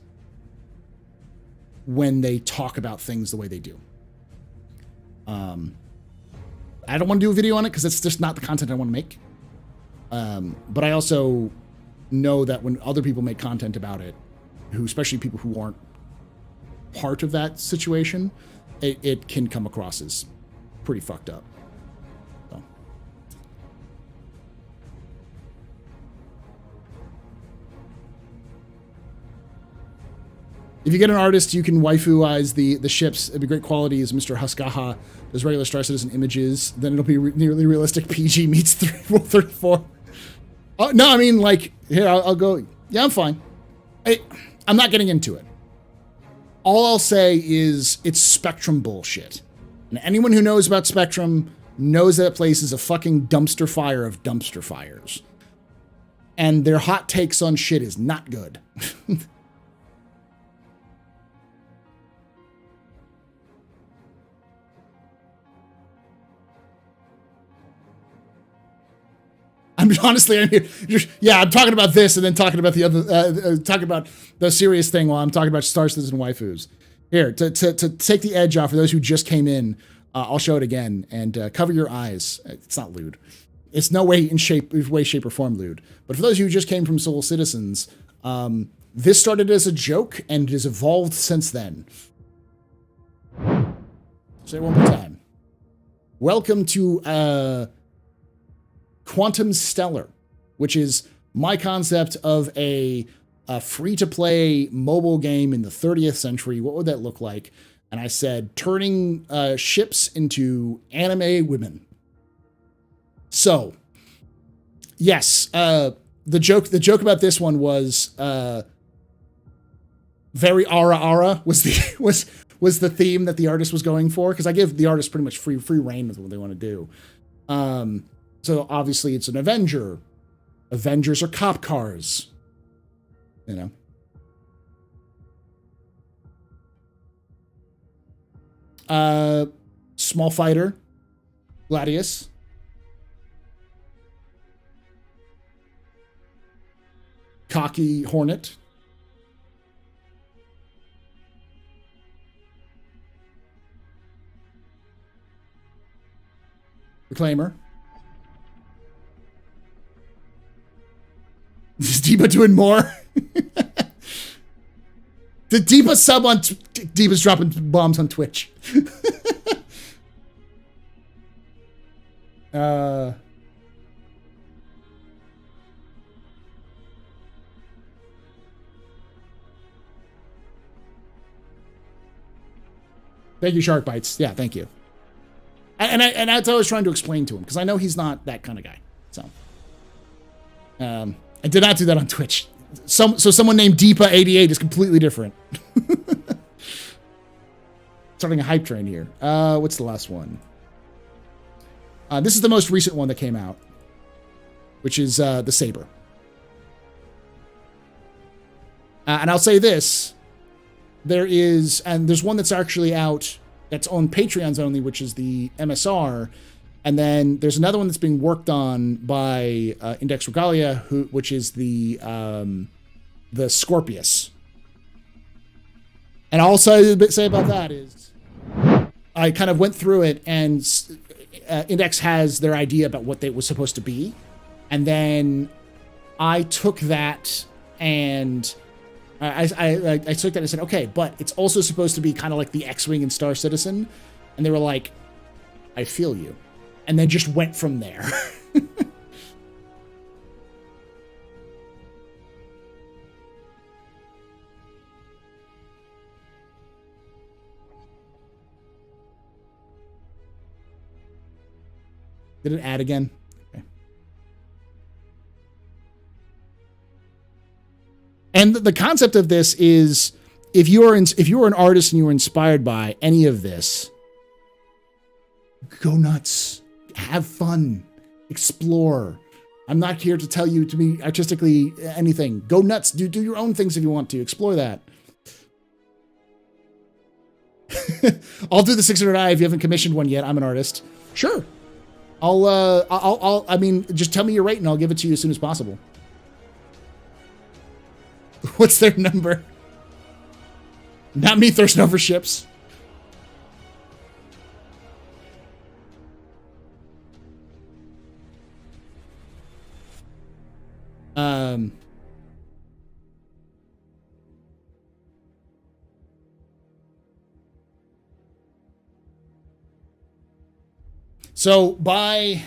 when they talk about things the way they do. I don't want to do a video on it because it's just not the content I want to make. But I also know that when other people make content about it, especially people who aren't part of that situation, it can come across as pretty fucked up. So. If you get an artist, you can waifu-ize the ships. It'd be great quality as Mr. Huskaha does regular Star Citizen images. Then it'll be nearly realistic PG meets 34. Oh, no, I mean, like, here, I'll go. Yeah, I'm fine. I'm not getting into it. All I'll say is it's Spectrum bullshit. And anyone who knows about Spectrum knows that place is a fucking dumpster fire of dumpster fires. And their hot takes on shit is not good. I'm here. Yeah, I'm talking about this and then talking about the other, talking about the serious thing while I'm talking about Star Citizen waifus. Here, to take the edge off for those who just came in, I'll show it again and cover your eyes. It's not lewd. It's no way, shape, or form lewd. But for those who just came from Soul Citizens, this started as a joke and it has evolved since then. Say it one more time. Welcome to Quantum Stellar, which is my concept of a free-to-play mobile game in the 30th century. What would that look like? And I said, turning ships into anime women. So, yes, the joke about this one was very ara was the theme that the artist was going for, because I give the artist pretty much free reign with what they want to do. So obviously it's an Avenger. Avengers are cop cars. You know. Small fighter. Gladius. cocky hornet. Reclaimer. Is Deepa doing more? The Deepa sub on Deepa's dropping bombs on Twitch. Thank you, Shark Bites. Yeah, thank you. And that's what I was trying to explain to him, because I know he's not that kind of guy. So, I did not do that on Twitch. So someone named Deepa88 is completely different. Starting a hype train here. What's the last one? This is the most recent one that came out, which is the Saber. And I'll say this. There's one that's actually out that's on Patreons only, which is the MSR. And then there's another one that's being worked on by Index Regalia, which is the Scorpius. And all I'll say about that is I kind of went through it, and Index has their idea about what they was supposed to be. And then I took that and I took that and said, okay, but it's also supposed to be kind of like the X-Wing and Star Citizen. And they were like, I feel you. And then just went from there. Did it add again? Okay. And the concept of this is, if you are an artist and you were inspired by any of this, go nuts, have fun, explore. I'm not here to tell you to be artistically anything. Go nuts, do your own things if you want to. Explore that. I'll do the 600i if you haven't commissioned one yet. I'm an artist. Sure. I mean, just tell me your rate and I'll give it to you as soon as possible. What's their number? Not me thirsting over ships. So my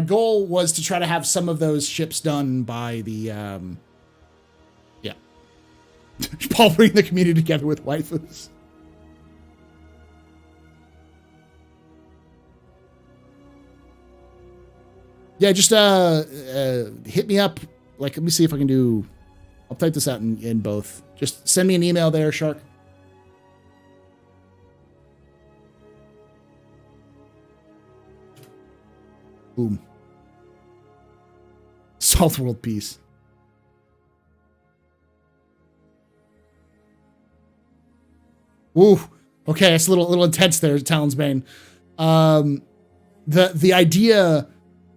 goal was to try to have some of those ships done by the, yeah. Paul bringing the community together with waifus. Yeah, just hit me up. Like, let me see if I can do. I'll type this out in both. Just send me an email there, Shark. Boom. Salt world peace. Ooh. Okay, it's a little intense there, Talonsbane. The idea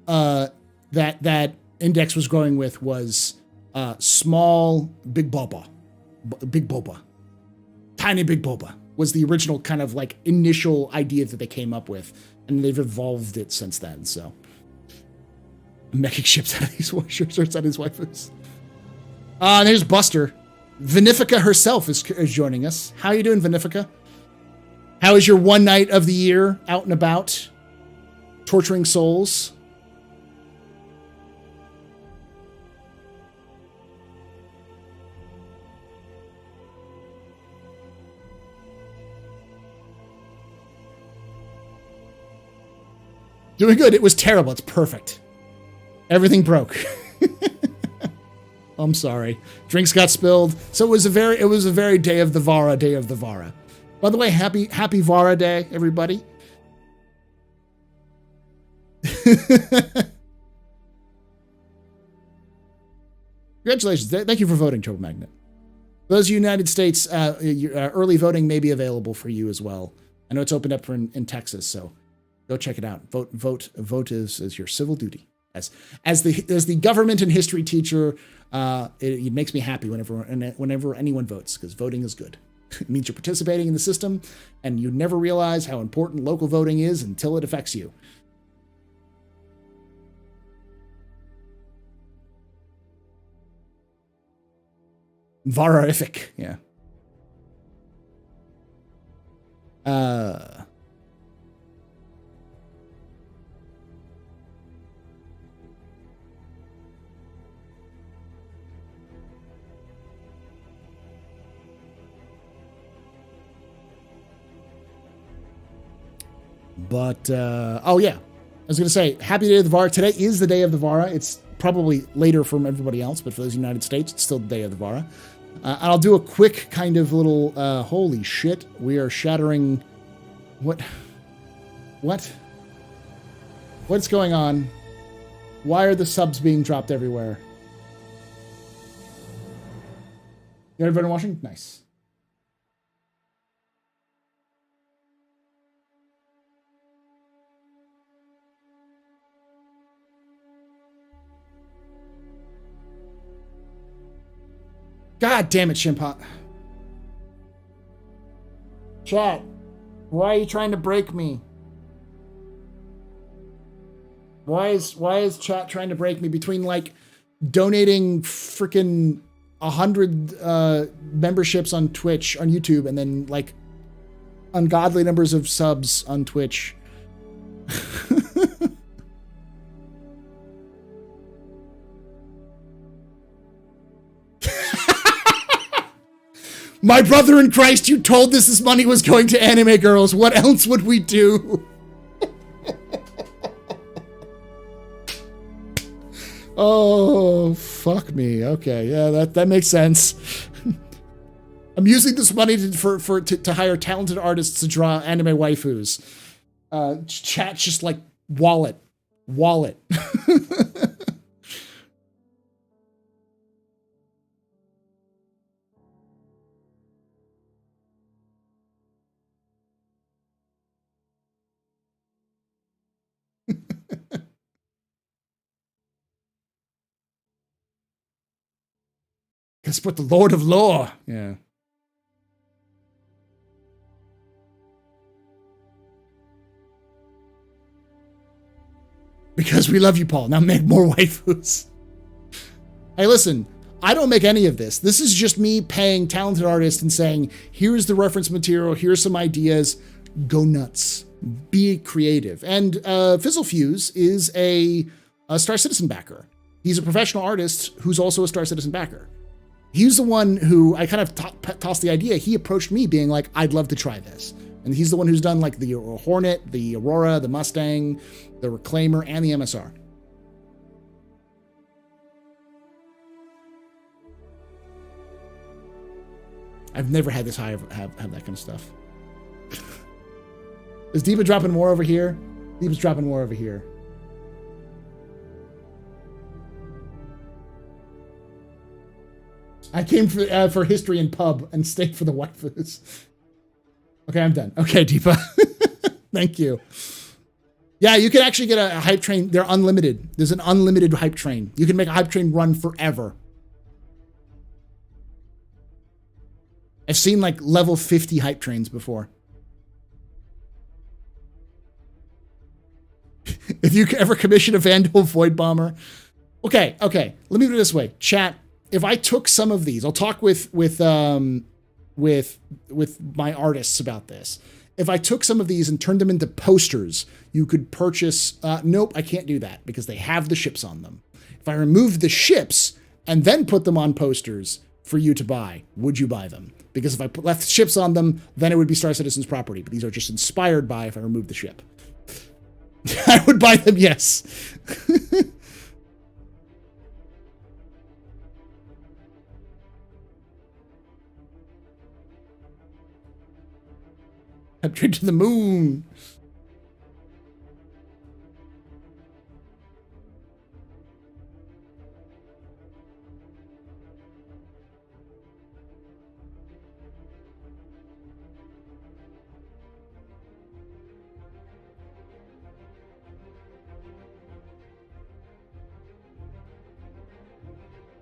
that Index was going with was small big boba. Big boba. Tiny big boba was the original kind of like initial idea that they came up with, and they've evolved it since then, so. I'm making ships out of these shirts out of these waifus. There's Buster. Vinifica herself is joining us. How are you doing, Vinifica? How is your one night of the year out and about? Torturing souls? Doing good. It was terrible. It's perfect. Everything broke. I'm sorry. Drinks got spilled. So it was a very day of the Vara. By the way, happy Vara Day, everybody. Congratulations. Thank you for voting, Trouble Magnet. Those United States, early voting may be available for you as well. I know it's opened up in Texas, so go check it out. Vote is your civil duty. As the government and history teacher, it makes me happy whenever anyone votes, because voting is good. It means you're participating in the system, and you never realize how important local voting is until it affects you. Varrific, yeah. But, oh yeah, I was going to say, happy day of the Vara. Today is the day of the Vara. It's probably later from everybody else, but for those United States, it's still the day of the Vara. And I'll do a quick kind of little, holy shit, we are shattering, what? What's going on? Why are the subs being dropped everywhere? You got everybody watching? Nice. God damn it, Shimpot. Chat, why are you trying to break me? Why is chat trying to break me between, like, donating freaking 100 memberships on Twitch, on YouTube, and then, like, ungodly numbers of subs on Twitch? My brother in Christ, you told us this money was going to anime girls. What else would we do? Oh, fuck me. Okay, yeah, that makes sense. I'm using this money to hire talented artists to draw anime waifus. Chat's just like, wallet. Guess what? The Lord of Lore. Yeah. Because we love you, Paul. Now make more waifus. Hey, listen. I don't make any of this. This is just me paying talented artists and saying, here's the reference material. Here's some ideas. Go nuts. Be creative. And Fizzlefuse is a Star Citizen backer. He's a professional artist who's also a Star Citizen backer. He's the one who I kind of tossed the idea. He approached me being like, I'd love to try this. And he's the one who's done like the Hornet, the Aurora, the Mustang, the Reclaimer, and the MSR. I've never had this high have that kind of stuff. Is Diva dropping more over here? Diva's dropping more over here. I came for history and pub and stayed for the waifus. Okay, I'm done. Okay, Deepa. Thank you. Yeah, you can actually get a hype train. They're unlimited. There's an unlimited hype train. You can make a hype train run forever. I've seen like level 50 hype trains before. If you ever commission a Vandal Void Bomber. Okay. Let me do it this way. Chat. If I took some of these, I'll talk with my artists about this. If I took some of these and turned them into posters, you could purchase. Nope, I can't do that because they have the ships on them. If I removed the ships and then put them on posters for you to buy, would you buy them? Because if I left ships on them, then it would be Star Citizen's property. But these are just inspired by if I removed the ship. I would buy them, yes. I'm straight to the moon.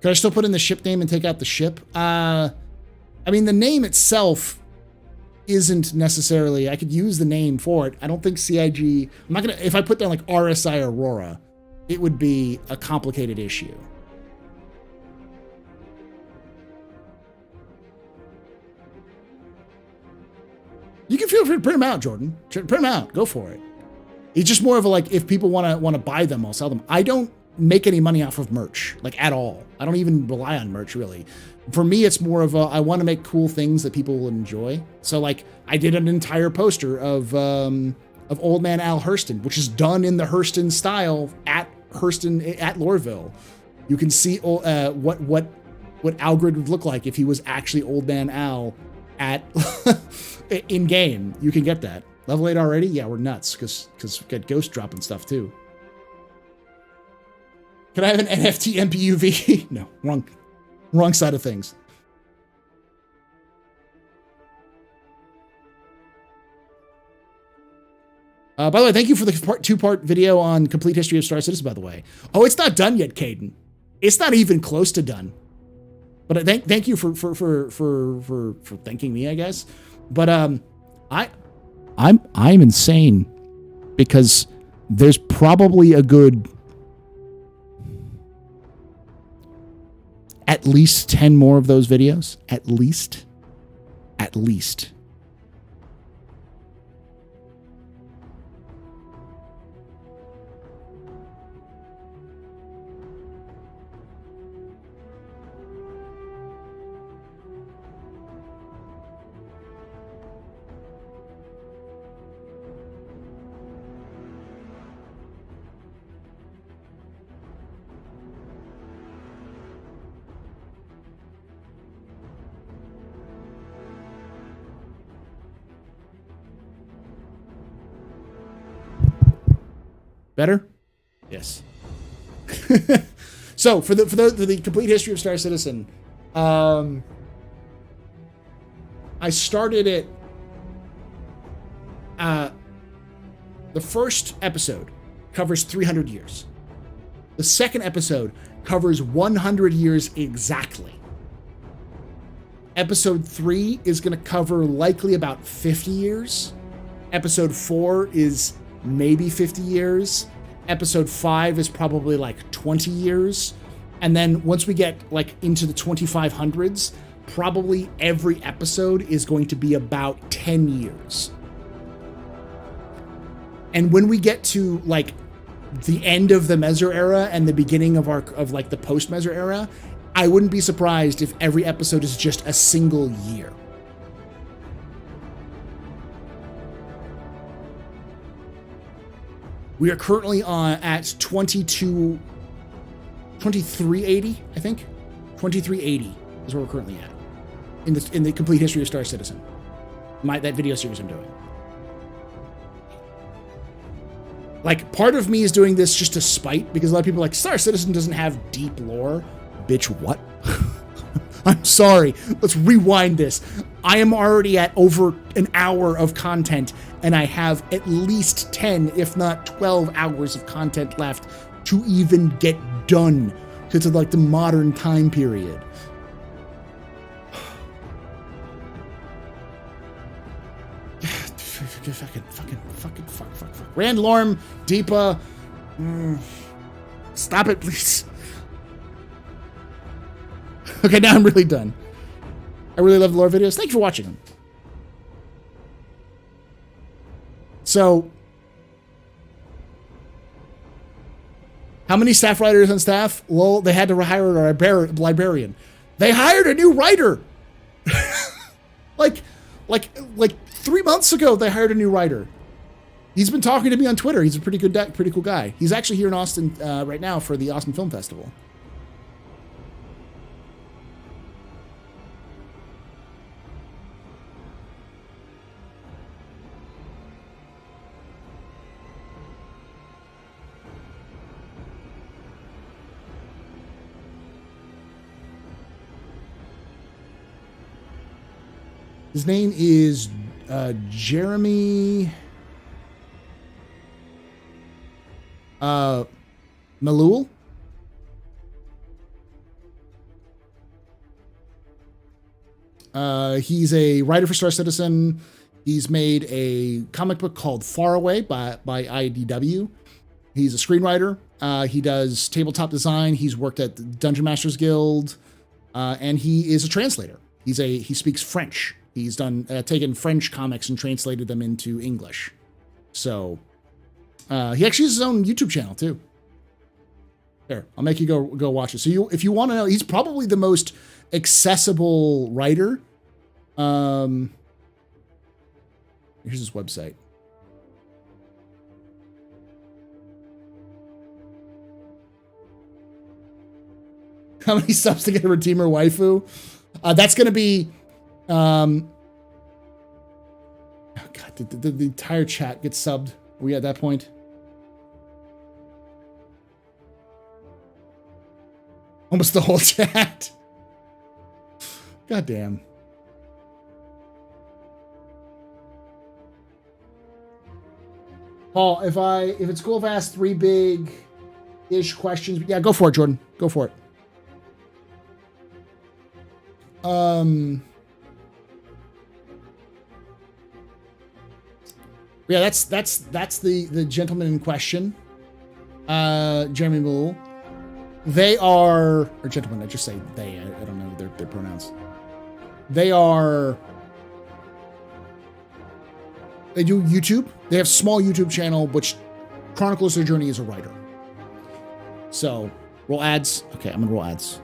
Could I still put in the ship name and take out the ship? I mean, the name itself isn't necessarily, I could use the name for it. I don't think CIG, I'm not gonna, if I put down like RSI Aurora, it would be a complicated issue. You can feel free to print them out, Jordan. Print them out, go for it. It's just more of a like, if people want to buy them, I'll sell them. I don't make any money off of merch, like at all. I don't even rely on merch really. For me, it's more of a, I want to make cool things that people will enjoy. So like I did an entire poster of Old Man Al Hurston, which is done in the Hurston style at Hurston at Loreville. You can see what Algrid would look like if he was actually Old Man Al at in game. You can get that. Level 8 already? Yeah, we're nuts because we got ghost dropping stuff too. Can I have an NFT MPUV? No, wrong side of things. By the way, thank you for the two-part video on complete history of Star Citizen, by the way. Oh, it's not done yet, Caden. It's not even close to done. But thank you for thanking me, I guess. But I'm insane because there's probably a good at least 10 more of those videos. At least. Better? Yes. So for the complete history of Star Citizen, I started it. The first episode covers 300 years. The second episode covers 100 years exactly. Episode 3 is going to cover likely about 50 years. Episode 4 is maybe 50 years. Episode 5 is probably like 20 years. And then once we get like into the 2500s, probably every episode is going to be about 10 years. And when we get to like the end of the Meser era and the beginning of the post-Meser era, I wouldn't be surprised if every episode is just a single year. We are currently at 2380, I think. 2380 is where we're currently at in the complete history of Star Citizen. That video series I'm doing. Like, part of me is doing this just to spite, because a lot of people are like, Star Citizen doesn't have deep lore. Bitch, what? I'm sorry. Let's rewind this. I am already at over an hour of content, and I have at least 10, if not 12 hours of content left to even get done to like the modern time period. Fuck. Randlorm, Deepa, stop it, please. Okay, now I'm really done. I really love the lore videos. Thank you for watching them. So, how many staff writers on staff? Well, they had to hire a librarian. They hired a new writer. like 3 months ago, they hired a new writer. He's been talking to me on Twitter. He's a pretty cool guy. He's actually here in Austin right now for the Austin Film Festival. His name is Jeremy Malul. He's a writer for Star Citizen. He's made a comic book called Far Away by IDW. He's a screenwriter. He does tabletop design. He's worked at the Dungeon Masters Guild, and he is a translator. He speaks French. He's taken French comics and translated them into English. So he actually has his own YouTube channel too. There, I'll make you go watch it. So if you want to know, he's probably the most accessible writer. Here's his website. How many subs to get a Redeemer waifu? That's going to be... oh God, did the entire chat get subbed? Are we at that point? Almost the whole chat. God damn. Paul, if it's cool if I ask 3 big-ish questions, yeah, go for it, Jordan. Go for it. Yeah, that's the gentleman in question, Jeremy Moole. They are, or gentlemen, I just say they. I don't know their pronouns. They do YouTube. They have a small YouTube channel which chronicles their journey as a writer. So roll ads. Okay, I'm gonna roll ads.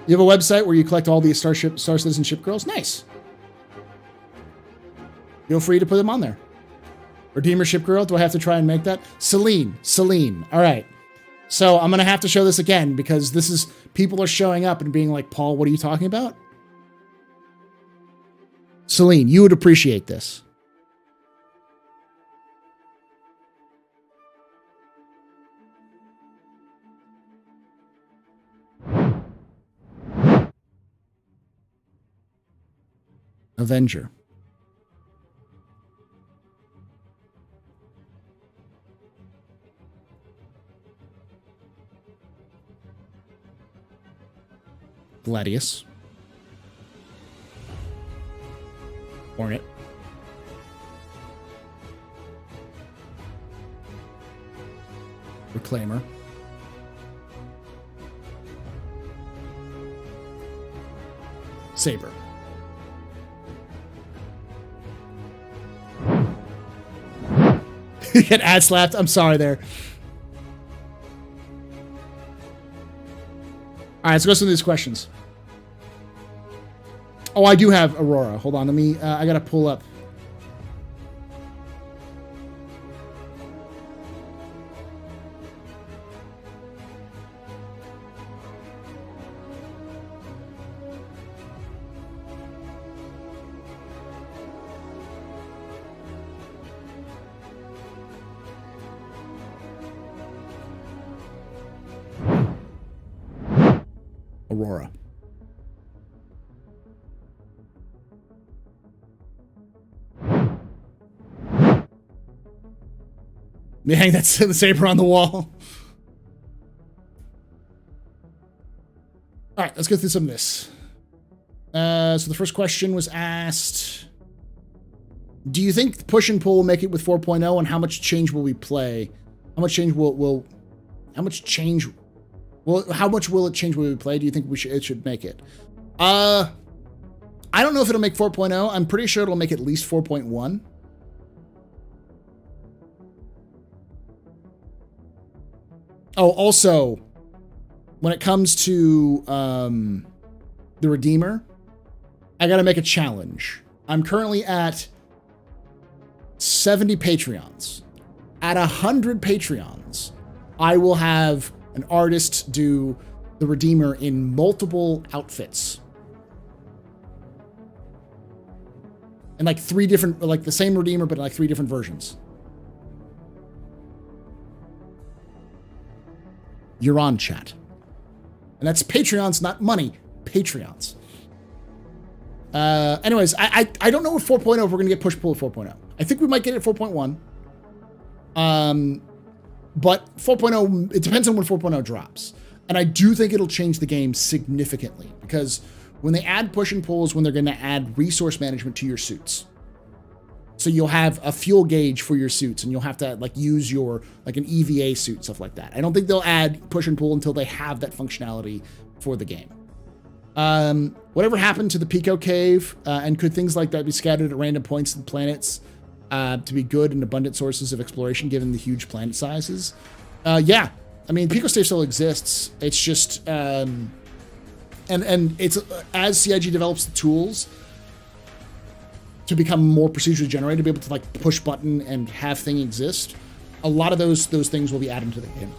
You have a website where you collect all the Star Citizen ship girls? Nice. Feel free to put them on there. Redeemer ship girl, do I have to try and make that? Celine. All right. So I'm going to have to show this again because people are showing up and being like, Paul, what are you talking about? Celine, you would appreciate this. Avenger. Gladius. Hornet. Reclaimer. Saber. You get ad slapped. I'm sorry there. All right, let's go through these questions. Oh, I do have Aurora. Hold on, let me. I gotta pull up. Aurora. Let me hang that saber on the wall. All right, let's go through some of this. So the first question was asked, do you think push and pull will make it with 4.0, and how much change will we play? How much change will it change when we play? Do you think it should make it? I don't know if it'll make 4.0. I'm pretty sure it'll make at least 4.1. Oh, also, when it comes to the Redeemer, I got to make a challenge. I'm currently at 70 Patreons. At 100 Patreons, I will have an artist do the Redeemer in multiple outfits. And like 3 different, like the same Redeemer, but like 3 different versions. You're on, chat. And that's Patreons, not money. Patreons. Anyways, I don't know at 4.0 if we're going to get push pull at 4.0. I think we might get it at 4.1. But 4.0, it depends on when 4.0 drops. And I do think it'll change the game significantly, because when they add push and pull is when they're going to add resource management to your suits. So you'll have a fuel gauge for your suits, and you'll have to like use your like an EVA suit, stuff like that. I don't think they'll add push and pull until they have that functionality for the game. Whatever happened to the Pico Cave, and could things like that be scattered at random points in planets to be good and abundant sources of exploration given the huge planet sizes? Yeah, I mean, Pico Cave still exists. It's just, and it's as CIG develops the tools to become more procedurally generated, to be able to like push button and have thing exist, a lot of those things will be added to the game.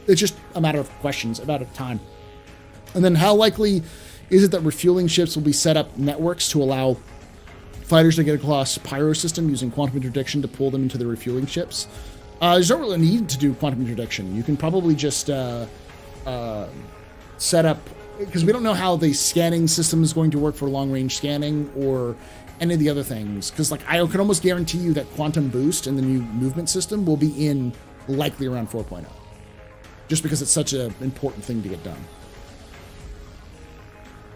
It's just a matter of questions, about time. And then how likely is it that refueling ships will be set up networks to allow fighters to get across Pyro system using quantum interdiction to pull them into the refueling ships? There's no real need to do quantum interdiction. You can probably just set up, because we don't know how the scanning system is going to work for long-range scanning or any of the other things. Because like I can almost guarantee you that quantum boost and the new movement system will be in likely around 4.0, just because it's such an important thing to get done.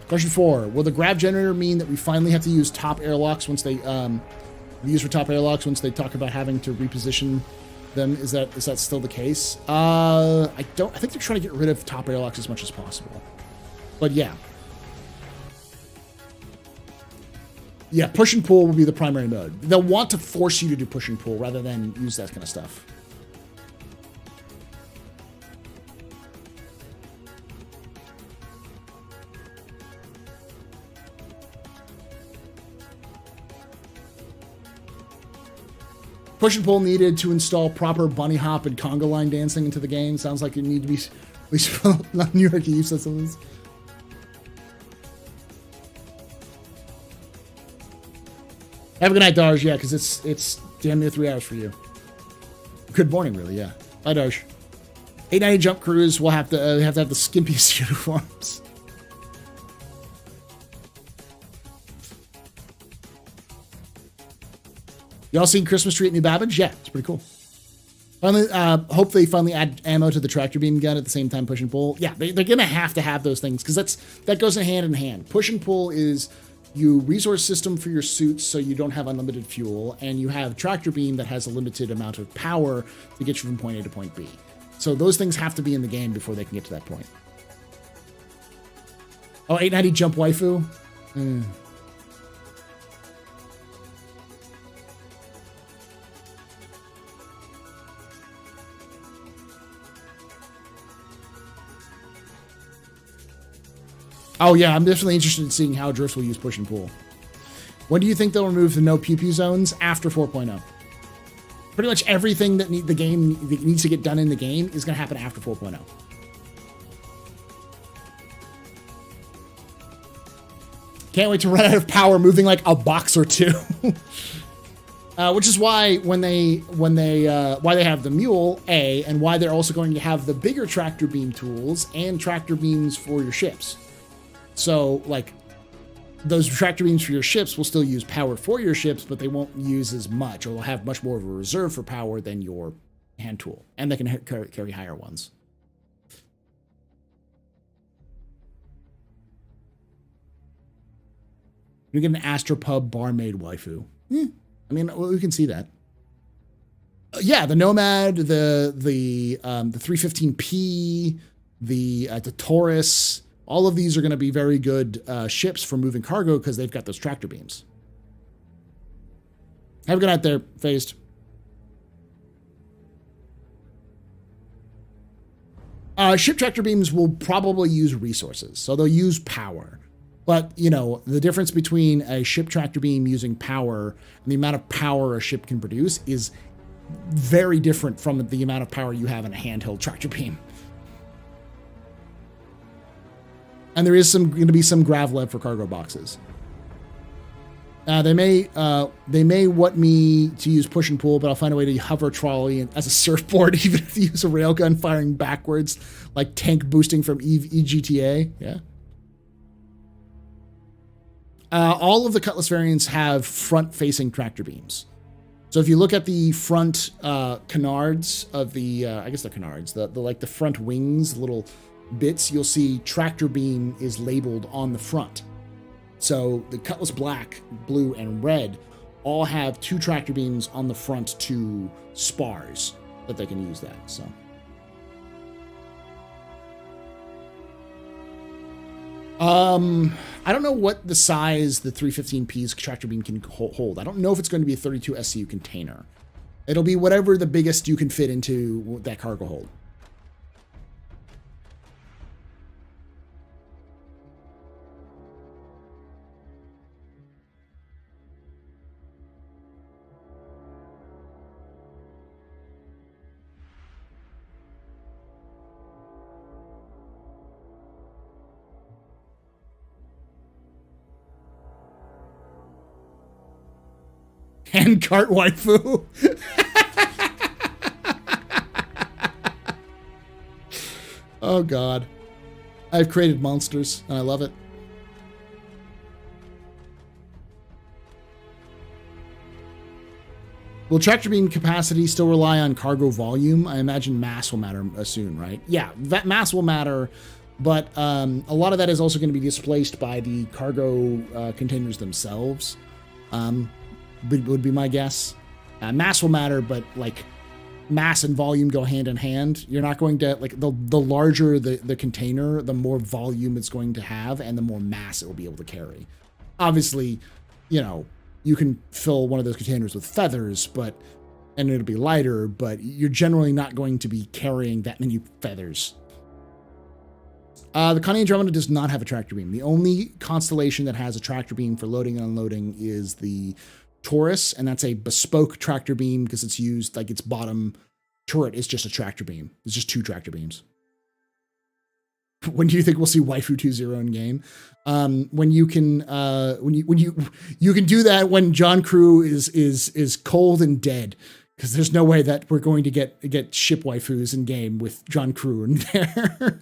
Question 4: will the grav generator mean that we finally have to use top airlocks once they use for top airlocks once they talk about having to reposition them? Is that still the case? I think they're trying to get rid of top airlocks as much as possible. But yeah. Yeah, push and pull will be the primary mode. They'll want to force you to do push and pull rather than use that kind of stuff. Push and pull needed to install proper bunny hop and conga line dancing into the game. Sounds like it need to be at least not New York Eve systems. Have a good night, Darj. Yeah, because it's damn near 3 hours for you. Good morning, really. Yeah. Bye, Darj. 890 jump crews will have to have the skimpiest uniforms. Y'all seen Christmas Tree at New Babbage? Yeah, it's pretty cool. Finally, hope they finally add ammo to the tractor beam gun at the same time push and pull. Yeah, they're gonna have to have those things because that goes in hand. Push and pull is you resource system for your suits so you don't have unlimited fuel, and you have tractor beam that has a limited amount of power to get you from point A to point B. So those things have to be in the game before they can get to that point. Oh, 890 jump waifu? Oh yeah, I'm definitely interested in seeing how Drifts will use push and pull. When do you think they'll remove the no pew pew zones? After 4.0. Pretty much everything that needs to get done in the game is going to happen after 4.0. Can't wait to run out of power moving like a box or two. Which is why why they have the mule and why they're also going to have the bigger tractor beam tools and tractor beams for your ships. So, like, those tractor beams for your ships will still use power for your ships, but they won't use as much, or will have much more of a reserve for power than your hand tool. And they can carry higher ones. You get an AstroPub barmaid waifu. I mean, we can see that. Yeah, the Nomad, the 315P, the Taurus. All of these are going to be very good ships for moving cargo because they've got those tractor beams. Have a good night there, Phased. Ship tractor beams will probably use resources, so they'll use power. But, you know, the difference between a ship tractor beam using power and the amount of power a ship can produce is very different from the amount of power you have in a handheld tractor beam. And there is going to be some gravlev for cargo boxes. They may want me to use push and pull, but I'll find a way to hover a trolley as a surfboard, even if you use a railgun firing backwards, like tank boosting from EGTA. Yeah. All of the Cutlass variants have front-facing tractor beams. So if you look at the front canards of the, I guess they're canards, the like the front wings, little bits, you'll see tractor beam is labeled on the front. So the Cutlass Black, Blue, and Red all have 2 tractor beams on the front to spars that they can use that. So. I don't know what the size the 315P's tractor beam can hold. I don't know if it's going to be a 32 SCU container. It'll be whatever the biggest you can fit into that cargo hold. And cart waifu. Oh God. I've created monsters and I love it. Will tractor beam capacity still rely on cargo volume? I imagine mass will matter soon, right? Yeah, that mass will matter, but a lot of that is also going to be displaced by the cargo containers themselves. Would be my guess. Mass will matter, but like mass and volume go hand in hand. You're not going to, like, the larger the container, the more volume it's going to have and the more mass it will be able to carry. Obviously, you know, you can fill one of those containers with feathers, and it'll be lighter, but you're generally not going to be carrying that many feathers. The Connie Andromeda does not have a tractor beam. The only constellation that has a tractor beam for loading and unloading is the Taurus, and that's a bespoke tractor beam because it's used, like, its bottom turret is just a tractor beam. It's just 2 tractor beams. When do you think we'll see Waifu 2.0 in game? When you can, when you can do that when John Crew is cold and dead, because there's no way that we're going to get ship waifus in game with John Crew in there.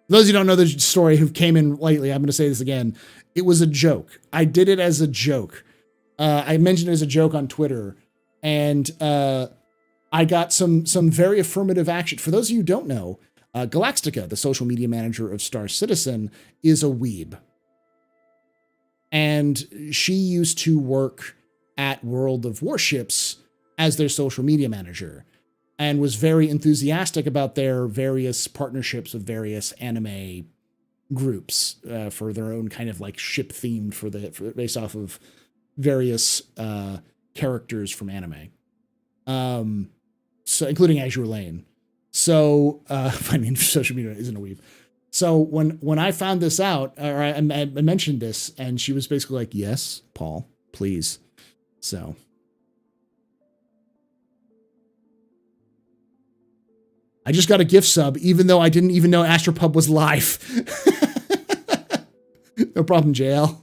Those of you who don't know the story who came in lately, I'm going to say this again. It was a joke. I did it as a joke. I mentioned it as a joke on Twitter, and I got some very affirmative action. For those of you who don't know, Galactica, the social media manager of Star Citizen, is a weeb. And she used to work at World of Warships as their social media manager, and was very enthusiastic about their various partnerships with various anime groups for their own kind of like ship themed based off of various characters from anime, so including Azure Lane. So I mean, social media isn't a weeb. So when I found this out, or I mentioned this, and she was basically like, "Yes, Paul, please." So. I just got a gift sub, even though I didn't even know AstroPub was live. No problem, JL.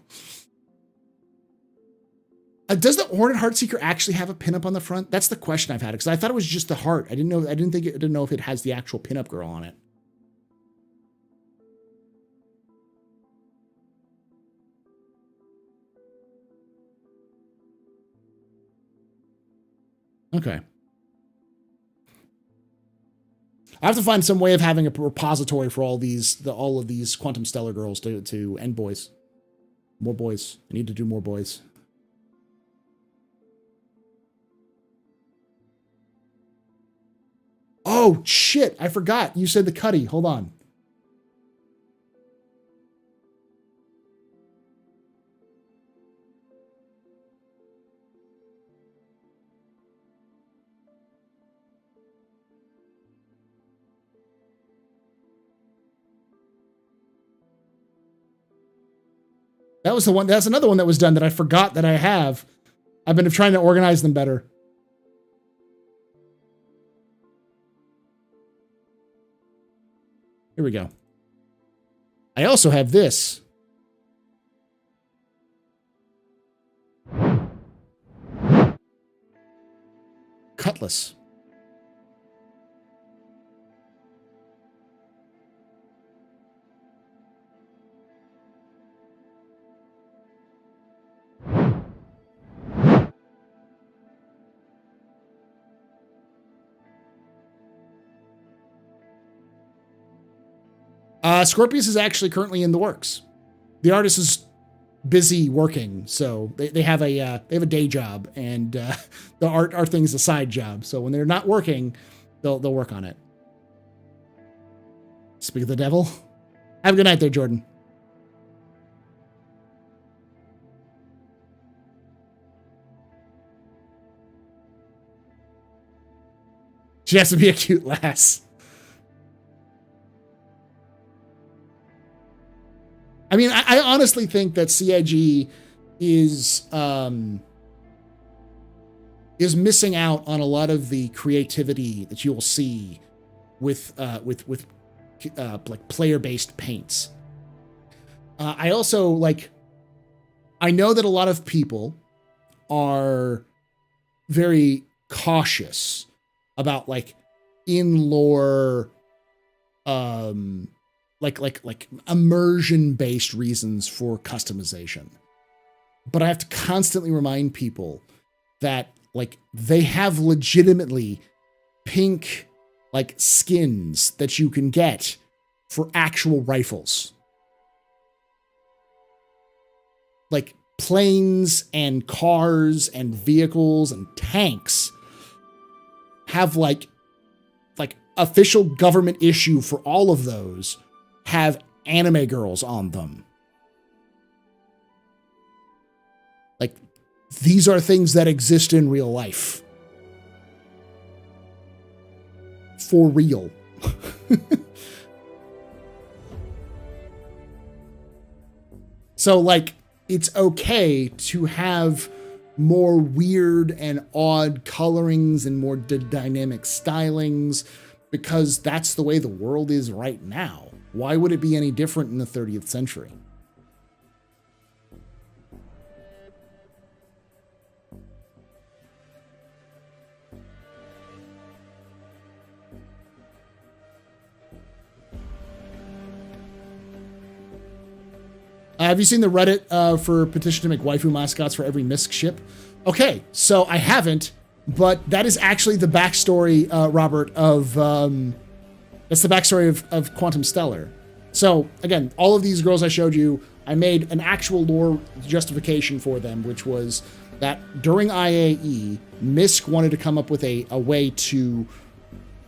Does the Hornet Heartseeker actually have a pinup on the front? That's the question I've had, because I thought it was just the heart. I didn't know if it has the actual pinup girl on it. Okay. I have to find some way of having a repository for all of these Quantum Stellar girls to and boys. More boys. I need to do more boys. Oh, shit. I forgot. You said the Cuddy. Hold on. That was the one. That's another one that was done that I forgot that I have. I've been trying to organize them better. Here we go. I also have this. cutlass. Scorpius is actually currently in the works. The artist is busy working, so they have a day job, and the art thing is a side job. So when they're not working, they'll work on it. Speak of the devil. Have a good night there, Jordan. She has to be a cute lass. I mean, I honestly think that CIG is missing out on a lot of the creativity that you will see with like player-based paints. I also I know that a lot of people are very cautious about in-lore like immersion-based reasons for customization. But I have to constantly remind people that they have legitimately pink skins that you can get for actual rifles. Like planes and cars and vehicles and tanks have official government issue for all of those have anime girls on them. These are things that exist in real life. For real. So it's okay to have more weird and odd colorings and more dynamic stylings, because that's the way the world is right now. Why would it be any different in the 30th century? Have you seen the Reddit for petition to make waifu mascots for every MISC ship? Okay, so I haven't, but that is actually the backstory, Robert, of that's the backstory of Quantum Stellar. So again, all of these girls I showed you, I made an actual lore justification for them, which was that during IAE, MISC wanted to come up with a way to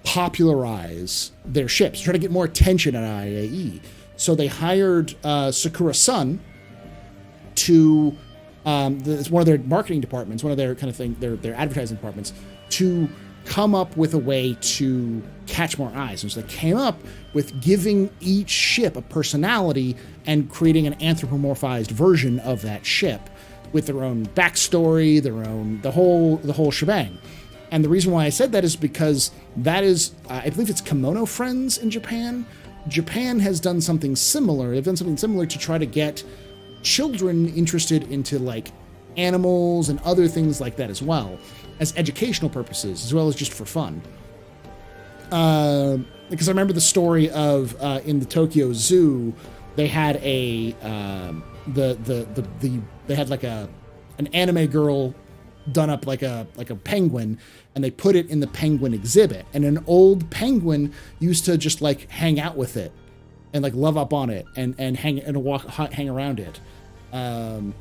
popularize their ships, try to get more attention at IAE. So they hired Sakura Sun to, it's one of their marketing departments, one of their kind of thing, their advertising departments, to come up with a way to catch more eyes. And so they came up with giving each ship a personality and creating an anthropomorphized version of that ship with their own backstory, the whole shebang. And the reason why I said that is because that is, I believe it's Kimono Friends in Japan. Japan has done something similar. They've done something similar to try to get children interested into animals and other things like that as well, as educational purposes, as well as just for fun. Because I remember the story of in the Tokyo Zoo, they had they had an anime girl done up like a penguin, and they put it in the penguin exhibit, and an old penguin used to just hang out with it and love up on it and hang around it, and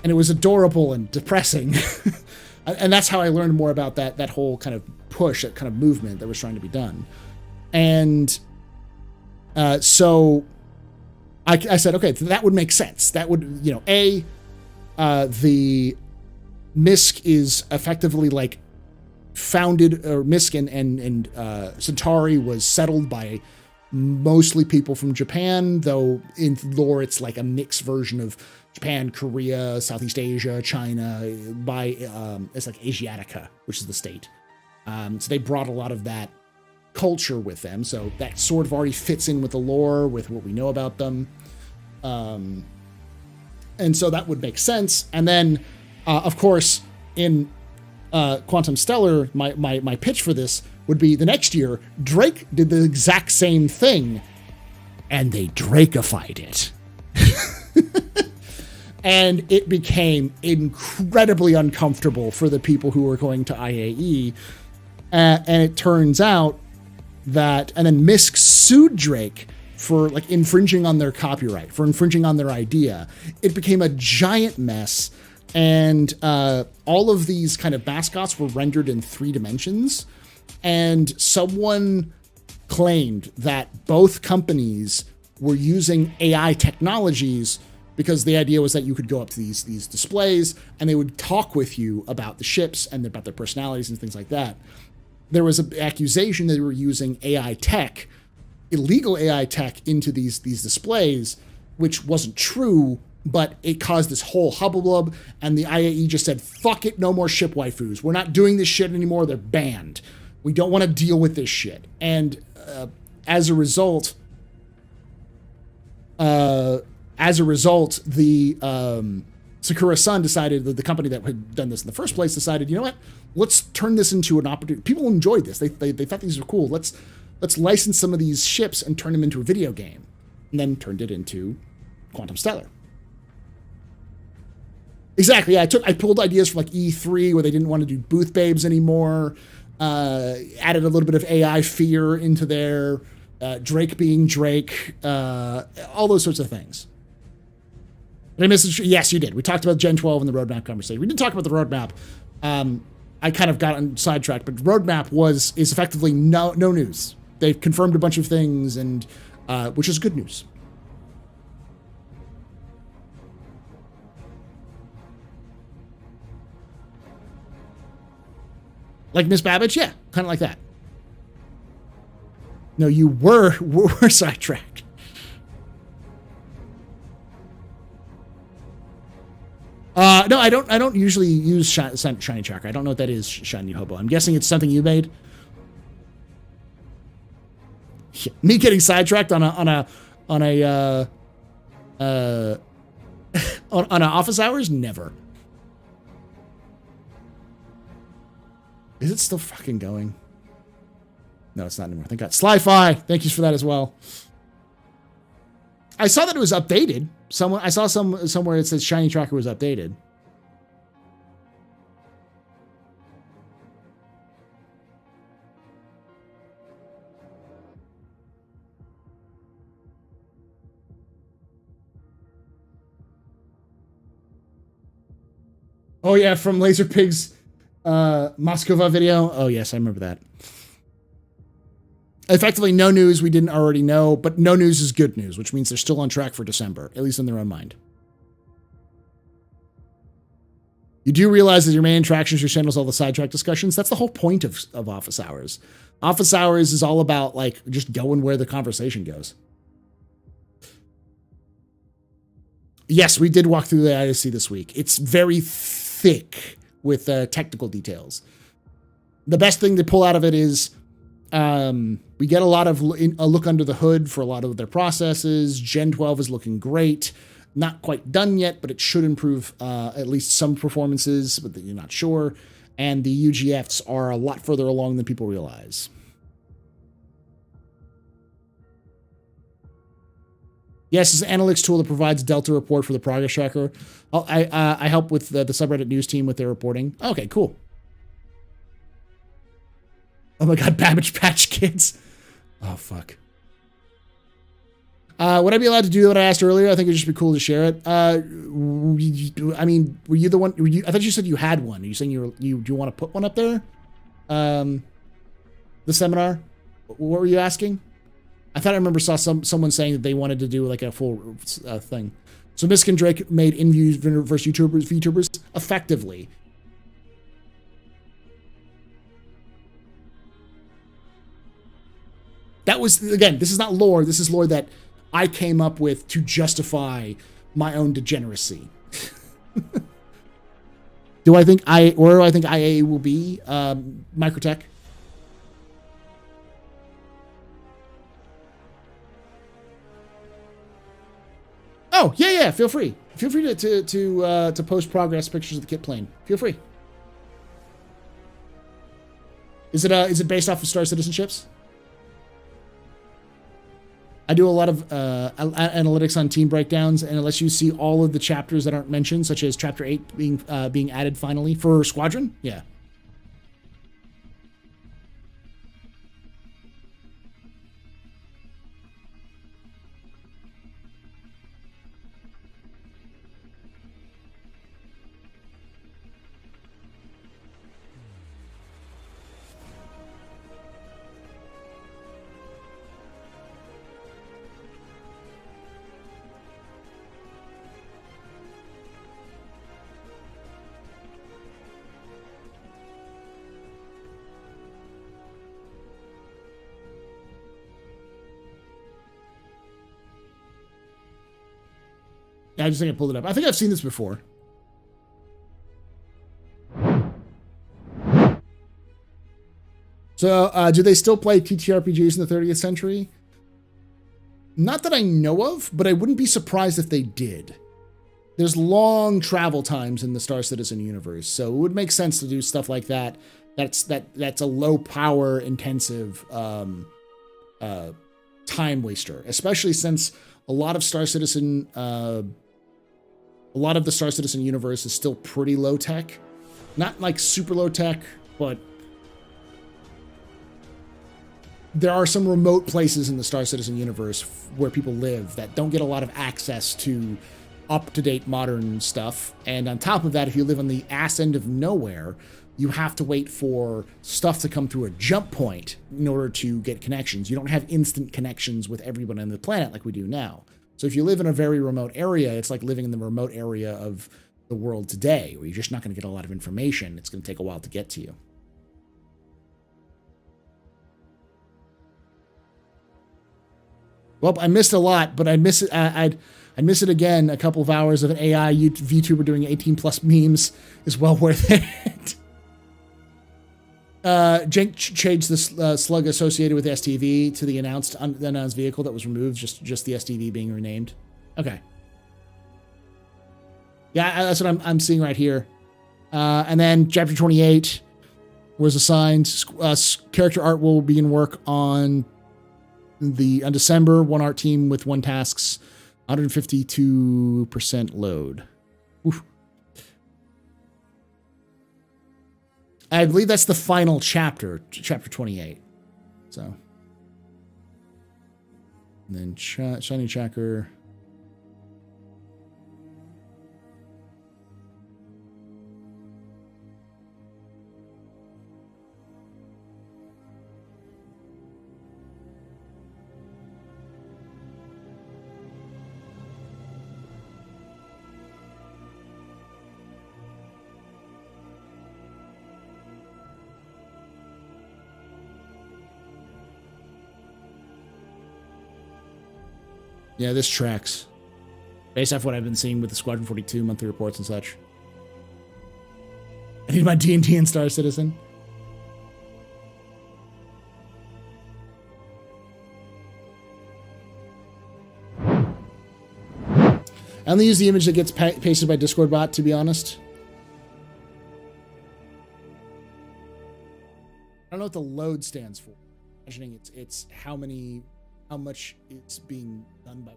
it was adorable and depressing. And that's how I learned more about that whole kind of push, that kind of movement that was trying to be done. And so I said, okay, that would make sense. That would, the MISC is effectively founded, or MISC and Centauri was settled by mostly people from Japan, though in lore it's a mixed version of Japan, Korea, Southeast Asia, China, it's Asiatica, which is the state. So they brought a lot of that culture with them, so that sort of already fits in with the lore, with what we know about them. And so that would make sense. And then, of course, in Quantum Stellar, my pitch for this would be the next year, Drake did the exact same thing, and they Drakeified it. And it became incredibly uncomfortable for the people who were going to IAE. And it turns out that, and then Misk sued Drake for like infringing on their copyright, for infringing on their idea. It became a giant mess. And all of these kind of mascots were rendered in 3 dimensions. And someone claimed that both companies were using AI technologies, because the idea was that you could go up to these displays and they would talk with you about the ships and about their personalities and things like that. There was an accusation that they were using AI tech, illegal AI tech, into these displays, which wasn't true, but it caused this whole hubbub, and the IAE just said, fuck it, no more ship waifus. We're not doing this shit anymore. They're banned. We don't want to deal with this shit. And as a result, the Sakura Sun decided, that the company that had done this in the first place decided, you know what? Let's turn this into an opportunity. People enjoyed this. They thought these were cool. Let's license some of these ships and turn them into a video game. And then turned it into Quantum Stellar. Exactly. Yeah, I pulled ideas from like E3 where they didn't want to do booth babes anymore. Added a little bit of AI fear into there. Drake being Drake. All those sorts of things. Did I miss it? Yes, you did. We talked about Gen 12 in the roadmap conversation. We didn't talk about the roadmap. I kind of got on sidetracked, but roadmap is effectively no news. They've confirmed a bunch of things, and which is good news. Like Miss Babbage? Yeah, kind of like that. No, you were sidetracked. No, I don't usually use Shiny Tracker. I don't know what that is, Shiny Hobo. I'm guessing it's something you made. Yeah, me getting sidetracked on a office hours? Never. Is it still fucking going? No, it's not anymore. Thank God. Sci-fi, thank you for that as well. I saw that it was updated. I saw somewhere it says Shiny Tracker was updated. Oh yeah, from Laser Pig's Moskova video. Oh yes, I remember that. Effectively, no news we didn't already know, but no news is good news, which means they're still on track for December, at least in their own mind. You do realize that your main attraction is your channel's all the sidetrack discussions. That's the whole point of office hours. Office hours is all about like just going where the conversation goes. Yes, we did walk through the ISC this week. It's very thick with technical details. The best thing to pull out of it is we get a lot of a look under the hood for a lot of their processes. Gen 12 is looking great. Not quite done yet, but it should improve at least some performances, but you're not sure. And the UGFs are a lot further along than people realize. Yes, it's an analytics tool that provides Delta report for the progress tracker. I help with the subreddit news team with their reporting. Okay, cool. Oh my God, Babbage Patch Kids. Oh, fuck. Would I be allowed to do what I asked earlier? I think it'd just be cool to share it. I mean, were you the one? I thought you said you had one. Are you saying do you want to put one up there? The seminar? What were you asking? I thought I remember saw someone saying that they wanted to do like a full thing. So Misk and Drake made in-view versus VTubers effectively. That was, again, this is not lore. This is lore that I came up with to justify my own degeneracy. Where do I think IA will be? Microtech. Oh, yeah, feel free. Feel free to post progress pictures of the kit plane. Feel free. Is it based off of Star Citizen ships? I do a lot of analytics on team breakdowns, and it lets you see all of the chapters that aren't mentioned, such as Chapter 8 being added finally for Squadron. Yeah. I just think I pulled it up. I think I've seen this before. So, do they still play TTRPGs in the 30th century? Not that I know of, but I wouldn't be surprised if they did. There's long travel times in the Star Citizen universe, so it would make sense to do stuff like that. That's a low power intensive time waster, especially since a lot of the Star Citizen universe is still pretty low tech. Not like super low tech, but there are some remote places in the Star Citizen universe where people live that don't get a lot of access to up-to-date modern stuff. And on top of that, if you live on the ass end of nowhere, you have to wait for stuff to come through a jump point in order to get connections. You don't have instant connections with everyone on the planet like we do now. So if you live in a very remote area, it's like living in the remote area of the world today, where you're just not going to get a lot of information. It's going to take a while to get to you. Well, I missed a lot, but I'd miss it. I'd miss it again. A couple of hours of an AI VTuber doing 18 plus memes is well worth it. Jake changed the slug associated with STV to the announced vehicle that was removed. Just the STV being renamed. Okay. Yeah, that's what I'm seeing right here. And then chapter 28 was assigned. Character art will begin work on December. One art team with 1 tasks, 152% load. Oof. I believe that's the final chapter, chapter 28. So, and then Shiny Tracker. Yeah, this tracks. Based off what I've been seeing with the Squadron 42 monthly reports and such. I need my D&D and Star Citizen. I only use the image that gets pasted by Discord bot, to be honest. I don't know what the load stands for. Imagining it's how much it's being done by.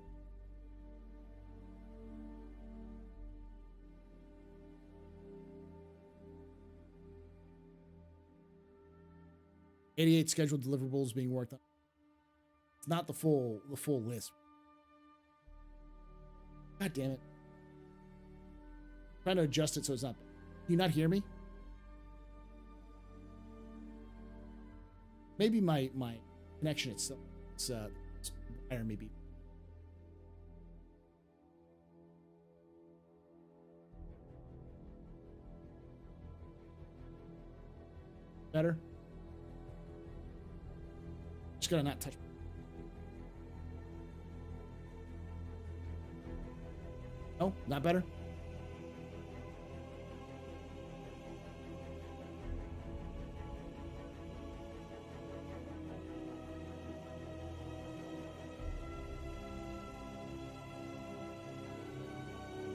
$88 scheduled deliverables being worked on. It's not the full list. God damn it. I'm trying to adjust it so it's not. Can you not hear me? Maybe my connection itself. It's better maybe. Better? Just gotta not touch. Oh, not better?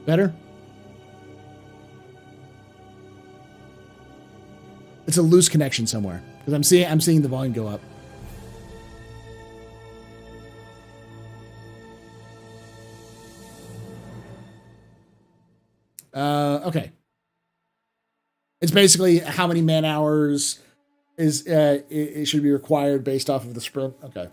Better? It's a loose connection somewhere because I'm seeing the volume go up. Okay. It's basically how many man hours is it should be required based off of the sprint. Okay.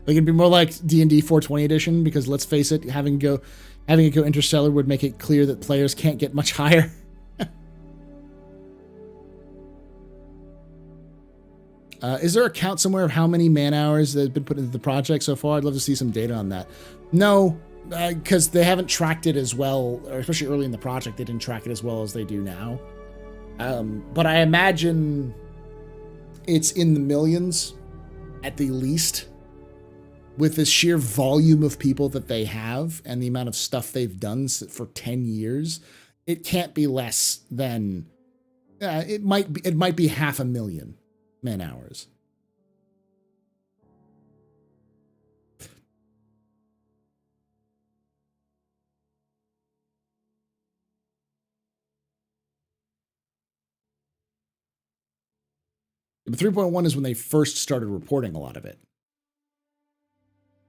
Like it'd be more like D&D 420 edition because let's face it, having it go interstellar would make it clear that players can't get much higher. Is there a count somewhere of how many man hours that have been put into the project so far? I'd love to see some data on that. No, because they haven't tracked it as well, or especially early in the project, they didn't track it as well as they do now. But I imagine it's in the millions at the least. With the sheer volume of people that they have and the amount of stuff they've done for 10 years, it can't be less than, it might be 500,000 man hours. But 3.1 is when they first started reporting a lot of it.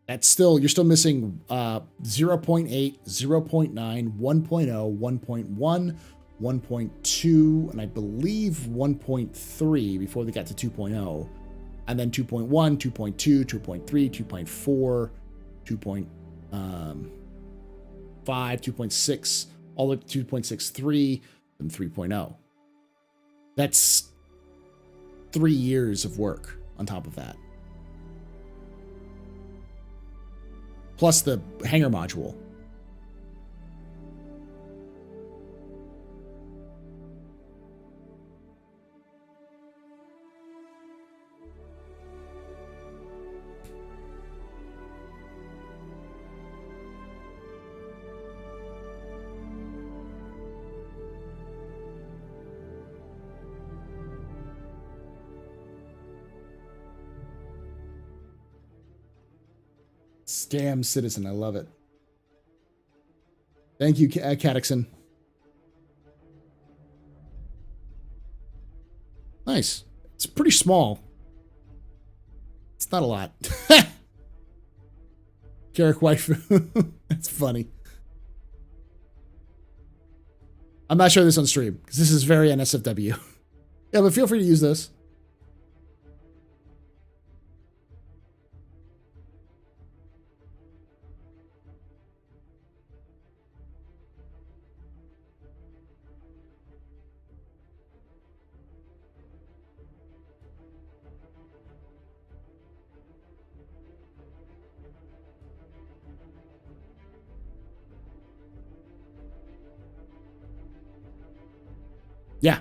That's still, you're still missing 0.8, 0.9, 1.0, 1.1, 1.2, and I believe 1.3 before they got to 2.0. And then 2.1, 2.2, 2.3, 2.4, 2.5, 2.6, all the 2.63, and 3.0. That's 3 years of work on top of that. Plus the hanger module. Scam citizen, I love it. Thank you, Catexon. Nice. It's pretty small. It's not a lot. Carrick waifu. That's funny. I'm not sure this on stream because this is very NSFW. Yeah, but feel free to use this. Yeah.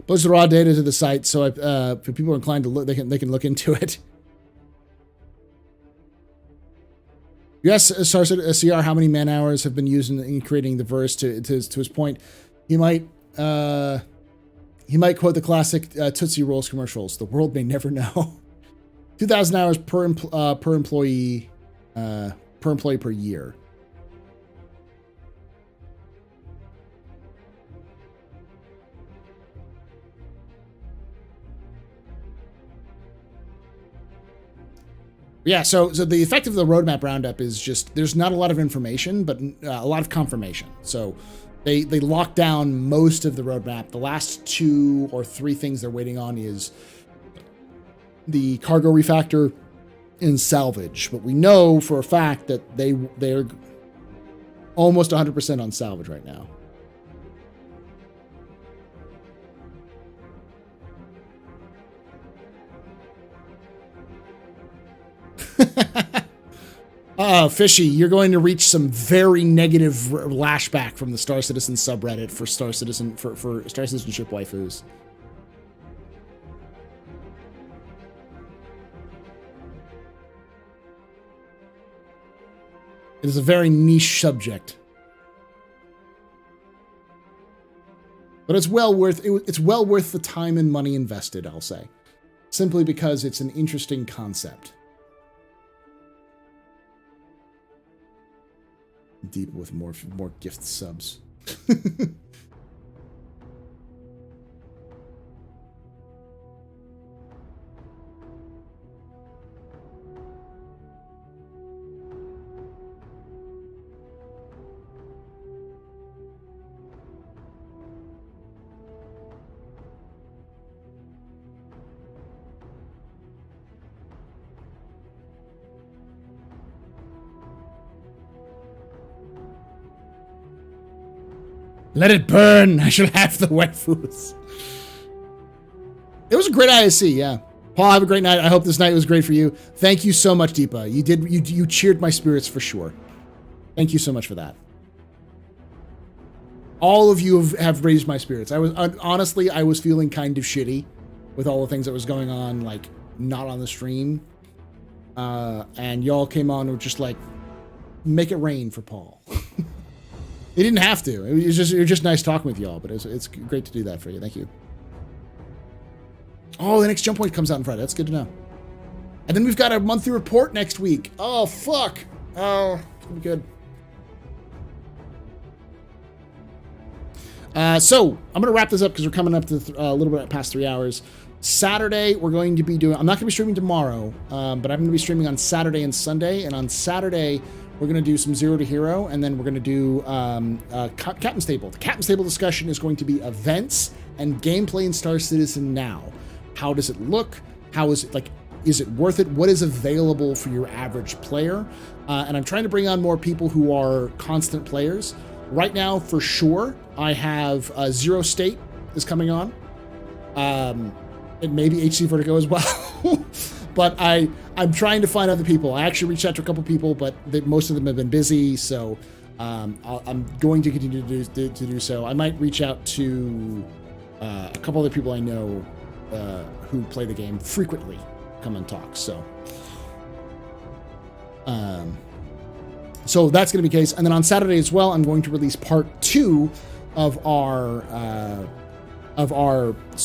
Post the raw data to the site, so if people are inclined to look, they can look into it. Yes, CR, how many man hours have been used in creating the verse? To his point, he might quote the classic Tootsie Rolls commercials. The world may never know. 2,000 hours per employee per year. Yeah, so the effect of the roadmap roundup is just there's not a lot of information, but a lot of confirmation. So they lock down most of the roadmap. The last 2 or 3 things they're waiting on is the cargo refactor and salvage. But we know for a fact that they're almost 100% on salvage right now. Fishy, you're going to reach some very negative lashback from the Star Citizen subreddit for Star Citizenship waifus. It is a very niche subject. But it's well worth the time and money invested, I'll say. Simply because it's an interesting concept. Deep with more gift subs. Let it burn! I shall have the waifus. It was a great ISC, yeah. Paul, have a great night. I hope this night was great for you. Thank you so much, Deepa. You cheered my spirits for sure. Thank you so much for that. All of you have raised my spirits. I was feeling kind of shitty with all the things that was going on, like not on the stream. And y'all came on and were just like, make it rain for Paul. It didn't have to. It was just nice talking with y'all, but it's great to do that for you. Thank you. Oh, the next jump point comes out on Friday. That's good to know. And then we've got a monthly report next week. Oh, fuck. Oh, it's gonna be good. So I'm going to wrap this up because we're coming up to a little bit past 3 hours. Saturday, we're going to be doing... I'm not going to be streaming tomorrow, but I'm going to be streaming on Saturday and Sunday. And on Saturday... we're going to do some Zero to Hero, and then we're going to do Captain's Table. The Captain's Table discussion is going to be events and gameplay in Star Citizen now. How does it look? How is it, like, is it worth it? What is available for your average player? And I'm trying to bring on more people who are constant players. Right now, for sure, I have Zero State is coming on. And maybe HC Vertigo as well. But I'm trying to find other people. I actually reached out to a couple people, but most of them have been busy, so I'm going to continue to do so. I might reach out to a couple other people I know who play the game frequently, come and talk. So that's going to be the case. And then on Saturday as well, I'm going to release part 2 of our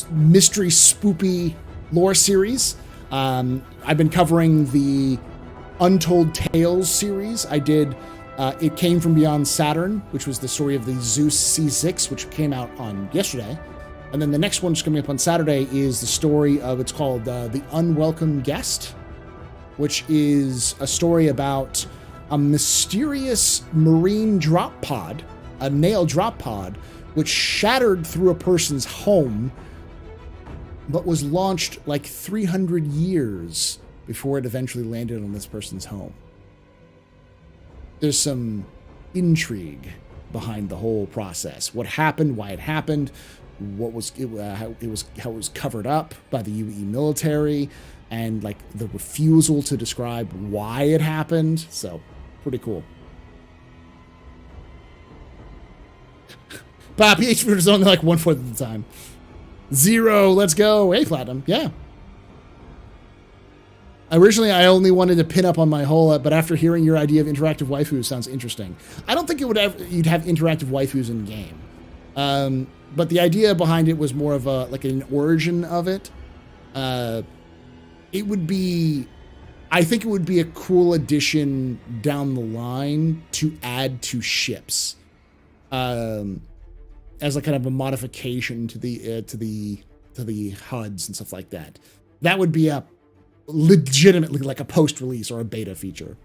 mystery spoopy lore series. I've been covering the Untold Tales series. I did It Came From Beyond Saturn, which was the story of the Zeus C6, which came out on yesterday. And then the next one that's coming up on Saturday is the story of, it's called The Unwelcome Guest, which is a story about a mysterious marine drop pod, a nail drop pod, which shattered through a person's home, but was launched like 300 years before it eventually landed on this person's home. There's some intrigue behind the whole process. What happened, why it happened, how it was covered up by the UE military, and like the refusal to describe why it happened. So, pretty cool. PhD is only like 1/4 of the time. Zero, let's go. Hey, Platinum. Yeah. Originally, I only wanted to pin up on my whole, but after hearing your idea of interactive waifus, sounds interesting. I don't think you'd have interactive waifus in game. But the idea behind it was more of an origin of it. I think it would be a cool addition down the line to add to ships. As a kind of a modification to the HUDs and stuff like that. That would be a legitimately like a post-release or a beta feature.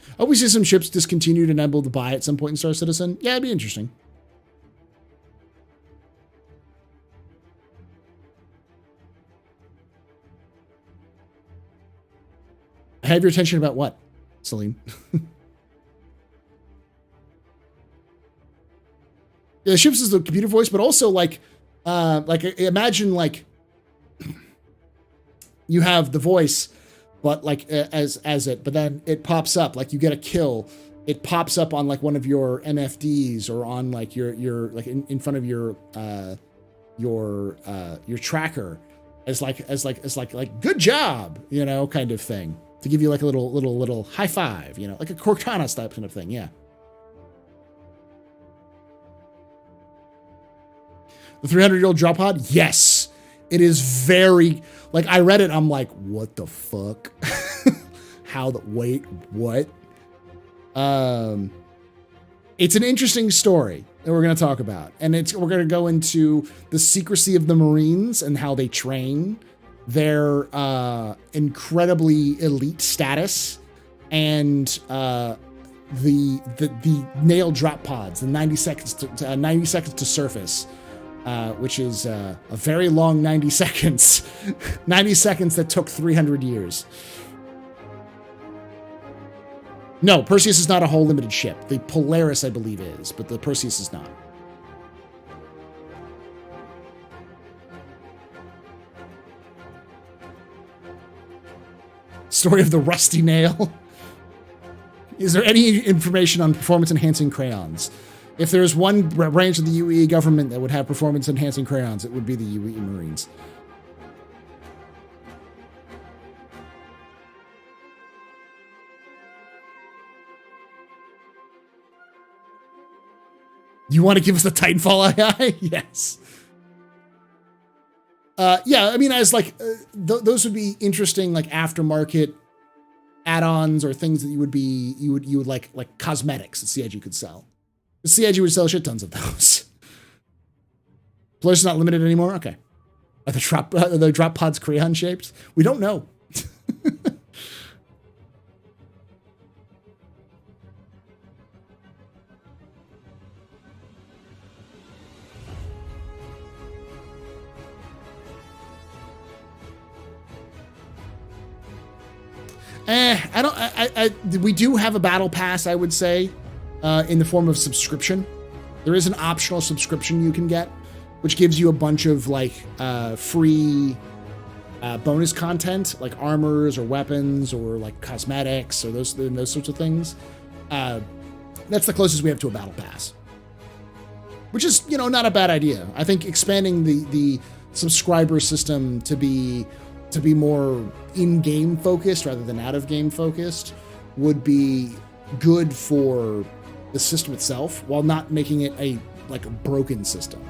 I hope we see some ships discontinued and able to buy at some point in Star Citizen. Yeah, it'd be interesting. Have your attention about what, Celine? Yeah, the ships is the computer voice, but also like imagine like you have the voice, but like as it, but then it pops up like you get a kill. It pops up on like one of your MFDs or on like your like in front of your tracker as like good job, you know, kind of thing to give you like a little high five, you know, like a Cortana type kind of thing. Yeah. The 300-year-old drop pod? Yes. It is very, like, I read it, I'm like, what the fuck? Wait, what? It's an interesting story that we're going to talk about. And we're going to go into the secrecy of the Marines and how they train, their incredibly elite status, and the nail drop pods, the 90 seconds to surface. Which is a very long 90 seconds. 90 seconds that took 300 years. No, Perseus is not a hull limited ship. The Polaris, I believe, is, but the Perseus is not. Story of the rusty nail. Is there any information on performance-enhancing crayons? If there's one branch of the UE government that would have performance-enhancing crayons, it would be the UE Marines. You want to give us the Titanfall AI? Yes. Yeah, I mean, as like, those would be interesting, like aftermarket add-ons or things that you would like cosmetics that CIG could sell. The CIG would sell shit tons of those. Players not limited anymore? Okay. Are the drop pods crayon shaped? We don't know. We do have a battle pass, I would say, in the form of subscription. There is an optional subscription you can get, which gives you a bunch of like free bonus content, like armors or weapons or like cosmetics or those sorts of things. That's the closest we have to a battle pass, which is, you know, not a bad idea. I think expanding the subscriber system to be more in-game focused rather than out-of-game focused would be good for the system itself, while not making it a broken system.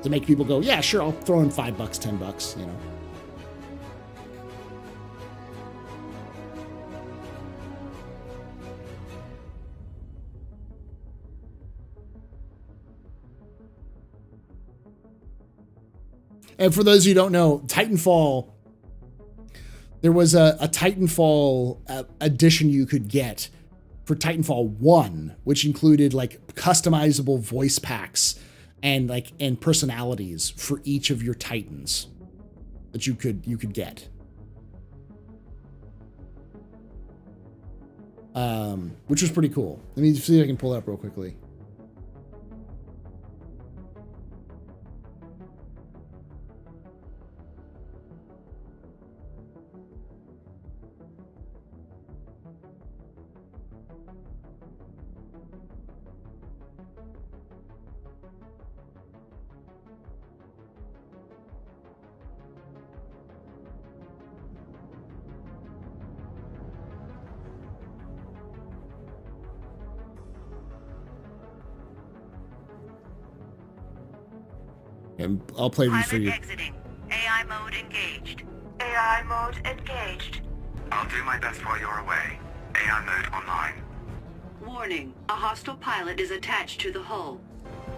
To make people go, yeah, sure, I'll throw in $5, $10, you know. And for those of you who don't know, Titanfall, there was a Titanfall edition you could get for Titanfall 1, which included like customizable voice packs and personalities for each of your Titans that you could get. Which was pretty cool. Let me see if I can pull it up real quickly. And I'll play these for you. Exiting. AI mode engaged. AI mode engaged. I'll do my best while you're away. AI mode online. Warning. A hostile pilot is attached to the hull.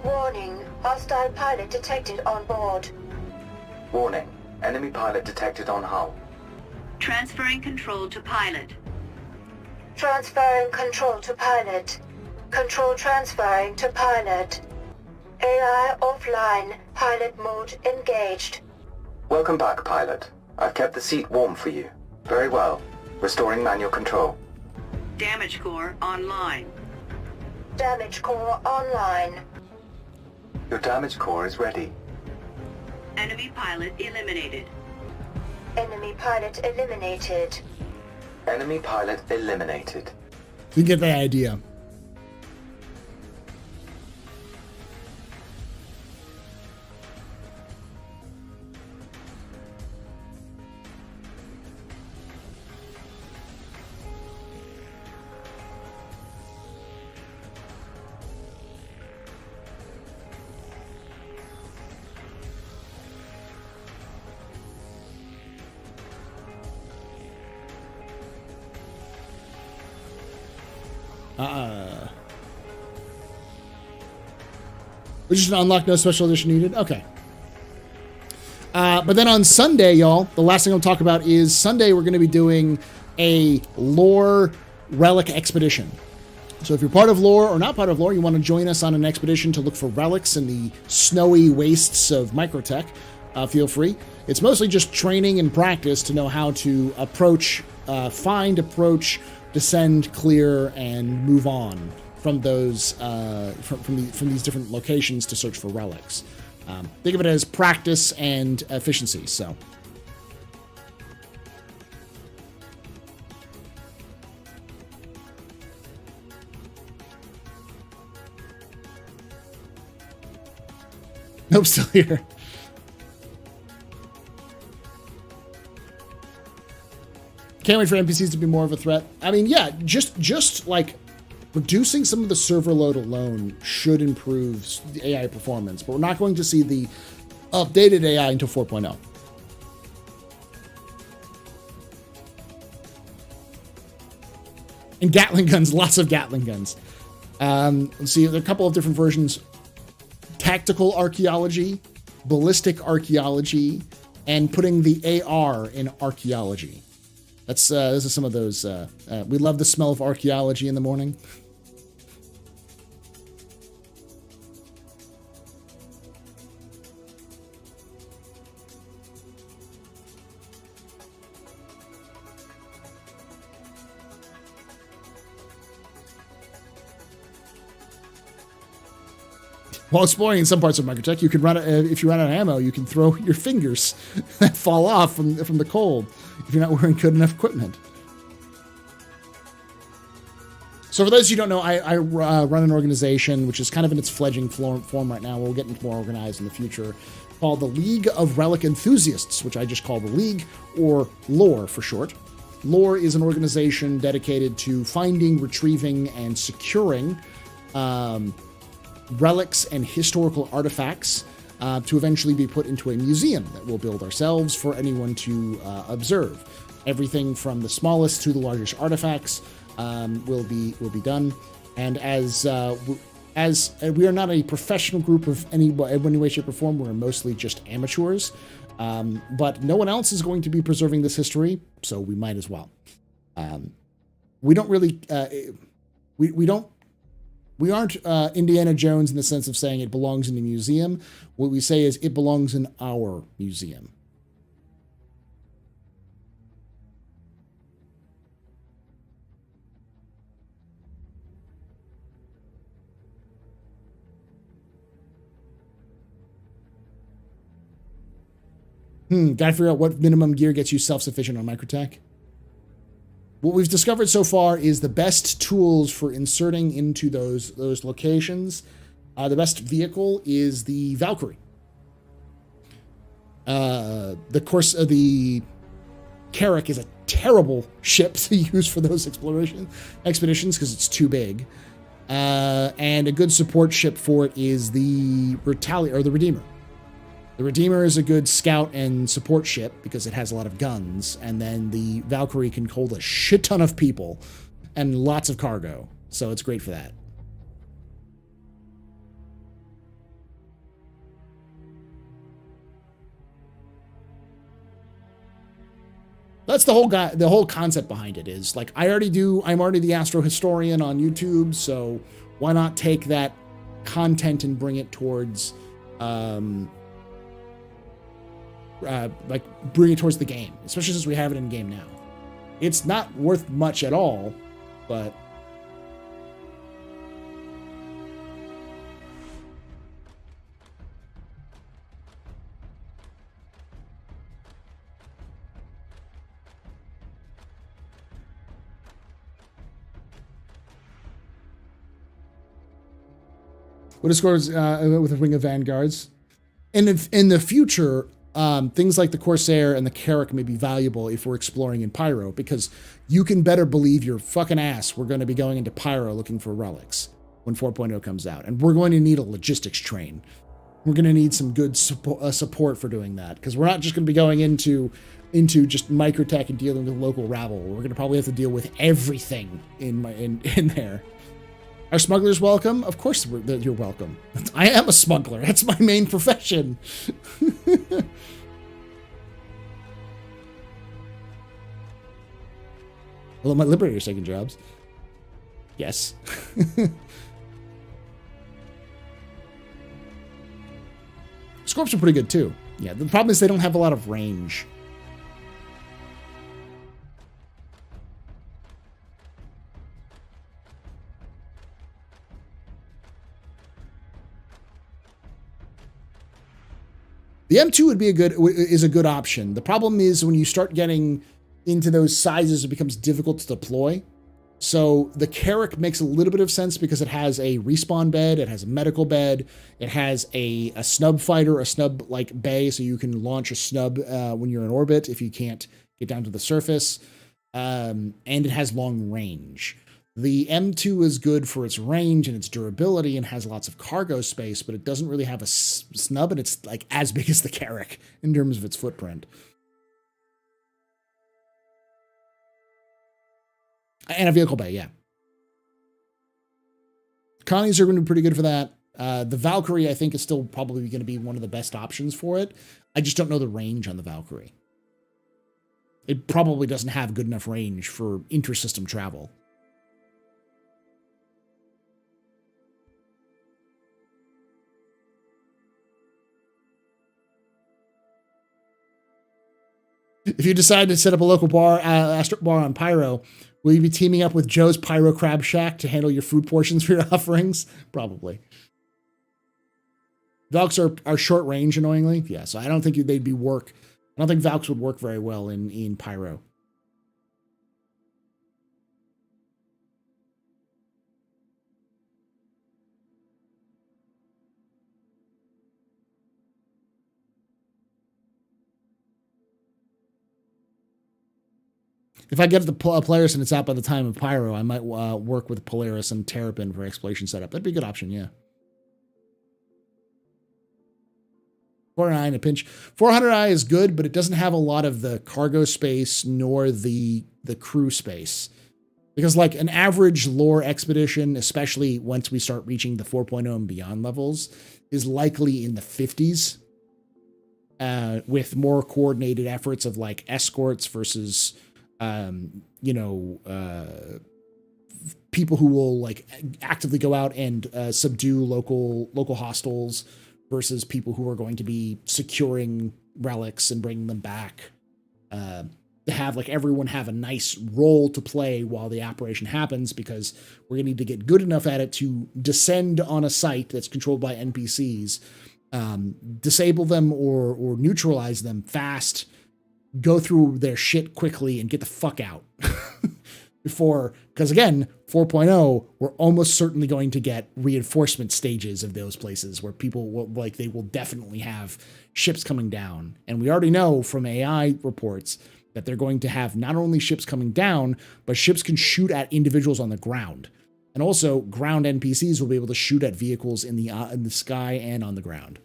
Warning. Hostile pilot detected on board. Warning. Enemy pilot detected on hull. Transferring control to pilot. Transferring control to pilot. Control transferring to pilot. AI offline. Pilot mode engaged. Welcome back, pilot. I've kept the seat warm for you. Very well. Restoring manual control. Damage core online. Damage core online. Your damage core is ready. Enemy pilot eliminated. Enemy pilot eliminated. Enemy pilot eliminated. You get the idea. Which is an unlock, no special edition needed. Okay. But then on Sunday, y'all, the last thing I'll talk about is Sunday we're going to be doing a lore relic expedition. So if you're part of lore or not part of lore, you want to join us on an expedition to look for relics in the snowy wastes of Microtech, feel free. It's mostly just training and practice to know how to approach, find, approach, descend, clear, and move on from those from these different locations to search for relics. Think of it as practice and efficiency. So. Nope, still here. Can't wait for NPCs to be more of a threat. I mean, yeah, just like reducing some of the server load alone should improve the AI performance, but we're not going to see the updated AI until 4.0. And Gatling guns, lots of Gatling guns. Let's see, there are a couple of different versions. Tactical archaeology, ballistic archaeology, and putting the AR in archaeology. Those are some of those. We love the smell of archaeology in the morning. While exploring in some parts of Microtech, you can run if you run out of ammo, you can throw your fingers that fall off from the cold if you're not wearing good enough equipment. So for those of you who don't know, I run an organization which is kind of in its fledgling form right now. We'll get into more organized in the future, called the League of Relic Enthusiasts, which I just call the League, or Lore for short. Lore is an organization dedicated to finding, retrieving, and securing relics and historical artifacts to eventually be put into a museum that we'll build ourselves for anyone to observe. Everything from the smallest to the largest artifacts will be done. And as we are not a professional group of any way, shape, or form, we're mostly just amateurs. But no one else is going to be preserving this history, so we might as well. We don't really we aren't Indiana Jones in the sense of saying it belongs in the museum. What we say is it belongs in our museum. Gotta figure out what minimum gear gets you self-sufficient on Microtech. What we've discovered so far is the best tools for inserting into those locations. The best vehicle is the Valkyrie. The Carrack is a terrible ship to use for those expeditions because it's too big. And a good support ship for it is the Redeemer. The Redeemer is a good scout and support ship because it has a lot of guns, and then the Valkyrie can hold a shit ton of people and lots of cargo, so it's great for that. That's the whole concept behind it is like I'm already the Astro historian on YouTube, so why not take that content and bring it towards bring it towards the game, especially since we have it in game now. It's not worth much at all, but what is scores with a Ring of Vanguards? And if in the future, things like the Corsair and the Carrack may be valuable if we're exploring in Pyro, because you can better believe your fucking ass we're going to be going into Pyro looking for relics when 4.0 comes out. And we're going to need a logistics train. We're going to need some good support for doing that, because we're not just going to be going into just Microtech and dealing with local rabble. We're going to probably have to deal with everything in there. Are smugglers welcome? Of course you're welcome. I am a smuggler. That's my main profession. Although my liberator's taking jobs. Yes. Scorps are pretty good too. Yeah, the problem is they don't have a lot of range. The M2 is a good option. The problem is when you start getting into those sizes, it becomes difficult to deploy. So the Carrack makes a little bit of sense because it has a respawn bed, it has a medical bed, it has a snub fighter, a snub like bay, so you can launch a snub when you're in orbit if you can't get down to the surface, and it has long range. The M2 is good for its range and its durability and has lots of cargo space, but it doesn't really have a snub, and it's like as big as the Carrack in terms of its footprint. And a vehicle bay, yeah. Connies are going to be pretty good for that. The Valkyrie, I think, is still probably going to be one of the best options for it. I just don't know the range on the Valkyrie. It probably doesn't have good enough range for inter-system travel. If you decide to set up a local bar, Astro bar on Pyro, will you be teaming up with Joe's Pyro Crab Shack to handle your food portions for your offerings? Probably. Valks are short range, annoyingly. Yeah, so I don't think they'd be work. I don't think Valks would work very well in Pyro. If I get the Polaris and it's out by the time of Pyro, I might work with Polaris and Terrapin for exploration setup. That'd be a good option, yeah. 409 a pinch. 400i is good, but it doesn't have a lot of the cargo space nor the crew space. Because like an average lore expedition, especially once we start reaching the 4.0 and beyond levels, is likely in the 50s. With more coordinated efforts of like escorts versus people who will like actively go out and subdue local hostiles versus people who are going to be securing relics and bringing them back. To have like everyone have a nice role to play while the operation happens, because we're gonna need to get good enough at it to descend on a site that's controlled by NPCs, disable them or neutralize them fast, go through their shit quickly and get the fuck out. Because again, 4.0, we're almost certainly going to get reinforcement stages of those places where people will, like, they will definitely have ships coming down. And we already know from AI reports that they're going to have not only ships coming down, but ships can shoot at individuals on the ground. And also ground NPCs will be able to shoot at vehicles in the sky and on the ground.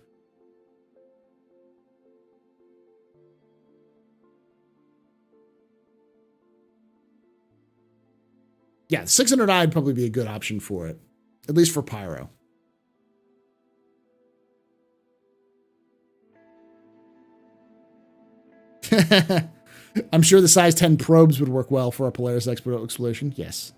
Yeah, 600i would probably be a good option for it, at least for Pyro. I'm sure the size 10 probes would work well for a Polaris exploration. Yes.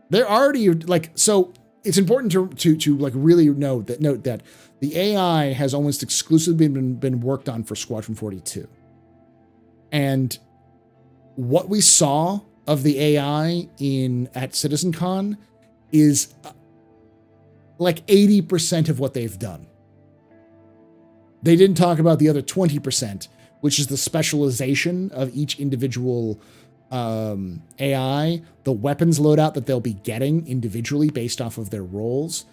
They're already like, so it's important to like really note that the AI has almost exclusively been worked on for Squadron 42. And what we saw of the AI at CitizenCon is like 80% of what they've done. They didn't talk about the other 20%, which is the specialization of each individual AI, the weapons loadout that they'll be getting individually based off of their roles,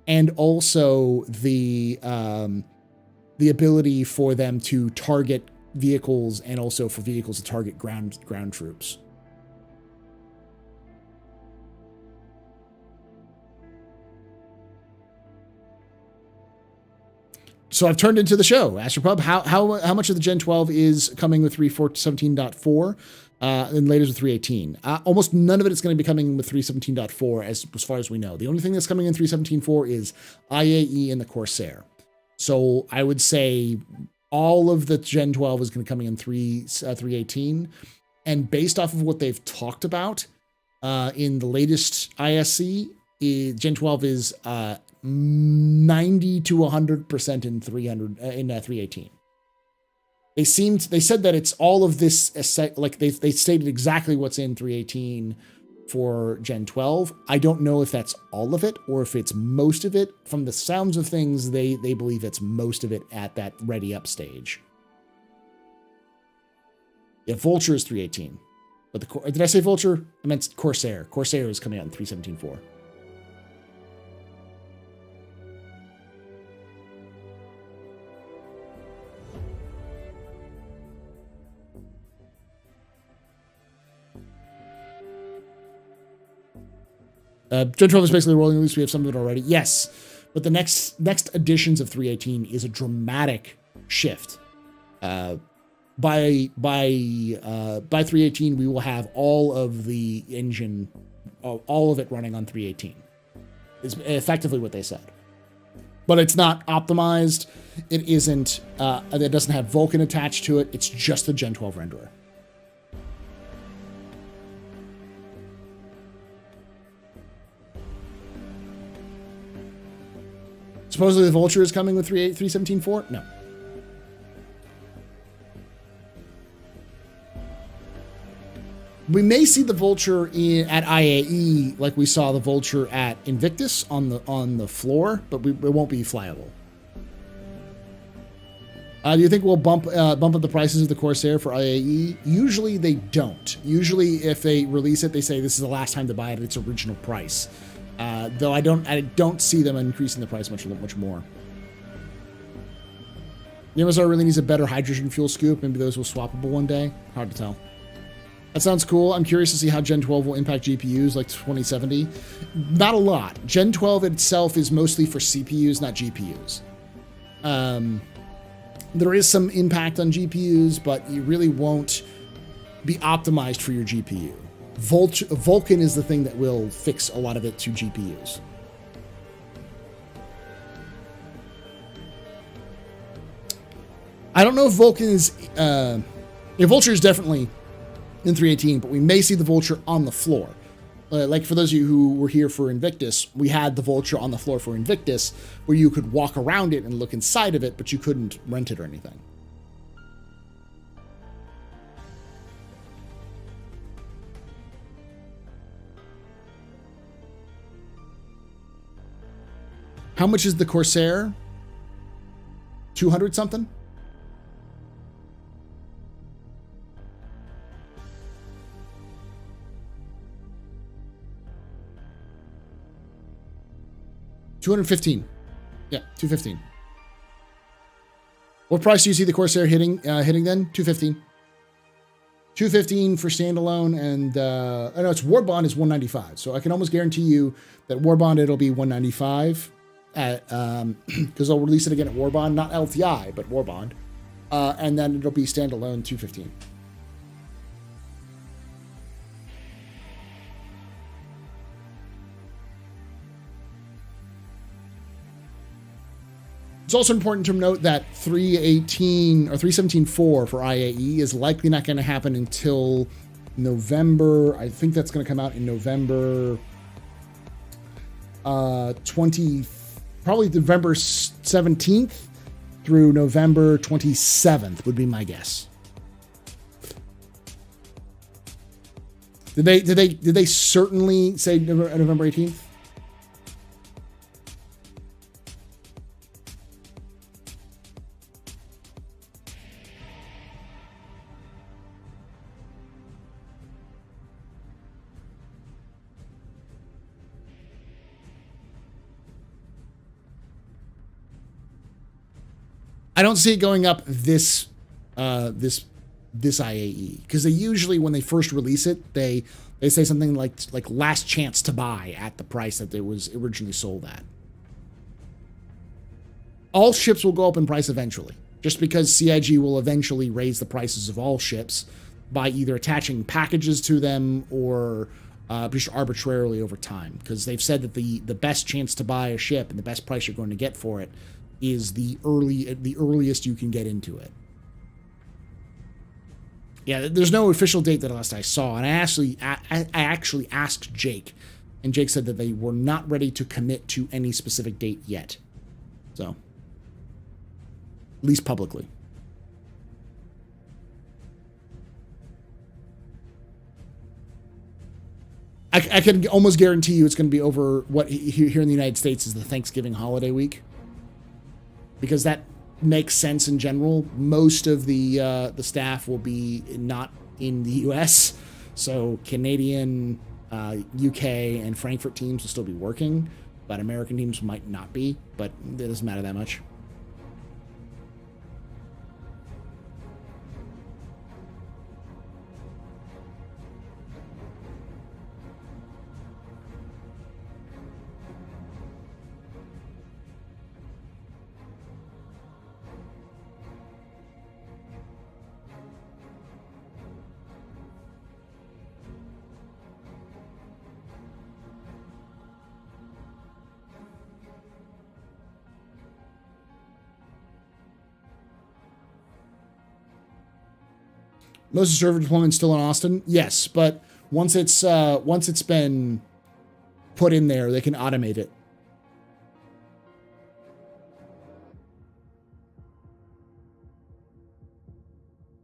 and also the ability for them to target vehicles and also for vehicles to target ground troops. So I've turned into the show, AstroPub. How much of the Gen 12 is coming with 3.17.4 and later with 3.18? Almost none of it is going to be coming with 3.17.4 as far as we know. The only thing that's coming in 3.17.4 is IAE and the Corsair. So I would say all of the Gen 12 is going to come in 3.18. And based off of what they've talked about in the latest ISC, Gen 12 is 90 to 100% in 318. They said that it's all of this, like they stated exactly what's in 318 for Gen 12. I don't know if that's all of it or if it's most of it. From the sounds of things, they believe it's most of it at that ready up stage. Yeah, Vulture is 318. But did I say Vulture? I meant Corsair. Corsair is coming out in 317.4. Gen 12 is basically rolling loose. We have some of it already. Yes, but the next editions of 318 is a dramatic shift. By 318, we will have all of the engine, all of it running on 318. Is effectively what they said. But it's not optimized. It isn't. It doesn't have Vulkan attached to it. It's just the Gen 12 renderer. Supposedly the Vulture is coming with 3.17.4? No. We may see the Vulture at IAE like we saw the Vulture at Invictus on the floor, but it won't be flyable. Do you think we'll bump up the prices of the Corsair for IAE? Usually they don't. Usually if they release it, they say this is the last time to buy it at its original price. Though I don't see them increasing the price much more. The MSR really needs a better hydrogen fuel scoop. Maybe those will swappable one day. Hard to tell. That sounds cool. I'm curious to see how Gen 12 will impact GPUs like 2070. Not a lot. Gen 12 itself is mostly for CPUs, not GPUs. There is some impact on GPUs, but it really won't be optimized for your GPU. Vulkan is the thing that will fix a lot of it to GPUs. I don't know if Vulkan is... Vulture is definitely in 318, but we may see the Vulture on the floor. Like for those of you who were here for Invictus, we had the Vulture on the floor for Invictus, where you could walk around it and look inside of it, but you couldn't rent it or anything. How much is the Corsair? 200 something? $215. Yeah, $215. What price do you see the Corsair hitting then? $215. $215 for standalone, and I know it's War Bond is $195. So I can almost guarantee you that War Bond it'll be $195 at because they'll release it again at War Bond, not LTI, but War Bond, and then it'll be standalone $215. It's also important to note that 318 or 317.4 for IAE is likely not going to happen until November. I think that's going to come out in November 20, probably November 17th through November 27th would be my guess. Did they certainly say November 18th? I don't see it going up this IAE, because they usually, when they first release it, they say something like last chance to buy at the price that it was originally sold at. all ships will go up in price eventually, just because CIG will eventually raise the prices of all ships by either attaching packages to them or just arbitrarily over time. Because they've said that the best chance to buy a ship and the best price you're going to get for it is the earliest you can get into it. Yeah, there's no official date that last I saw, and I actually asked Jake, and Jake said that they were not ready to commit to any specific date yet. So, at least publicly. I can almost guarantee you it's going to be over what here in the United States is the Thanksgiving holiday week, because that makes sense in general. Most of the staff will be not in the U.S., so Canadian, UK, and Frankfurt teams will still be working, but American teams might not be, but it doesn't matter that much. Most of the server deployment still in Austin? Yes, but once it's been put in there, they can automate it.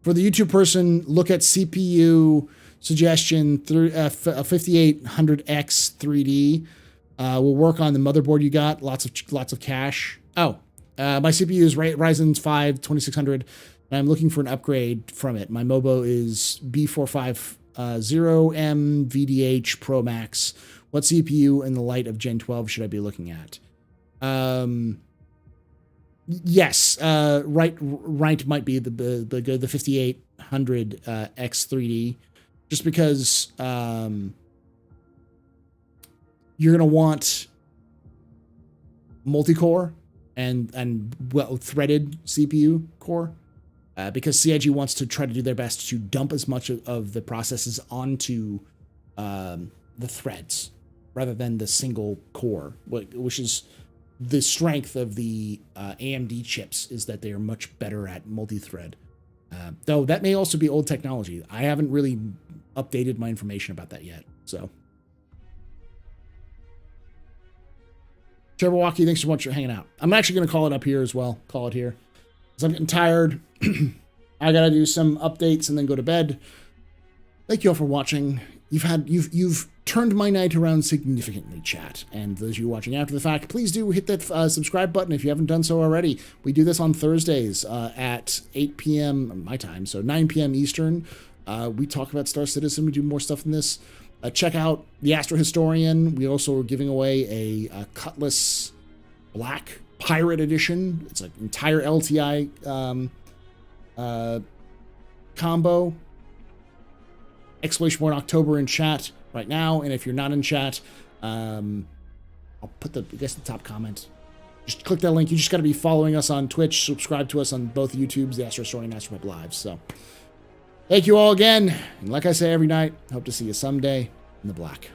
For the YouTube person, look at CPU suggestion 5800X 3D. We'll work on the motherboard you got. Lots of cache. Oh, my CPU is Ryzen 5 2600. I'm looking for an upgrade from it. My MOBO is B450M VDH Pro Max. What CPU in the light of Gen 12 should I be looking at? Yes, right might be the 5800 X3D, just because you're gonna want multi-core and well threaded CPU core. Because CIG wants to try to do their best to dump as much of the processes onto the threads rather than the single core, which is the strength of the AMD chips, is that they are much better at multi-thread. Though that may also be old technology. I haven't really updated my information about that yet. So, Jabberwocky, thanks so much for hanging out. I'm actually going to call it up here as well. Call it here. I'm getting tired. I gotta do some updates and then go to bed. Thank you all for watching. You've turned my night around significantly, chat. And those of you watching after the fact, please do hit that subscribe button if you haven't done so already. We do this on Thursdays at 8 p.m. my time, so 9 p.m. Eastern. We talk about Star Citizen. We do more stuff than this. Check out the Astro Historian. We also are giving away a Cutlass Black Pirate Edition. It's an entire LTI combo. Exclamation point October in chat right now, and if you're not in chat, I'll put the top comment. Just click that link. You just got to be following us on Twitch, subscribe to us on both YouTubes, the Astro Story and AstroPubLive. So, thank you all again, and like I say every night, hope to see you someday in the black.